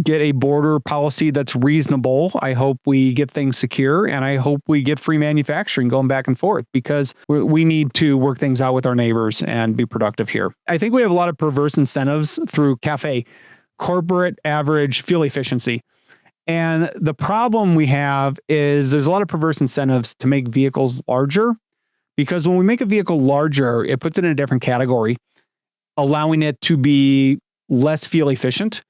get a border policy that's reasonable. I hope we get things secure, and I hope we get free manufacturing going back and forth, because we need to work things out with our neighbors and be productive here. I think we have a lot of perverse incentives through CAFE, corporate average fuel efficiency. And the problem we have is there's a lot of perverse incentives to make vehicles larger, because when we make a vehicle larger, it puts it in a different category, allowing it to be less fuel efficient.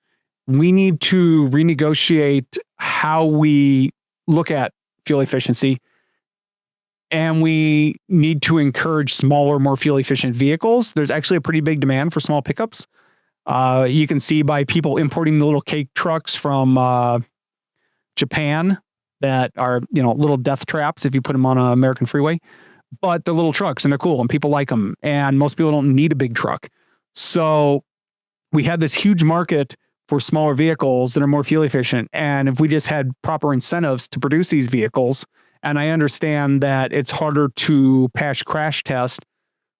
We need to renegotiate how we look at fuel efficiency, and we need to encourage smaller, more fuel efficient vehicles. There's actually a pretty big demand for small pickups. You can see by people importing the little cake trucks from Japan that are, little death traps if you put them on an American freeway, but they're little trucks and they're cool and people like them. And most people don't need a big truck. So we have this huge market for smaller vehicles that are more fuel efficient. And if we just had proper incentives to produce these vehicles, and I understand that it's harder to pass crash test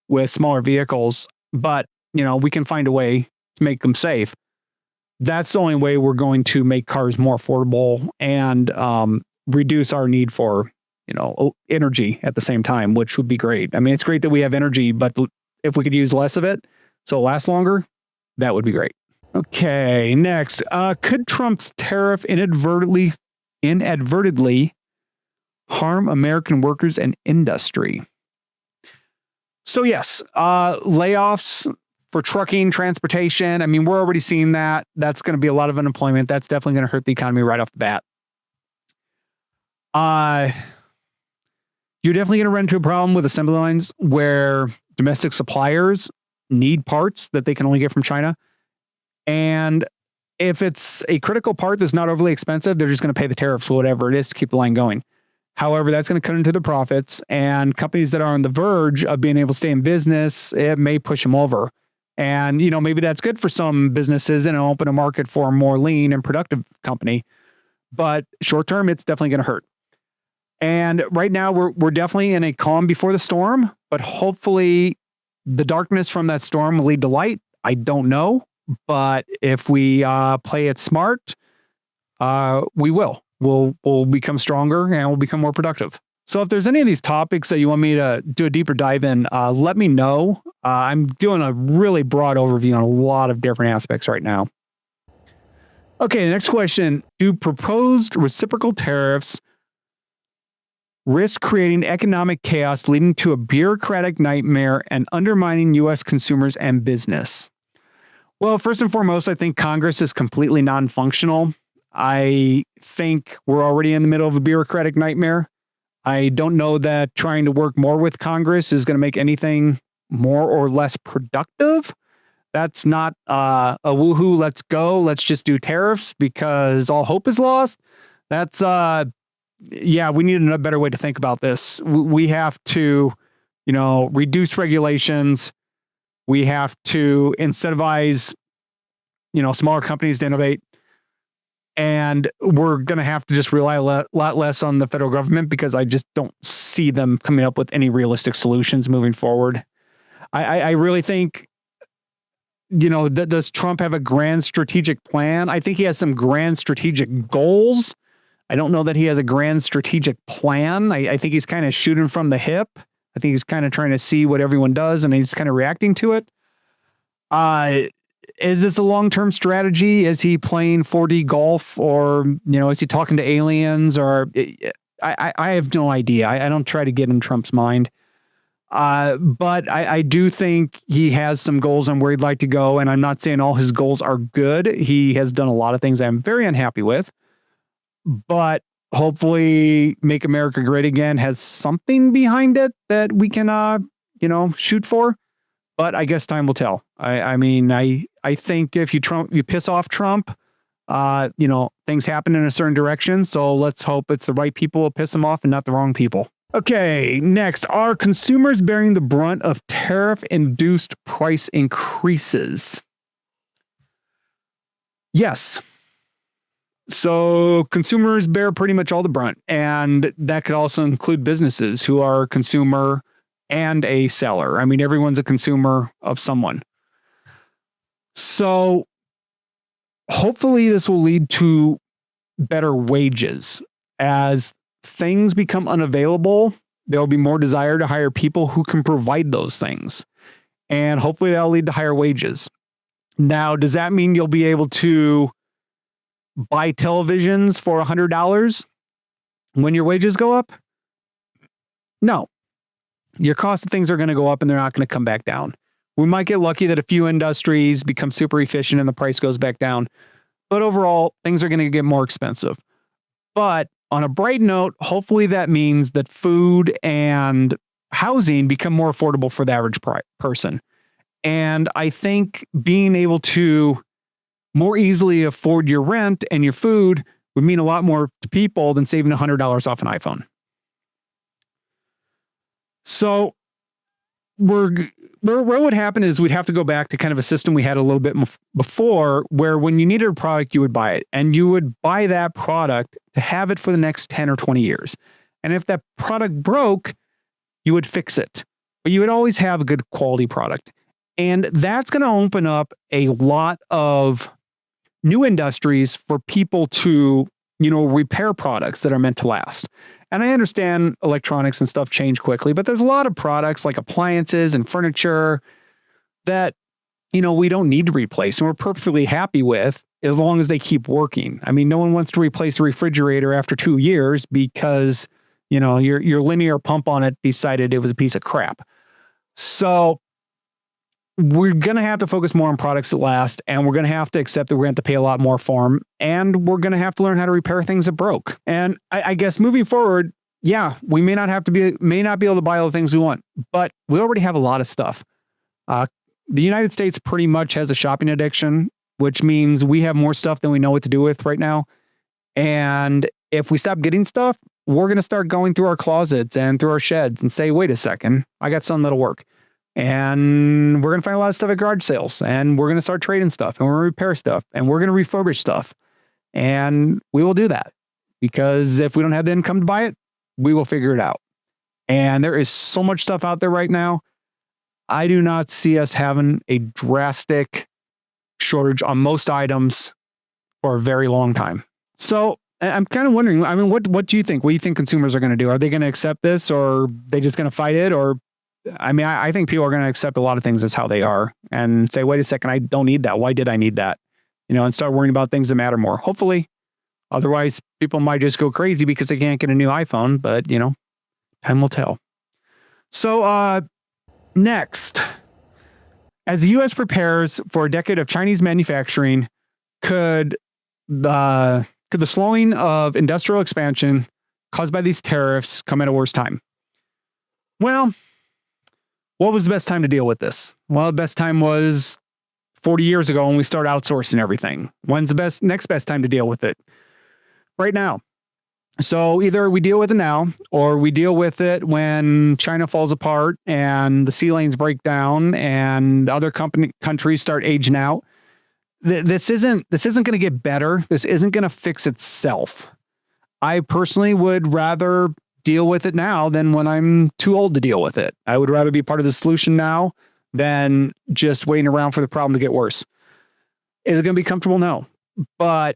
with smaller vehicles, but we can find a way to make them safe. That's the only way we're going to make cars more affordable and reduce our need for, energy at the same time, which would be great. I mean, it's great that we have energy, but if we could use less of it so it lasts longer, That would be great. Okay, next. Could Trump's tariff inadvertently harm American workers and industry? So yes, layoffs for trucking, transportation. I mean, we're already seeing that. That's going to be a lot of unemployment. That's definitely going to hurt the economy right off the bat. You're definitely going to run into a problem with assembly lines where domestic suppliers need parts that they can only get from China. And if it's a critical part that's not overly expensive, they're just going to pay the tariffs for whatever it is to keep the line going. However, that's going to cut into the profits, and companies that are on the verge of being able to stay in business, it may push them over. And, maybe that's good for some businesses and it'll open a market for a more lean and productive company. But short term, it's definitely going to hurt. And right now, we're definitely in a calm before the storm, but hopefully the darkness from that storm will lead to light. I don't know. But if we play it smart, we will. We'll become stronger and we'll become more productive. So if there's any of these topics that you want me to do a deeper dive in, let me know. I'm doing a really broad overview on a lot of different aspects right now. Okay, next question. Do proposed reciprocal tariffs risk creating economic chaos leading to a bureaucratic nightmare and undermining U.S. consumers and business? Well, first and foremost, I think Congress is completely non-functional. I think we're already in the middle of a bureaucratic nightmare. I don't know that trying to work more with Congress is going to make anything more or less productive. That's not a woohoo, let's go, let's just do tariffs because all hope is lost. That's, we need a better way to think about this. We have to, reduce regulations. We have to incentivize, smaller companies to innovate. And we're going to have to just rely a lot less on the federal government because I just don't see them coming up with any realistic solutions moving forward. I really think, does Trump have a grand strategic plan? I think he has some grand strategic goals. I don't know that he has a grand strategic plan. I think he's kind of shooting from the hip. I think he's kind of trying to see what everyone does and he's kind of reacting to it. Is this a long-term strategy? Is he playing 4D golf or, is he talking to aliens or I have no idea. I don't try to get in Trump's mind. But I do think he has some goals on where he'd like to go. And I'm not saying all his goals are good. He has done a lot of things I'm very unhappy with, but hopefully Make America Great Again has something behind it that we can, shoot for. But I guess time will tell. I think if you piss off Trump, things happen in a certain direction. So let's hope it's the right people who piss him off and not the wrong people. Okay, next. Are consumers bearing the brunt of tariff-induced price increases? Yes. So consumers bear pretty much all the brunt. And that could also include businesses who are a consumer and a seller. I mean, everyone's a consumer of someone. So hopefully this will lead to better wages. As things become unavailable, there will be more desire to hire people who can provide those things. And hopefully that'll lead to higher wages. Now, does that mean you'll be able to buy televisions for $100 when your wages go up? No. Your cost of things are going to go up and they're not going to come back down. We might get lucky that a few industries become super efficient and the price goes back down. But overall, things are going to get more expensive. But on a bright note, hopefully that means that food and housing become more affordable for the average person. And I think being able to more easily afford your rent and your food would mean a lot more to people than saving $100 off an iPhone. So what would happen is we'd have to go back to kind of a system we had a little bit before where when you needed a product, you would buy it and you would buy that product to have it for the next 10 or 20 years. And if that product broke, you would fix it, but you would always have a good quality product. And that's going to open up a lot of new industries for people to, repair products that are meant to last. And I understand electronics and stuff change quickly, but there's a lot of products like appliances and furniture that we don't need to replace and we're perfectly happy with as long as they keep working. I mean, no one wants to replace a refrigerator after 2 years because, your linear pump on it decided it was a piece of crap. So we're going to have to focus more on products that last, and we're going to have to accept that we're going to have to pay a lot more for them, and we're going to have to learn how to repair things that broke. And I guess moving forward, yeah, we may not be able to buy all the things we want, but we already have a lot of stuff. The United States pretty much has a shopping addiction, which means we have more stuff than we know what to do with right now. And if we stop getting stuff, we're going to start going through our closets and through our sheds and say, wait a second, I got something that'll work. And we're going to find a lot of stuff at garage sales, and we're going to start trading stuff, and we're going to repair stuff, and we're going to refurbish stuff. And we will do that because if we don't have the income to buy it, we will figure it out. And there is so much stuff out there right now. I do not see us having a drastic shortage on most items for a very long time. So I'm kind of wondering, I mean, what do you think? What do you think consumers are going to do? Are they going to accept this, or are they just going to fight it? Or, I mean, I think people are going to accept a lot of things as how they are and say, wait a second, I don't need that. Why did I need that? And start worrying about things that matter more. Hopefully. Otherwise, people might just go crazy because they can't get a new iPhone, but, time will tell. So, next, as the U.S. prepares for a decade of Chinese manufacturing, could the slowing of industrial expansion caused by these tariffs come at a worse time? Well, what was the best time to deal with this? Well, the best time was 40 years ago when we started outsourcing everything. When's the next best time to deal with it? Right now. So either we deal with it now, or we deal with it when China falls apart and the sea lanes break down and other countries start aging out. This isn't going to get better. This isn't going to fix itself. I personally would rather deal with it now than when I'm too old to deal with it. I would rather be part of the solution now than just waiting around for the problem to get worse. Is it going to be comfortable? No. But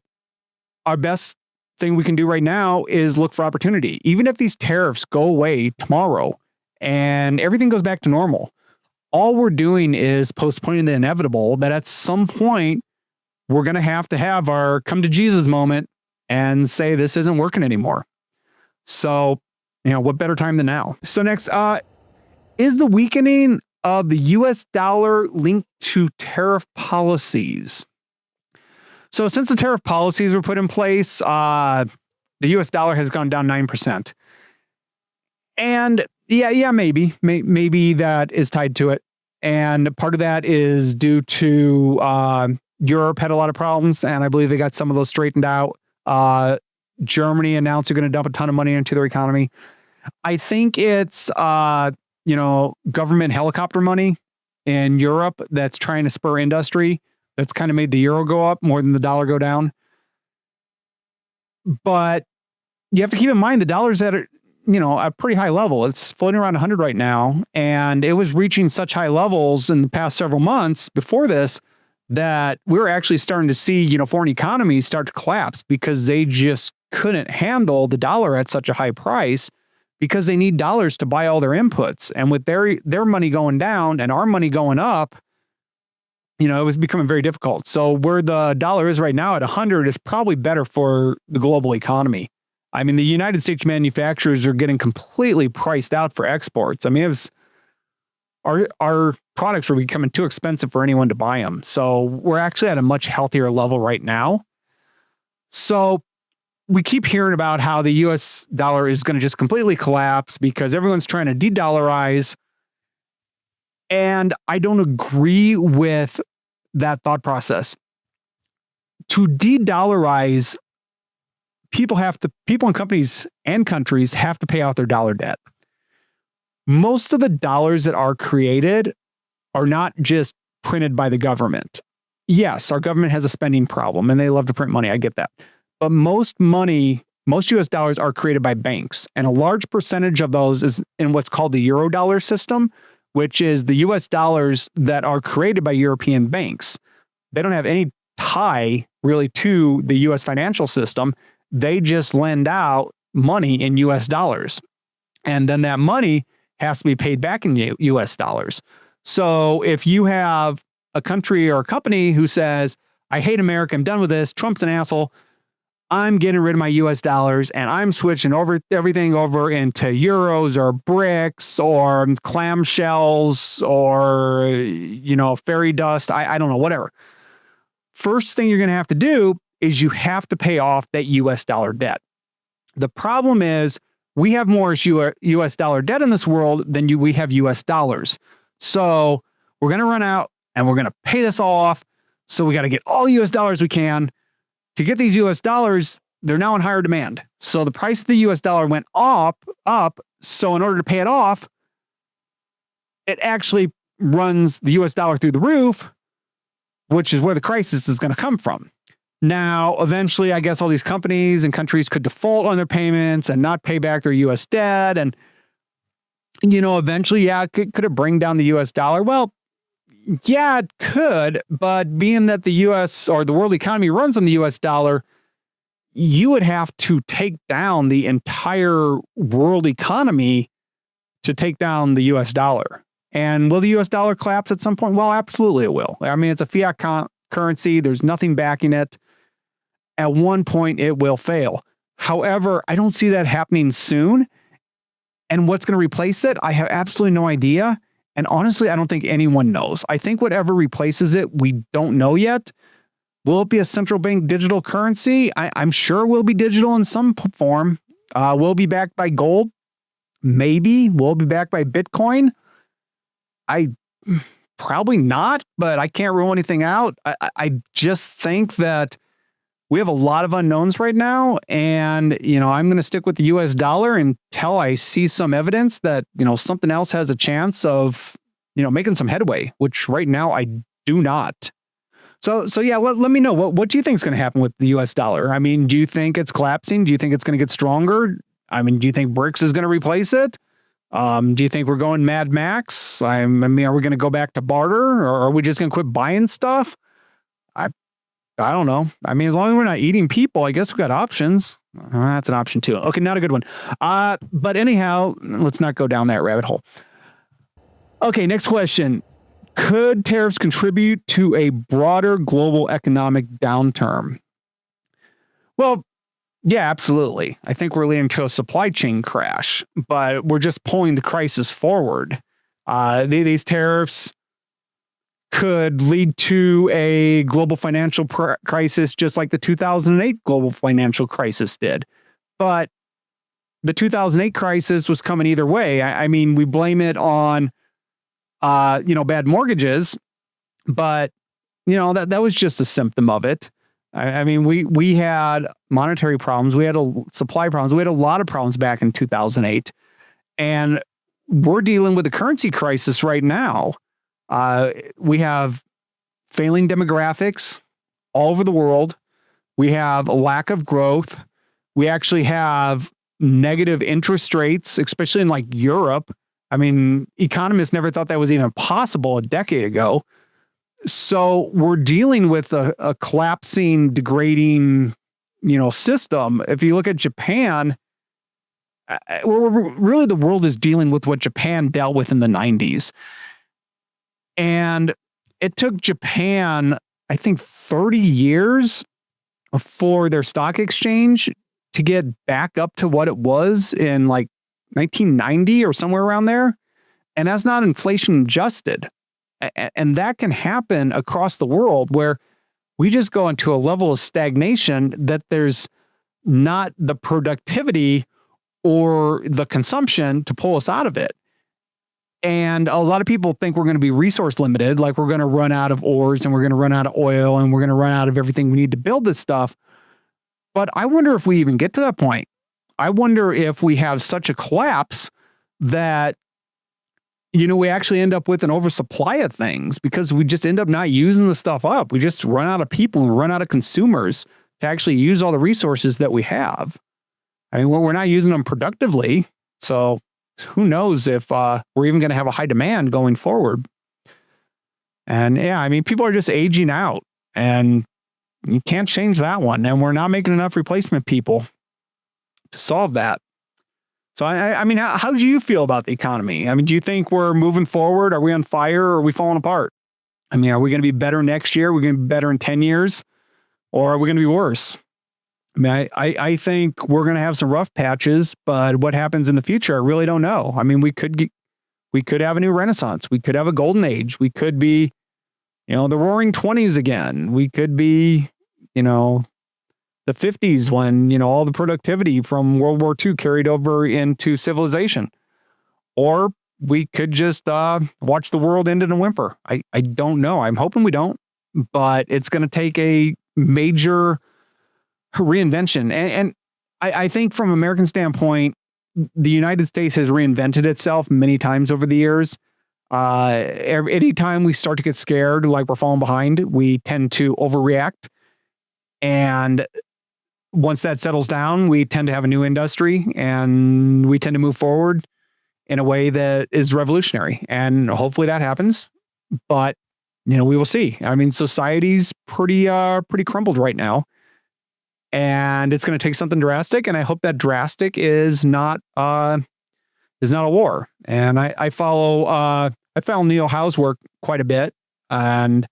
our best thing we can do right now is look for opportunity. Even if these tariffs go away tomorrow and everything goes back to normal, all we're doing is postponing the inevitable that at some point we're going to have our come to Jesus moment and say this isn't working anymore. So, what better time than now? So next, is the weakening of the US dollar linked to tariff policies? So since the tariff policies were put in place, the US dollar has gone down 9%. And maybe that is tied to it. And part of that is due to Europe had a lot of problems, and I believe they got some of those straightened out. Germany announced they're going to dump a ton of money into their economy. I think it's, government helicopter money in Europe that's trying to spur industry. That's kind of made the euro go up more than the dollar go down. But you have to keep in mind the dollar's at a pretty high level. It's floating around 100 right now. And it was reaching such high levels in the past several months before this that we were actually starting to see, foreign economies start to collapse because they just couldn't handle the dollar at such a high price because they need dollars to buy all their inputs. And with their money going down and our money going up, it was becoming very difficult. So where the dollar is right now at 100 is probably better for the global economy. I mean, the United States manufacturers are getting completely priced out for exports. I mean, our products are becoming too expensive for anyone to buy them. So we're actually at a much healthier level right now. So we keep hearing about how the US dollar is going to just completely collapse because everyone's trying to de-dollarize. And I don't agree with that thought process. To de-dollarize, people and companies and countries have to pay out their dollar debt. Most of the dollars that are created are not just printed by the government. Yes, our government has a spending problem and they love to print money. I get that. But most US dollars are created by banks. And a large percentage of those is in what's called the Eurodollar system, which is the US dollars that are created by European banks. They don't have any tie really to the US financial system. They just lend out money in US dollars. And then that money has to be paid back in US dollars. So if you have a country or a company who says, I hate America, I'm done with this, Trump's an asshole, I'm getting rid of my US dollars and I'm switching everything over into euros or bricks or clamshells or, fairy dust. I don't know, whatever. First thing you're going to have to do is you have to pay off that US dollar debt. The problem is we have more US dollar debt in this world than we have US dollars. So we're going to run out and we're going to pay this all off. So we got to get all the US dollars we can. To get these US dollars, they're now in higher demand. So the price of the US dollar went up. So in order to pay it off, it actually runs the US dollar through the roof, which is where the crisis is going to come from. Now, eventually, I guess all these companies and countries could default on their payments and not pay back their US debt. And, eventually, could it bring down the US dollar? Well, yeah, it could, but being that the US or the world economy runs on the US dollar, you would have to take down the entire world economy to take down the US dollar. And will the US dollar collapse at some point? Well, absolutely it will. I mean, it's a fiat currency. There's nothing backing it. At one point, it will fail. However, I don't see that happening soon. And what's going to replace it? I have absolutely no idea. And honestly, I don't think anyone knows. I think whatever replaces it, we don't know yet. Will it be a central bank digital currency? I'm sure it will be digital in some form. Will it be backed by gold? Maybe. Will it be backed by Bitcoin? Probably not, but I can't rule anything out. I just think that we have a lot of unknowns right now. And, I'm going to stick with the US dollar until I see some evidence that, something else has a chance of, making some headway, which right now I do not. So yeah, let me know. What do you think is going to happen with the US dollar? I mean, do you think it's collapsing? Do you think it's going to get stronger? I mean, do you think BRICS is going to replace it? Do you think we're going Mad Max? Are we going to go back to barter, or are we just going to quit buying stuff? I don't know. I mean, as long as we're not eating people, I guess we got options. That's an option too. Okay, not a good one. But anyhow, let's not go down that rabbit hole. Okay, next question. Could tariffs contribute to a broader global economic downturn? Well, yeah, absolutely. I think we're leading to a supply chain crash, but we're just pulling the crisis forward. These tariffs could lead to a global financial crisis, just like the 2008 global financial crisis did. But the 2008 crisis was coming either way. I mean, we blame it on, bad mortgages, but, that was just a symptom of it. I mean, we had monetary problems. We had supply problems. We had a lot of problems back in 2008. And we're dealing with a currency crisis right now. We have failing demographics all over the world. We have a lack of growth. We actually have negative interest rates, especially in like Europe. I mean, economists never thought that was even possible a decade ago. So we're dealing with a collapsing, degrading, system. If you look at Japan, really the world is dealing with what Japan dealt with in the 90s. And it took Japan, I think, 30 years for their stock exchange to get back up to what it was in like 1990 or somewhere around there. And that's not inflation adjusted. And that can happen across the world where we just go into a level of stagnation that there's not the productivity or the consumption to pull us out of it. And a lot of people think we're going to be resource limited, like we're going to run out of ores and we're going to run out of oil and we're going to run out of everything we need to build this stuff. But I wonder if we even get to that point. I wonder if we have such a collapse that, we actually end up with an oversupply of things because we just end up not using the stuff up. We just run out of people and run out of consumers to actually use all the resources that we have. I mean, we're not using them productively. So who knows if we're even going to have a high demand going forward. And yeah, I mean, people are just aging out and you can't change that one. And we're not making enough replacement people to solve that. So, I mean, how do you feel about the economy? I mean, do you think we're moving forward? Are we on fire or are we falling apart? I mean, are we going to be better next year? Are we going to be better in 10 years? Or are we going to be worse? I mean, I think we're going to have some rough patches, but what happens in the future, I really don't know. I mean, we could have a new renaissance. We could have a golden age. We could be, the roaring 20s again. We could be, the 50s when, all the productivity from World War II carried over into civilization. Or we could just watch the world end in a whimper. I don't know. I'm hoping we don't, but it's going to take a major reinvention. And I think from an American standpoint, the United States has reinvented itself many times over the years. Anytime we start to get scared, like we're falling behind, we tend to overreact. And once that settles down, we tend to have a new industry and we tend to move forward in a way that is revolutionary. And hopefully that happens. But, we will see. I mean, society's pretty crumbled right now. And it's going to take something drastic. And I hope that drastic is not a war. And I follow Neil Howe's work quite a bit. And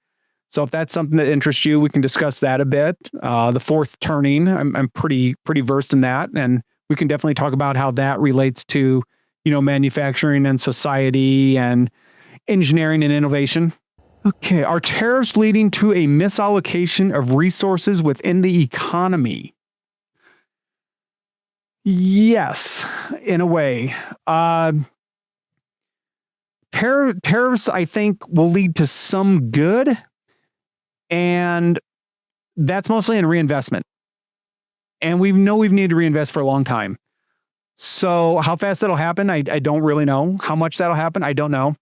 so if that's something that interests you, we can discuss that a bit. The fourth turning, I'm pretty versed in that. And we can definitely talk about how that relates to, manufacturing and society and engineering and innovation. Okay, are tariffs leading to a misallocation of resources within the economy? Yes, in a way. Tariffs, I think, will lead to some good, and that's mostly in reinvestment. And we've needed to reinvest for a long time. So how fast that'll happen, I don't really know. How much that'll happen, I don't know.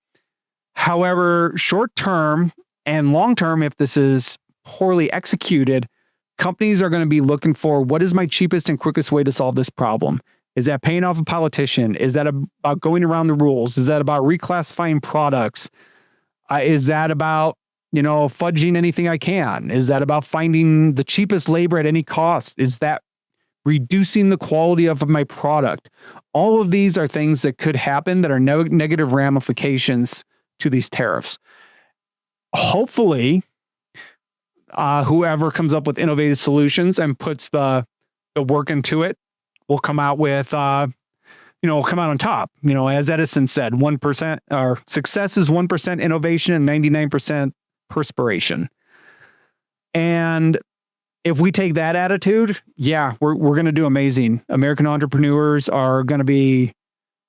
However, short term and long term, if this is poorly executed, companies are going to be looking for what is my cheapest and quickest way to solve this problem. Is that paying off a politician? Is that about going around the rules? Is that about reclassifying products? Is that about, fudging anything I can? Is that about finding the cheapest labor at any cost? Is that reducing the quality of my product? All of these are things that could happen that are negative ramifications to these tariffs. Hopefully, whoever comes up with innovative solutions and puts the work into it will come out with, come out on top. As Edison said, 1% or success is 1% innovation and 99% perspiration. And if we take that attitude, yeah, we're going to do amazing. American entrepreneurs are going to be,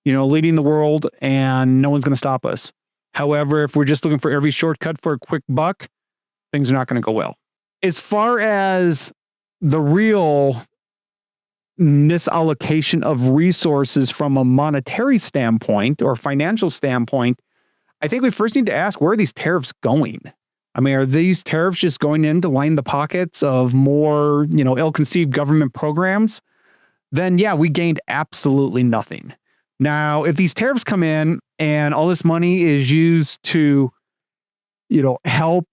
leading the world, and no one's going to stop us. However, if we're just looking for every shortcut for a quick buck, things are not going to go well. As far as the real misallocation of resources from a monetary standpoint or financial standpoint, I think we first need to ask, where are these tariffs going? I mean, are these tariffs just going in to line the pockets of more, ill-conceived government programs? Then, yeah, we gained absolutely nothing. Now, if these tariffs come in and all this money is used to, help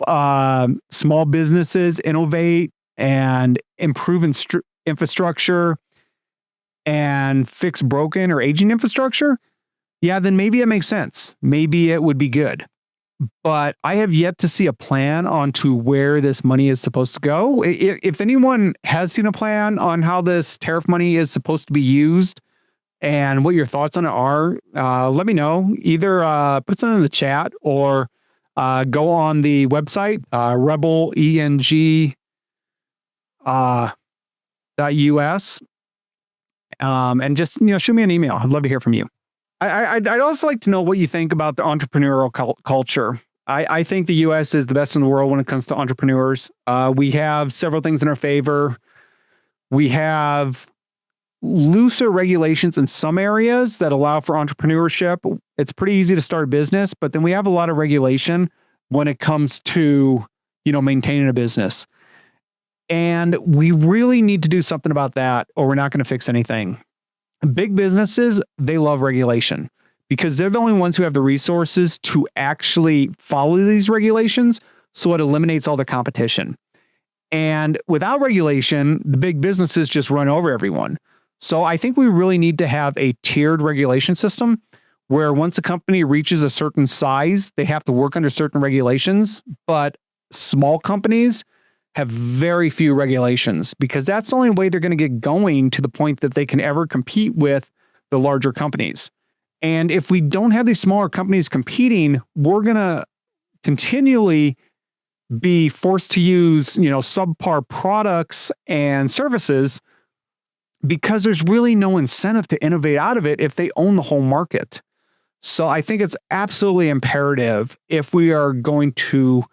small businesses innovate and improve infrastructure and fix broken or aging infrastructure, yeah, then maybe it makes sense. Maybe it would be good. But I have yet to see a plan onto where this money is supposed to go. If anyone has seen a plan on how this tariff money is supposed to be used and what your thoughts on it are, let me know. Either put something in the chat or go on the website, rebeleng.us, and just shoot me an email. I'd love to hear from you. I'd also like to know what you think about the entrepreneurial culture. I think the U.S. is the best in the world when it comes to entrepreneurs. We have several things in our favor. We have looser regulations in some areas that allow for entrepreneurship. It's pretty easy to start a business, but then we have a lot of regulation when it comes to, maintaining a business. And we really need to do something about that, or we're not going to fix anything. Big businesses, they love regulation because they're the only ones who have the resources to actually follow these regulations. So it eliminates all the competition. And without regulation, the big businesses just run over everyone. So I think we really need to have a tiered regulation system where once a company reaches a certain size, they have to work under certain regulations, but small companies have very few regulations because that's the only way they're going to get going to the point that they can ever compete with the larger companies. And if we don't have these smaller companies competing, we're going to continually be forced to use, subpar products and services because there's really no incentive to innovate out of it if they own the whole market. So I think it's absolutely imperative if we are going to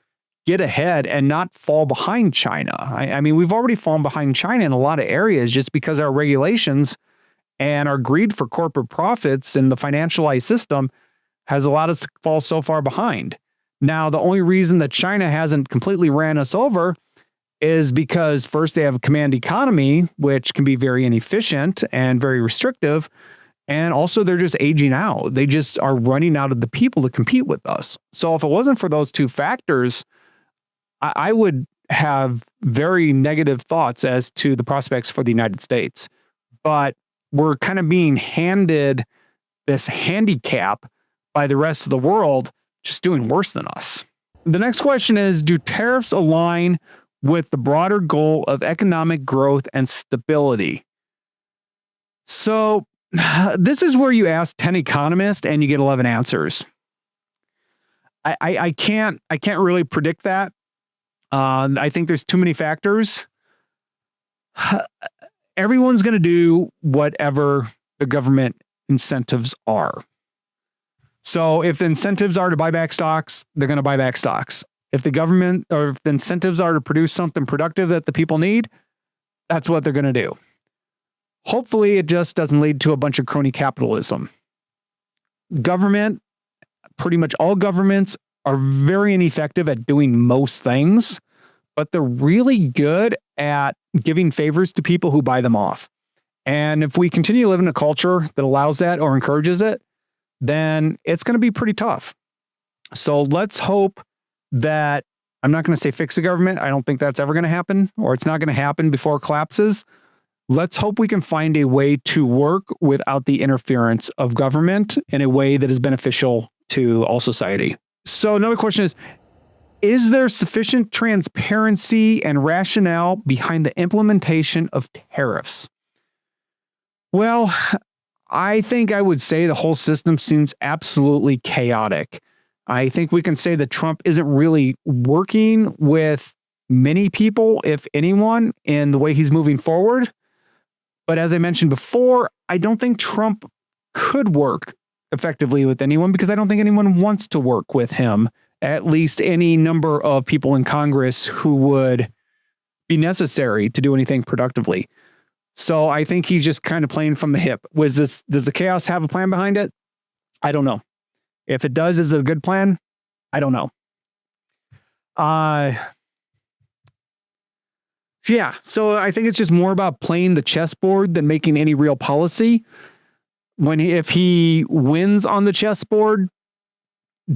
get ahead and not fall behind China. I mean, we've already fallen behind China in a lot of areas just because our regulations and our greed for corporate profits in the financialized system has allowed us to fall so far behind. Now, the only reason that China hasn't completely ran us over is because first they have a command economy, which can be very inefficient and very restrictive. And also they're just aging out. They just are running out of the people to compete with us. So if it wasn't for those two factors, I would have very negative thoughts as to the prospects for the United States. But we're kind of being handed this handicap by the rest of the world, just doing worse than us. The next question is, do tariffs align with the broader goal of economic growth and stability? So this is where you ask 10 economists and you get 11 answers. I can't really predict that. I think there's too many factors. Everyone's going to do whatever the government incentives are. So if the incentives are to buy back stocks, they're going to buy back stocks. If the government or if the incentives are to produce something productive that the people need, that's what they're going to do. Hopefully, it just doesn't lead to a bunch of crony capitalism. Government, pretty much all governments are very ineffective at doing most things, but they're really good at giving favors to people who buy them off. And if we continue to live in a culture that allows that or encourages it, then it's going to be pretty tough. So let's hope that, I'm not going to say fix the government. I don't think that's ever going to happen, or it's not going to happen before it collapses. Let's hope we can find a way to work without the interference of government in a way that is beneficial to all society. So another question is there sufficient transparency and rationale behind the implementation of tariffs? Well, I think I would say the whole system seems absolutely chaotic. I think we can say that Trump isn't really working with many people, if anyone, in the way he's moving forward. But as I mentioned before, I don't think Trump could work effectively with anyone because I don't think anyone wants to work with him, at least any number of people in Congress who would be necessary to do anything productively. So I think he's just kind of playing from the hip. Does the chaos have a plan behind it? I don't know. If it does, is it a good plan? I don't know. Yeah, so I think it's just more about playing the chessboard than making any real policy. If he wins on the chessboard,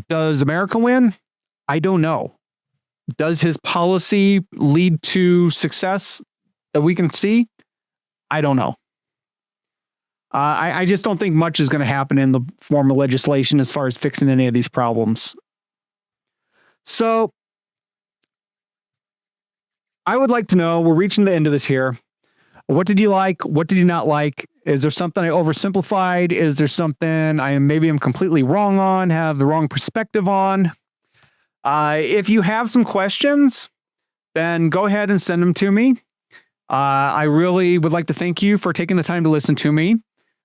does America win? I don't know. Does his policy lead to success that we can see? I don't know. I just don't think much is going to happen in the form of legislation as far as fixing any of these problems. So I would like to know, we're reaching the end of this here. What did you like? What did you not like? Is there something I oversimplified? Is there something maybe I'm completely wrong on, have the wrong perspective on? If you have some questions, then go ahead and send them to me. I really would like to thank you for taking the time to listen to me.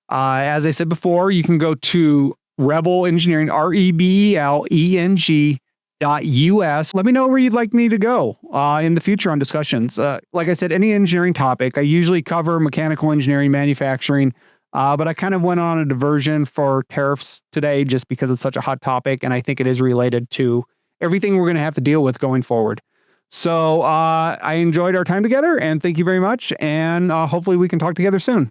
As I said before, you can go to Rebel Engineering, REBLENG.US. Let me know where you'd like me to go in the future on discussions. Like I said, any engineering topic. I usually cover mechanical engineering, manufacturing, but I kind of went on a diversion for tariffs today just because it's such a hot topic, and I think it is related to everything we're going to have to deal with going forward. So I enjoyed our time together, and thank you very much, and hopefully we can talk together soon.